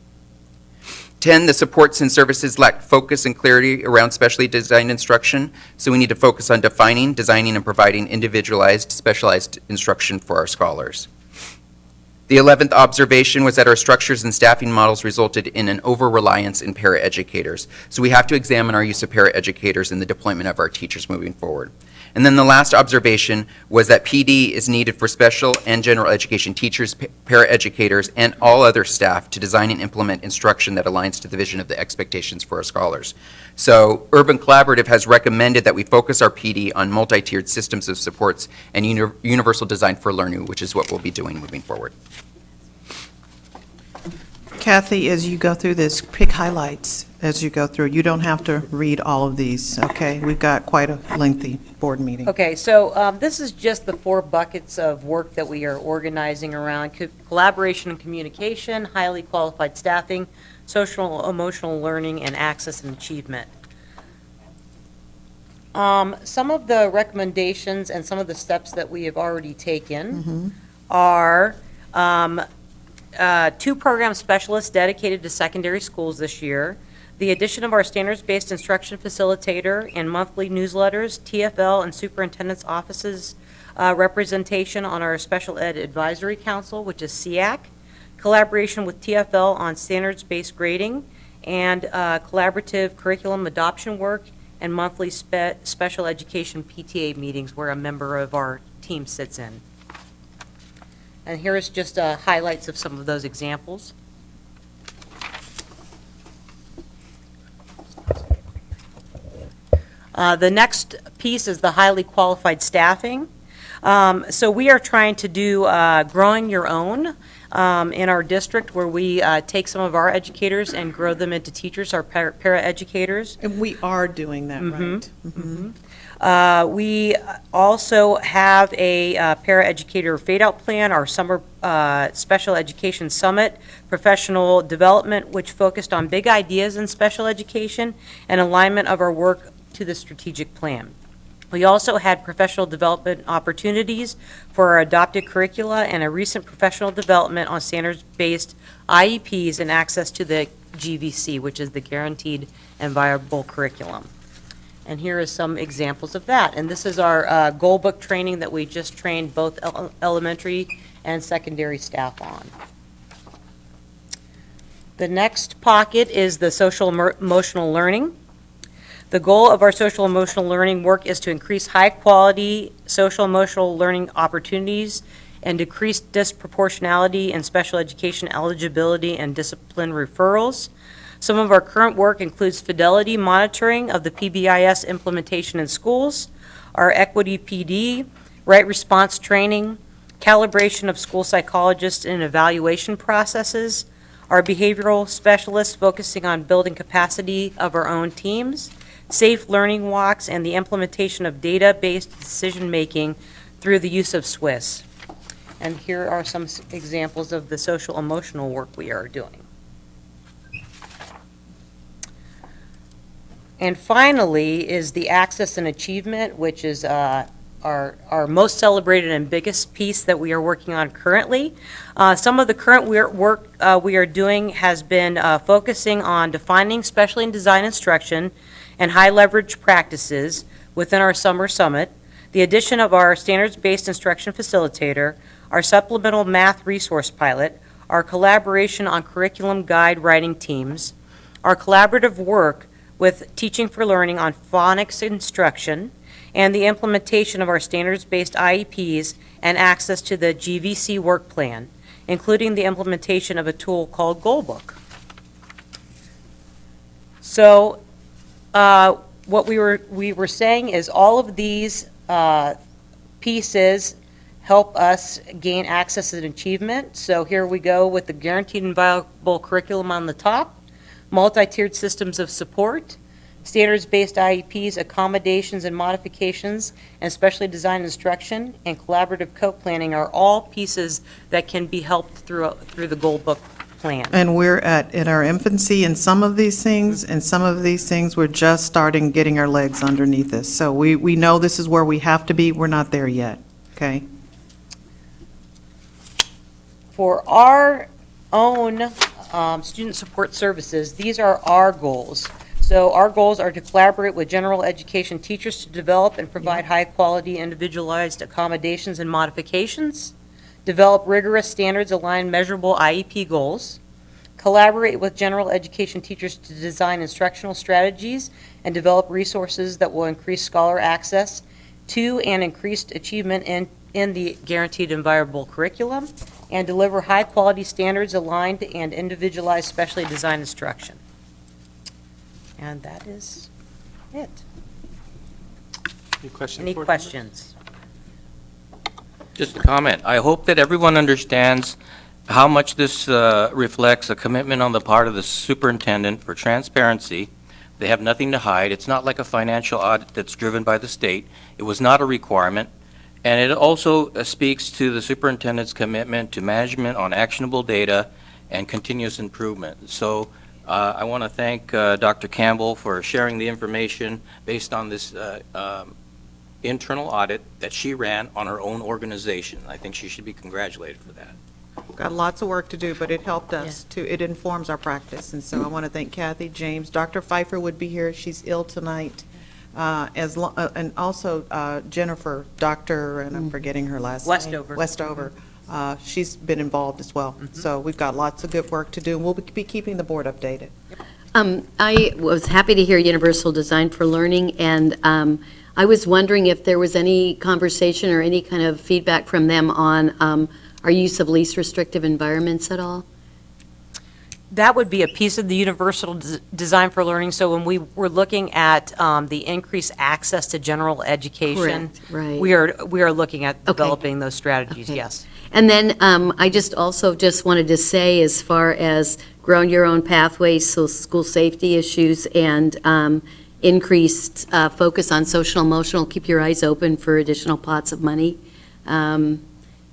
10, the supports and services lack focus and clarity around specially designed instruction, so we need to focus on defining, designing, and providing individualized, specialized instruction for our scholars. The 11th observation was that our structures and staffing models resulted in an over-reliance in paraeducators, so we have to examine our use of paraeducators in the deployment of our teachers moving forward. And then the last observation was that PD is needed for special and general education teachers, paraeducators, and all other staff to design and implement instruction that aligns to the vision of the expectations for our scholars. So Urban Collaborative has recommended that we focus our PD on multi-tiered systems of supports and universal design for learning, which is what we'll be doing moving forward. Kathy, as you go through this, pick highlights as you go through. You don't have to read all of these, okay? We've got quite a lengthy board meeting. Okay, so this is just the 4 buckets of work that we are organizing around: collaboration and communication, highly qualified staffing, social emotional learning, and access and achievement. Some of the recommendations and some of the steps that we have already taken are 2 program specialists dedicated to secondary schools this year, the addition of our standards-based instruction facilitator and monthly newsletters, TFL and superintendent's offices representation on our Special Ed Advisory Council, which is SEAC, collaboration with TFL on standards-based grading, and collaborative curriculum adoption work, and monthly special education PTA meetings where a member of our team sits in. And here's just highlights of some of those examples. The next piece is the highly qualified staffing. So we are trying to do growing your own in our district, where we take some of our educators and grow them into teachers, our para-educators. And we are doing that, right? We also have a para-educator fade-out plan, our summer special education summit, professional development, which focused on big ideas in special education and alignment of our work to the strategic plan. We also had professional development opportunities for our adopted curricula and a recent professional development on standards-based IEPs and access to the GVC, which is the Guaranteed and Viable Curriculum. And here are some examples of that. And this is our goal book training that we just trained both elementary and secondary staff on. The next pocket is the social emotional learning. The goal of our social emotional learning work is to increase high-quality social emotional learning opportunities and decrease disproportionality in special education eligibility and discipline referrals. Some of our current work includes fidelity monitoring of the PBIS implementation in schools, our equity PD, right response training, calibration of school psychologists in evaluation processes, our behavioral specialists focusing on building capacity of our own teams, safe learning walks, and the implementation of data-based decision-making through the use of SWIS. And here are some examples of the social emotional work we are doing. And finally is the access and achievement, which is our most celebrated and biggest piece that we are working on currently. Some of the current work we are doing has been focusing on defining specially designed instruction and high leverage practices within our summer summit, the addition of our standards-based instruction facilitator, our supplemental math resource pilot, our collaboration on curriculum guide writing teams, our collaborative work with Teaching for Learning on phonics instruction, and the implementation of our standards-based IEPs and access to the GVC work plan, including the implementation of a tool called Goalbook. So what we were saying is all of these pieces help us gain access and achievement. So here we go with the Guaranteed and Viable Curriculum on the top, multi-tiered systems of support, standards-based IEPs, accommodations and modifications, and specially designed instruction, and collaborative co-planning are all pieces that can be helped through the Goalbook plan. And we're in our infancy in some of these things, and some of these things we're just starting getting our legs underneath us. So we know this is where we have to be. We're not there yet, okay? For our own student support services, these are our goals. So our goals are to collaborate with general education teachers to develop and provide high-quality individualized accommodations and modifications, develop rigorous standards-aligned measurable IEP goals, collaborate with general education teachers to design instructional strategies and develop resources that will increase scholar access to and increased achievement in the Guaranteed and Viable Curriculum, and deliver high-quality standards-aligned and individualized specially designed instruction. And that is it. Any questions? Any board questions? Just a comment. I hope that everyone understands how much this reflects a commitment on the part of the superintendent for transparency. They have nothing to hide. It's not like a financial audit that's driven by the state. It was not a requirement. And it also speaks to the superintendent's commitment to management on actionable data and continuous improvement. So I want to thank Dr. Campbell for sharing the information based on this internal audit that she ran on her own organization. I think she should be congratulated for that. Got lots of work to do, but it helped us it informs our practice. And so I want to thank Kathy, James, Dr. Pfeiffer would be here. She's ill tonight. And also Jennifer, Dr., and I'm forgetting her last name. Westover. Westover. She's been involved as well. So we've got lots of good work to do, and we'll be keeping the board updated. I was happy to hear Universal Design for Learning, and I was wondering if there was any conversation or any kind of feedback from them on our use of least restrictive environments at all? That would be a piece of the Universal Design for Learning. So when we were looking at the increased access to general education, Correct, right. we are looking at developing those strategies, yes. And then I just wanted to say, as far as growing your own pathways, so school safety issues and increased focus on social emotional, keep your eyes open for additional pots of money,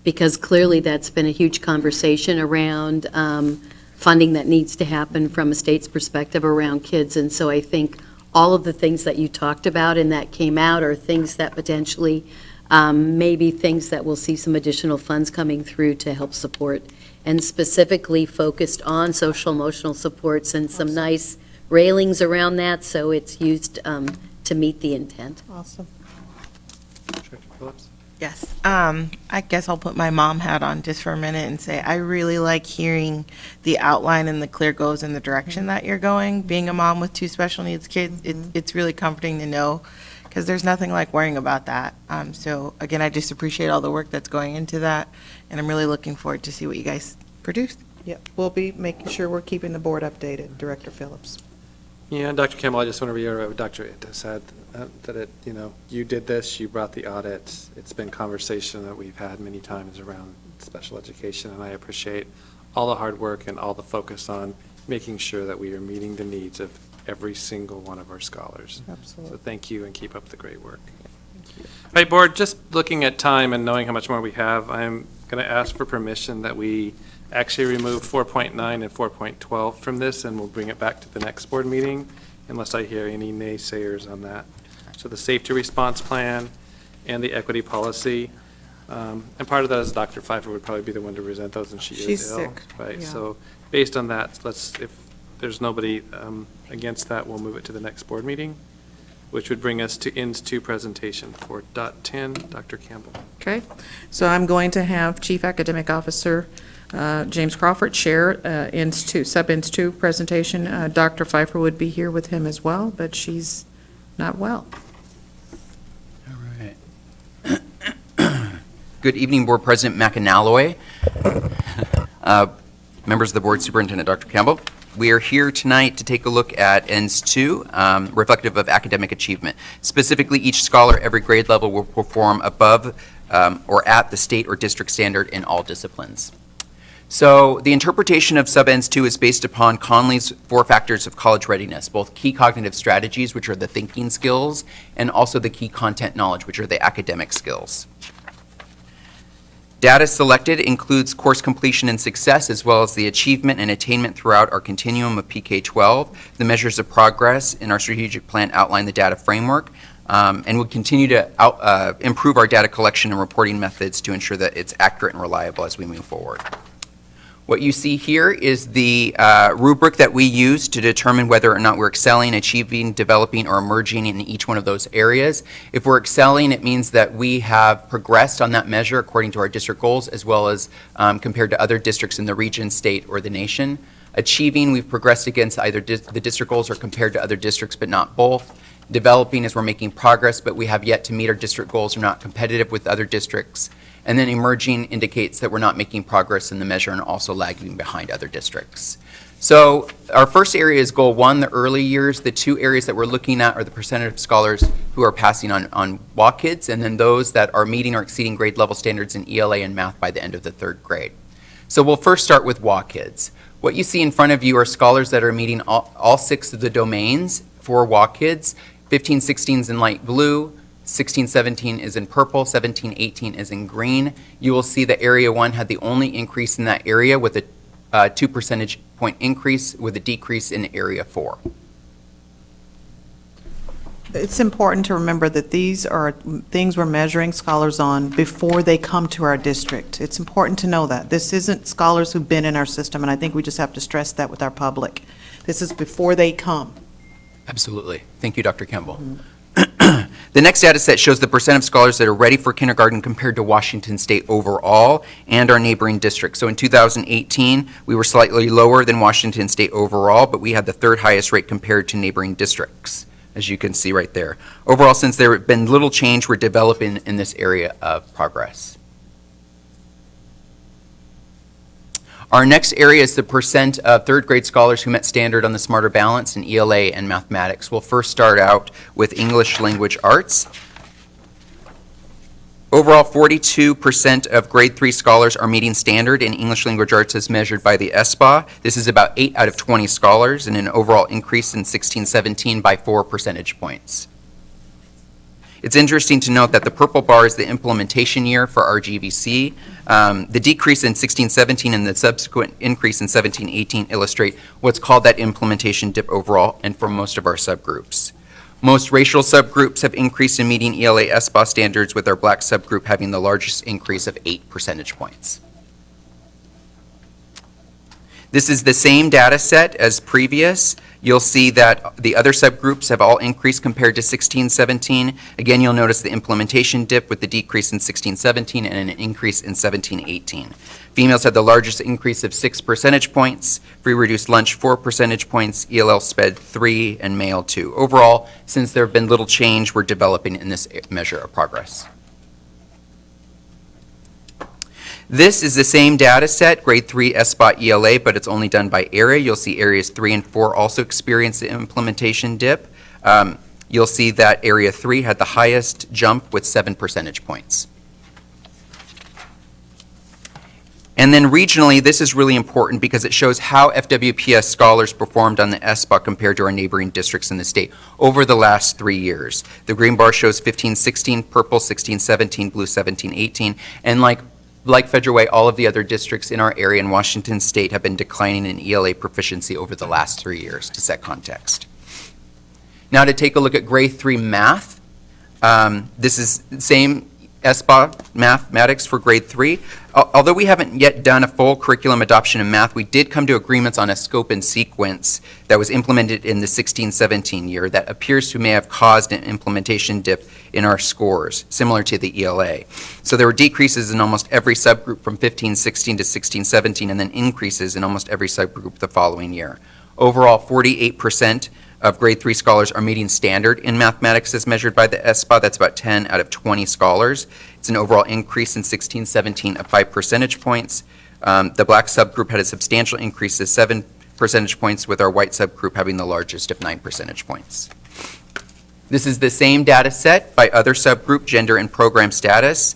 because clearly that's been a huge conversation around funding that needs to happen from a state's perspective around kids. And so I think all of the things that you talked about and that came out are things that potentially maybe things that we'll see some additional funds coming through to help support, and specifically focused on social emotional supports and some nice railings around that, so it's used to meet the intent. Awesome. Director Phillips? Yes. I guess I'll put my mom hat on just for a minute and say I really like hearing the outline and the clear goals in the direction that you're going. Being a mom with 2 special needs kids, it's really comforting to know, because there's nothing like worrying about that. So again, I just appreciate all the work that's going into that, and I'm really looking forward to see what you guys produce. Yep, we'll be making sure we're keeping the board updated, Director Phillips. Yeah, Dr. Campbell, I just want to reiterate what Dr. Ita said, that you did this, you brought the audit. It's been conversation that we've had many times around special education, and I appreciate all the hard work and all the focus on making sure that we are meeting the needs of every single one of our scholars. Absolutely. So thank you, and keep up the great work. All right, board, just looking at time and knowing how much more we have, I'm going to ask for permission that we actually remove 4.9 and 4.12 from this, and we'll bring it back to the next board meeting, unless I hear any naysayers on that. So the safety response plan and the equity policy, and part of that is Dr. Pfeiffer would probably be the one to present those, and she is ill. She's sick, Right, yeah. so based on that, if there's nobody against that, we'll move it to the next board meeting, which would bring us to INS 2 presentation for .10, Dr. Campbell. Okay, so I'm going to have Chief Academic Officer James Crawford share sub-INS 2 presentation. Dr. Pfeiffer would be here with him as well, but she's not well. Good evening, Board President McAnalloy, members of the Board, Superintendent Dr. Campbell. We are here tonight to take a look at INS 2, reflective of academic achievement. Specifically, each scholar, every grade level, will perform above or at the state or district standard in all disciplines. So the interpretation of sub-INS 2 is based upon Conley's 4 factors of college readiness, both key cognitive strategies, which are the thinking skills, and also the key content knowledge, which are the academic skills. Data selected includes course completion and success, as well as the achievement and attainment throughout our continuum of PK-12. The measures of progress in our strategic plan outline the data framework, and we'll continue to improve our data collection and reporting methods to ensure that it's accurate and reliable as we move forward. What you see here is the rubric that we use to determine whether or not we're excelling, achieving, developing, or emerging in each one of those areas. If we're excelling, it means that we have progressed on that measure according to our district goals, as well as compared to other districts in the region, state, or the nation. Achieving, we've progressed against either the district goals or compared to other districts, but not both. Developing is we're making progress, but we have yet to meet our district goals or not competitive with other districts. And then emerging indicates that we're not making progress in the measure and also lagging behind other districts. So our first area is goal 1, the early years. The 2 areas that we're looking at are the percentage of scholars who are passing on WAKIDS, and then those that are meeting or exceeding grade level standards in ELA and math by the end of the 3rd grade. So we'll first start with WAKIDS. What you see in front of you are scholars that are meeting all 6 of the domains for WAKIDS. 15, 16 is in light blue. 16, 17 is in purple, 17, 18 is in green. You will see that Area 1 had the only increase in that area with a 2 percentage point increase with a decrease in Area 4. It's important to remember that these are things we're measuring scholars on before they come to our district. It's important to know that. This isn't scholars who've been in our system, and I think we just have to stress that with our public. This is before they come. Absolutely. Thank you, Dr. Campbell. The next data set shows the percent of scholars that are ready for kindergarten compared to Washington State overall and our neighboring districts. So in 2018, we were slightly lower than Washington State overall, but we had the third highest rate compared to neighboring districts, as you can see right there. Overall, since there have been little change, we're developing in this area of progress. Our next area is the percent of third grade scholars who met standard on the Smarter Balance in ELA and mathematics. We'll first start out with English Language Arts. Overall, 42% of grade 3 scholars are meeting standard in English Language Arts as measured by the SBA. This is about 8 out of 20 scholars and an overall increase in 16-17 by 4 percentage points. It's interesting to note that the purple bar is the implementation year for RGVC. The decrease in 16-17 and the subsequent increase in 17-18 illustrate what's called that implementation dip overall and for most of our subgroups. Most racial subgroups have increased in meeting ELA SBA standards, with our black subgroup having the largest increase of 8 percentage points. This is the same data set as previous. You'll see that the other subgroups have all increased compared to 16-17. Again, you'll notice the implementation dip with the decrease in 16-17 and an increase in 17-18. Females had the largest increase of 6 percentage points, free reduced lunch 4 percentage points, ELL SPED 3, and male 2. Overall, since there have been little change, we're developing in this measure of progress. This is the same data set, grade 3 SBOT ELA, but it's only done by area. You'll see areas 3 and 4 also experience the implementation dip. You'll see that area 3 had the highest jump with 7 percentage points. And then regionally, this is really important because it shows how FWPS scholars performed on the SBOT compared to our neighboring districts in the state over the last 3 years. The green bar shows 15-16, purple 16-17, blue 17-18, and like Federal Way, all of the other districts in our area in Washington State have been declining in ELA proficiency over the last 3 years, to set context. Now to take a look at grade 3 math. This is the same SBA mathematics for grade 3. Although we haven't yet done a full curriculum adoption in math, we did come to agreements on a scope and sequence that was implemented in the 16-17 year that appears to may have caused an implementation dip in our scores, similar to the ELA. So there were decreases in almost every subgroup from 15-16 to 16-17, and then increases in almost every subgroup the following year. Overall, 48% of grade 3 scholars are meeting standard in mathematics as measured by the SBA. That's about 10 out of 20 scholars. It's an overall increase in 16-17 of 5 percentage points. The black subgroup had a substantial increase of 7 percentage points, with our white subgroup having the largest of 9 percentage points. This is the same data set by other subgroup, gender and program status.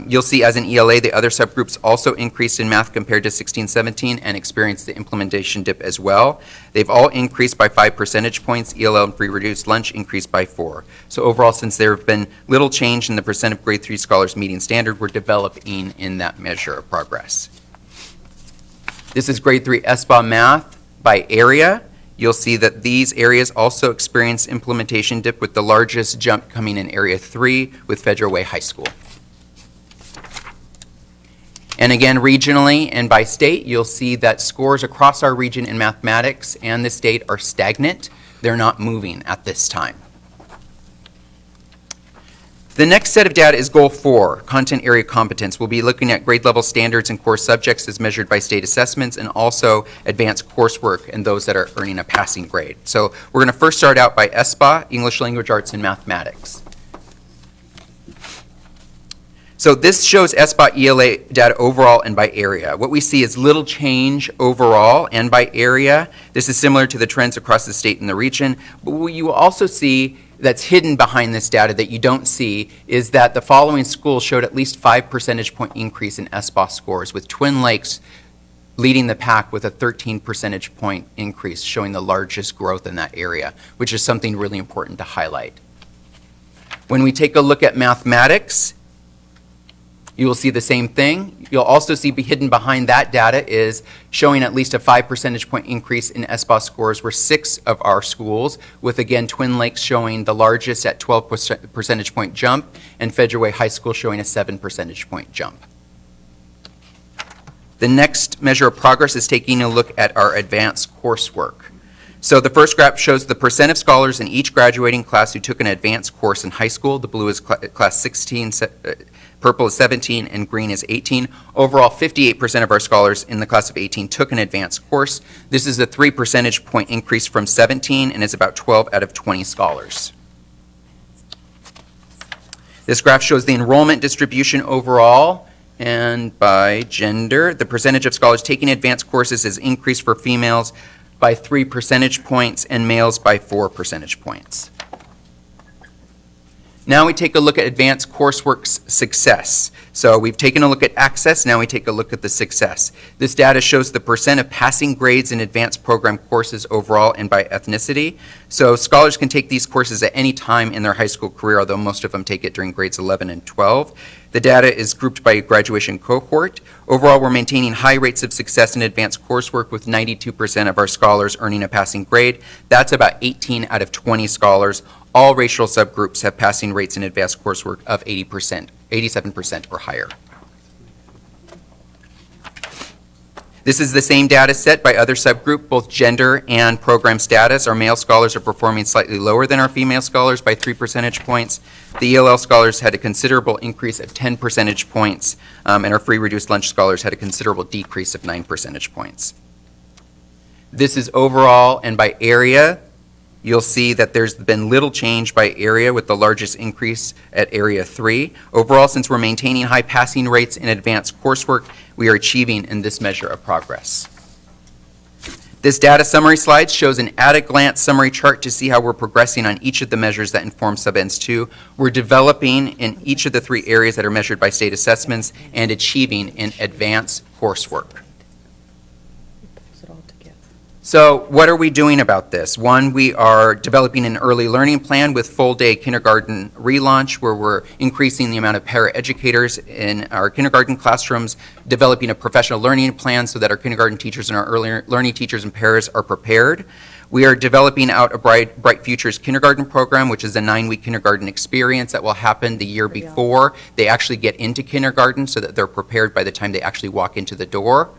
You'll see as in ELA, the other subgroups also increased in math compared to 16-17 and experienced the implementation dip as well. They've all increased by 5 percentage points. ELL and free reduced lunch increased by 4. So overall, since there have been little change in the percent of grade 3 scholars meeting standard, we're developing in that measure of progress. This is grade 3 SBA math by area. You'll see that these areas also experience implementation dip, with the largest jump coming in area 3 with Federal Way High School. And again, regionally and by state, you'll see that scores across our region in mathematics and the state are stagnant. They're not moving at this time. The next set of data is Goal 4, Content Area Competence. We'll be looking at grade level standards and core subjects as measured by state assessments, and also advanced coursework and those that are earning a passing grade. So we're going to first start out by SBA, English Language Arts and Mathematics. So this shows SBA ELA data overall and by area. What we see is little change overall and by area. This is similar to the trends across the state and the region. But what you will also see that's hidden behind this data that you don't see is that the following schools showed at least 5 percentage point increase in SBA scores, with Twin Lakes leading the pack with a 13 percentage point increase, showing the largest growth in that area, which is something really important to highlight. When we take a look at mathematics, you will see the same thing. You'll also see hidden behind that data is showing at least a 5 percentage point increase in SBA scores were 6 of our schools, with again Twin Lakes showing the largest at 12 percentage point jump, and Federal Way High School showing a 7 percentage point jump. The next measure of progress is taking a look at our advanced coursework. So the first graph shows the percent of scholars in each graduating class who took an advanced course in high school. The blue is class 16, purple is 17, and green is 18. Overall, 58% of our scholars in the class of 18 took an advanced course. This is a 3 percentage point increase from 17 and is about 12 out of 20 scholars. This graph shows the enrollment distribution overall and by gender. The percentage of scholars taking advanced courses has increased for females by 3 percentage points and males by 4 percentage points. Now we take a look at advanced coursework success. So we've taken a look at access, now we take a look at the success. This data shows the percent of passing grades in advanced program courses overall and by ethnicity. So scholars can take these courses at any time in their high school career, although most of them take it during grades 11 and 12. The data is grouped by graduation cohort. Overall, we're maintaining high rates of success in advanced coursework with 92% of our scholars earning a passing grade. That's about 18 out of 20 scholars. All racial subgroups have passing rates in advanced coursework of 80%, 87% or higher. This is the same data set by other subgroup, both gender and program status. Our male scholars are performing slightly lower than our female scholars by 3 percentage points. The ELL scholars had a considerable increase of 10 percentage points, and our free reduced lunch scholars had a considerable decrease of 9 percentage points. This is overall and by area. You'll see that there's been little change by area with the largest increase at Area 3. Overall, since we're maintaining high passing rates in advanced coursework, we are achieving in this measure of progress. This data summary slide shows an at-a-glance summary chart to see how we're progressing on each of the measures that inform Sub-Ends 2. We're developing in each of the 3 areas that are measured by state assessments and achieving in advanced coursework. So what are we doing about this? One, we are developing an early learning plan with full-day kindergarten relaunch where we're increasing the amount of paraeducators in our kindergarten classrooms, developing a professional learning plan so that our kindergarten teachers and our early learning teachers and paras are prepared. We are developing out a Bright Futures kindergarten program, which is a 9-week kindergarten experience that will happen the year before they actually get into kindergarten so that they're prepared by the time they actually walk into the door.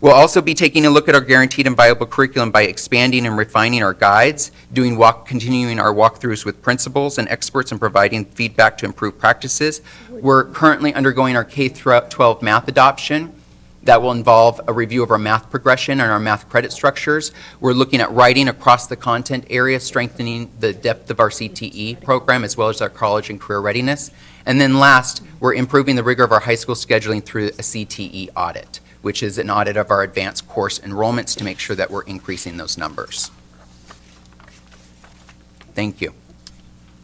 We'll also be taking a look at our guaranteed and viable curriculum by expanding and refining our guides, continuing our walkthroughs with principals and experts and providing feedback to improve practices. We're currently undergoing our K-12 math adoption. That will involve a review of our math progression and our math credit structures. We're looking at writing across the content area, strengthening the depth of our CTE program as well as our college and career readiness. And then last, we're improving the rigor of our high school scheduling through a CTE audit, which is an audit of our advanced course enrollments to make sure that we're increasing those numbers. Thank you.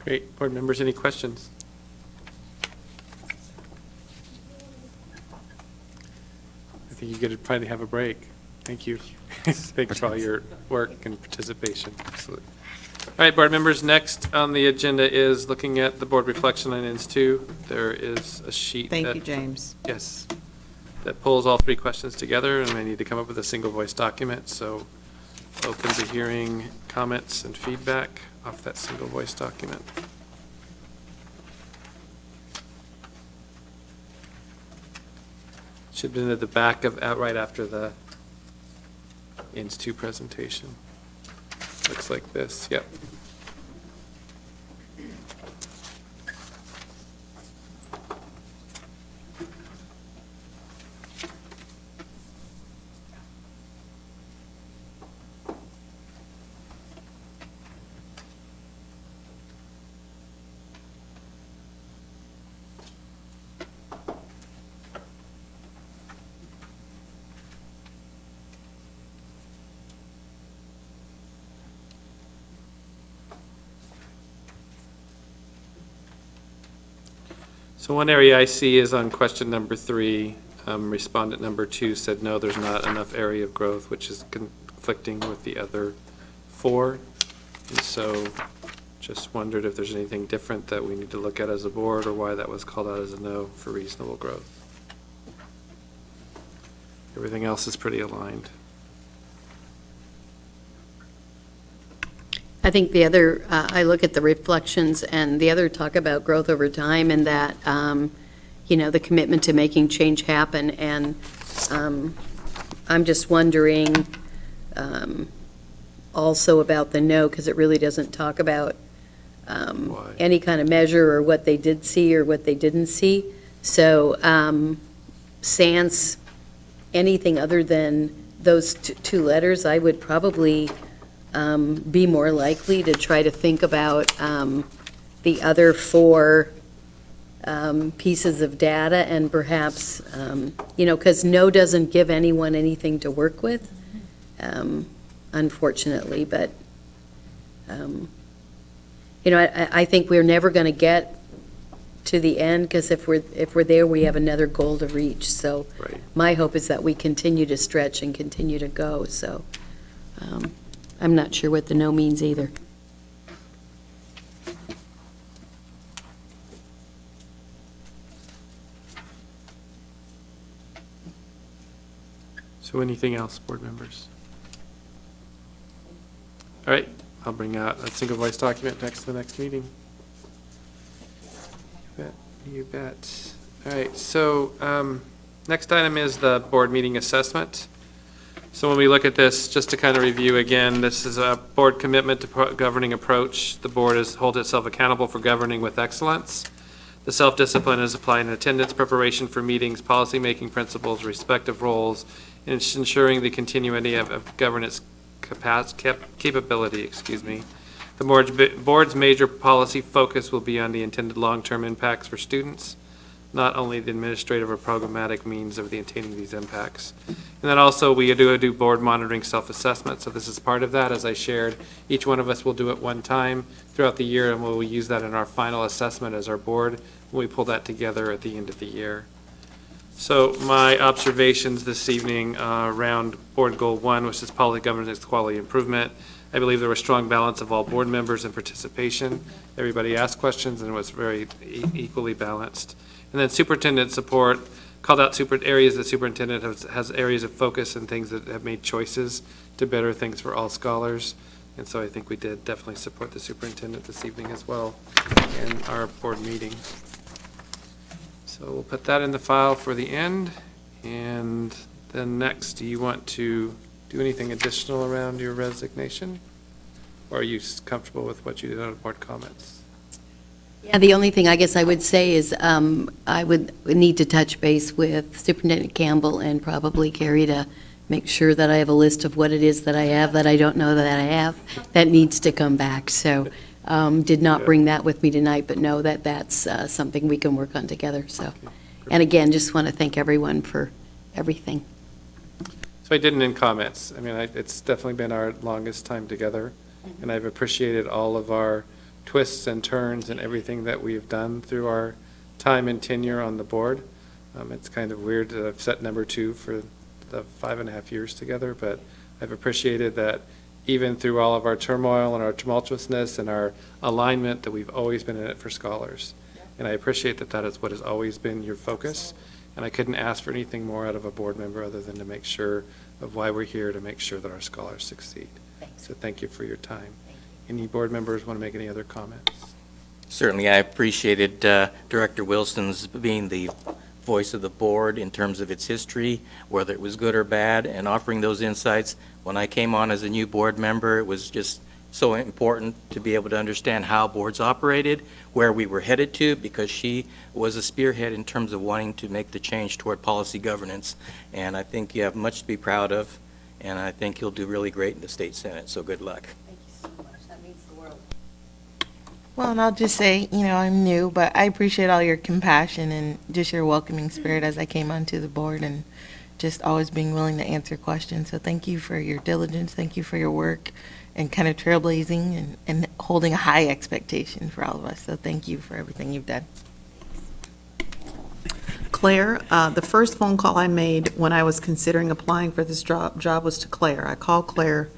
Great. Board members, any questions? I think you could probably have a break. Thank you. Thanks for all your work and participation. Absolutely. All right, board members, next on the agenda is looking at the board reflection on ends 2. There is a sheet. Thank you, James. Yes. That pulls all 3 questions together, and I need to come up with a single voice document. So open to hearing comments and feedback off that single voice document. Should have been at the back of, right after the ends 2 presentation. Looks like this, yep. So one area I see is on question number 3. Respondent number 2 said, no, there's not enough area of growth, which is conflicting with the other 4. And so just wondered if there's anything different that we need to look at as a board or why that was called out as a no for reasonable growth. Everything else is pretty aligned. I think the other, I look at the reflections and the other talk about growth over time and that, you know, the commitment to making change happen. And I'm just wondering, also about the no, because it really doesn't talk about any kind of measure or what they did see or what they didn't see. So sans anything other than those two letters, I would probably be more likely to try to think about the other four pieces of data and perhaps, because no doesn't give anyone anything to work with, unfortunately, but, I think we're never going to get to the end, because if we're there, we have another goal to reach. So my hope is that we continue to stretch and continue to go. So I'm not sure what the no means either. So anything else, board members? All right, I'll bring out a single voice document next to the next meeting. You bet. All right, so next item is the board meeting assessment. So when we look at this, just to kind of review again, this is a board commitment to governing approach. The board holds itself accountable for governing with excellence. The self-discipline is applying attendance, preparation for meetings, policy-making principles, respective roles, and ensuring the continuity of governance capability. The board's major policy focus will be on the intended long-term impacts for students, not only the administrative or programmatic means of attaining these impacts. And then also we do board monitoring self-assessment. So this is part of that. As I shared, each one of us will do it one time throughout the year, and we'll use that in our final assessment as our board when we pull that together at the end of the year. So my observations this evening around Board Goal 1, which is policy governance quality improvement. I believe there was strong balance of all board members and participation. Everybody asked questions and it was very equally balanced. And then superintendent support, called out areas that superintendent has areas of focus and things that have made choices to better things for all scholars. And so I think we did definitely support the superintendent this evening as well in our board meeting. So we'll put that in the file for the end. And then next, do you want to do anything additional around your resignation? Or are you comfortable with what you did on board comments? Yeah, the only thing I guess I would say is I would need to touch base with Superintendent Campbell and probably Carrie to make sure that I have a list of what it is that I have that I don't know that I have that needs to come back. So did not bring that with me tonight, but know that that's something we can work on together. So, and again, just want to thank everyone for everything. So I didn't in comments. I mean, it's definitely been our longest time together, and I've appreciated all of our twists and turns and everything that we've done through our time and tenure on the board. It's kind of weird that I've set number 2 for the 5.5 years together, but I've appreciated that even through all of our turmoil and our tumultuousness and our alignment, that we've always been in it for scholars. And I appreciate that that is what has always been your focus. And I couldn't ask for anything more out of a board member other than to make sure of why we're here, to make sure that our scholars succeed. So thank you for your time. Any board members want to make any other comments? Certainly, I appreciated Director Wilson's being the voice of the board in terms of its history, whether it was good or bad, and offering those insights. When I came on as a new board member, it was just so important to be able to understand how boards operated, where we were headed to, because she was a spearhead in terms of wanting to make the change toward policy governance. And I think you have much to be proud of, and I think you'll do really great in the state senate, so good luck. Thank you so much. That means the world. Well, and I'll just say, I'm new, but I appreciate all your compassion and just your welcoming spirit as I came onto the board, and just always being willing to answer questions. So thank you for your diligence. Thank you for your work and kind of trailblazing and holding a high expectation for all of us. So thank you for everything you've done. Claire, the first phone call I made when I was considering applying for this job was to Claire. I called Claire,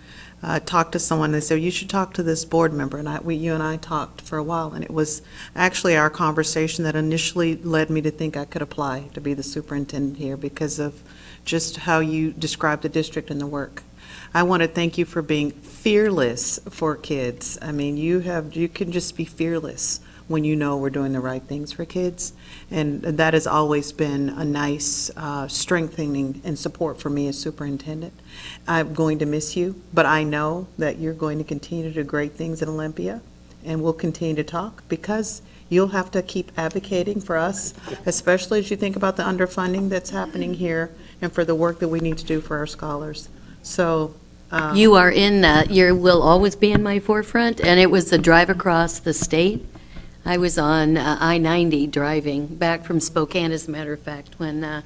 talked to someone, and they said, you should talk to this board member. And you and I talked for a while, and it was actually our conversation that initially led me to think I could apply to be the superintendent here because of just how you describe the district and the work. I want to thank you for being fearless for kids. I mean, you can just be fearless when you know we're doing the right things for kids. And that has always been a nice strengthening and support for me as superintendent. I'm going to miss you, but I know that you're going to continue to do great things in Olympia, and we'll continue to talk, because you'll have to keep advocating for us, especially as you think about the underfunding that's happening here and for the work that we need to do for our scholars. So You are in that. You will always be in my forefront, and it was the drive across the state. I was on I-90 driving back from Spokane, as a matter of fact, when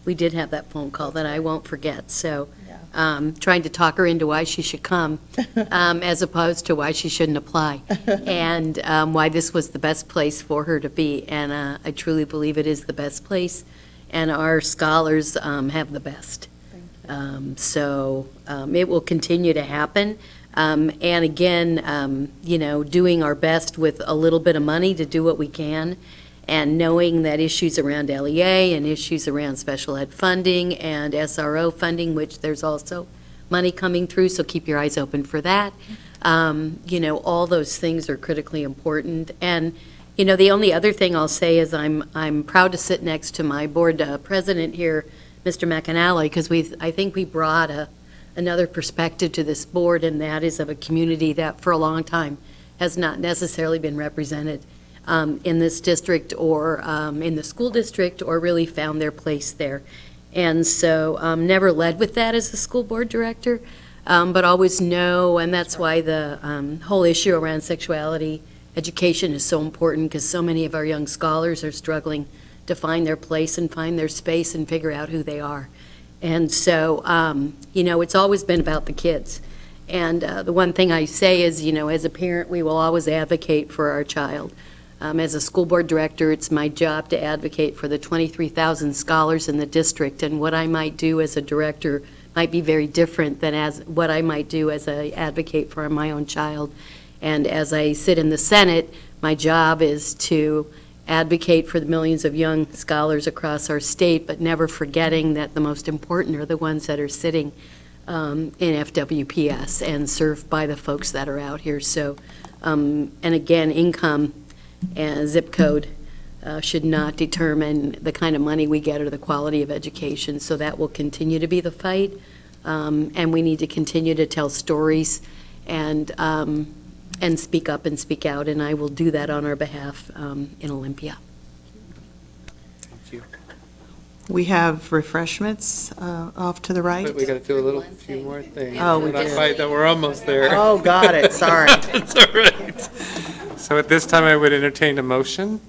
we did have that phone call that I won't forget. So trying to talk her into why she should come, as opposed to why she shouldn't apply, and why this was the best place for her to be. And I truly believe it is the best place, and our scholars have the best. So it will continue to happen. And again, doing our best with a little bit of money to do what we can, and knowing that issues around LEA and issues around special ed funding and SRO funding, which there's also money coming through, so keep your eyes open for that. All those things are critically important. And, the only other thing I'll say is I'm proud to sit next to my board president here, Mr. McAnally, because I think we brought another perspective to this board, and that is of a community that for a long time has not necessarily been represented in this district or in the school district, or really found their place there. And so never led with that as a school board director, but always know, and that's why the whole issue around sexuality education is so important, because so many of our young scholars are struggling to find their place and find their space and figure out who they are. And so, it's always been about the kids. And the one thing I say is, as a parent, we will always advocate for our child. As a school board director, it's my job to advocate for the 23,000 scholars in the district, and what I might do as a director might be very different than as what I might do as an advocate for my own child. And as I sit in the Senate, my job is to advocate for the millions of young scholars across our state, but never forgetting that the most important are the ones that are sitting in FWPS and served by the folks that are out here. So, and again, income and zip code should not determine the kind of money we get or the quality of education. So that will continue to be the fight, and we need to continue to tell stories and speak up and speak out, and I will do that on our behalf in Olympia. Thank you. we have refreshments off to the right. But we got to do a few more things. Oh, we We're not do. quite done. We're almost there. Oh, got it, sorry. It's all right. So at this time, I would entertain a motion.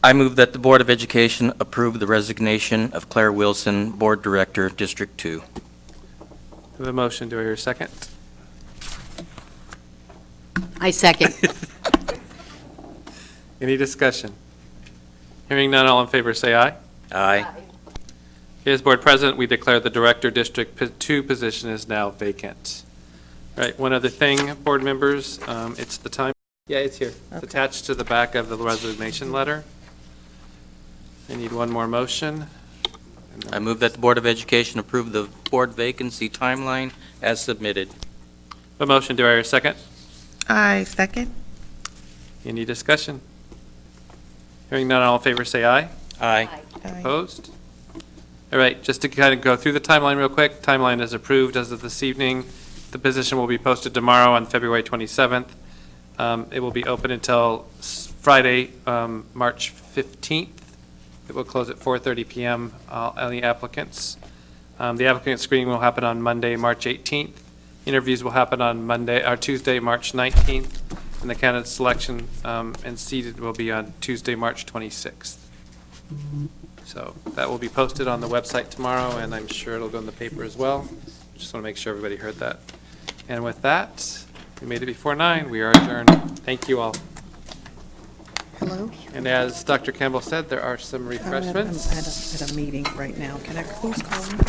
I move that the Board of Education approve the resignation of Claire Wilson, Board Director, District 2. The motion, do I hear a second? I second. Any discussion? Hearing none, all in favor say aye. Aye. As Board President, we declare the Director District 2 position is now vacant. All right, one other thing, board members, it's the time. Yeah, it's here. It's attached to the back of the resignation letter. I need one more motion. I move that the Board of Education approve the board vacancy timeline as submitted. A motion, do I hear a second? I second. Any discussion? Hearing none, all in favor say aye. Aye. Opposed? All right, just to kind of go through the timeline real quick, timeline is approved as of this evening. The position will be posted tomorrow on February 27th. It will be open until Friday, March 15th. It will close at 4:30 p.m. Any applicants. The applicant screening will happen on Monday, March 18th. Interviews will happen on Tuesday, March 19th. And the candidate selection and seated will be on Tuesday, March 26th. So that will be posted on the website tomorrow, and I'm sure it'll go in the paper as well. Just want to make sure everybody heard that. And with that, we made it before 9. We are adjourned. Thank you all. Hello? And as Dr. Campbell said, there are some refreshments. I'm at a meeting right now. Who's calling?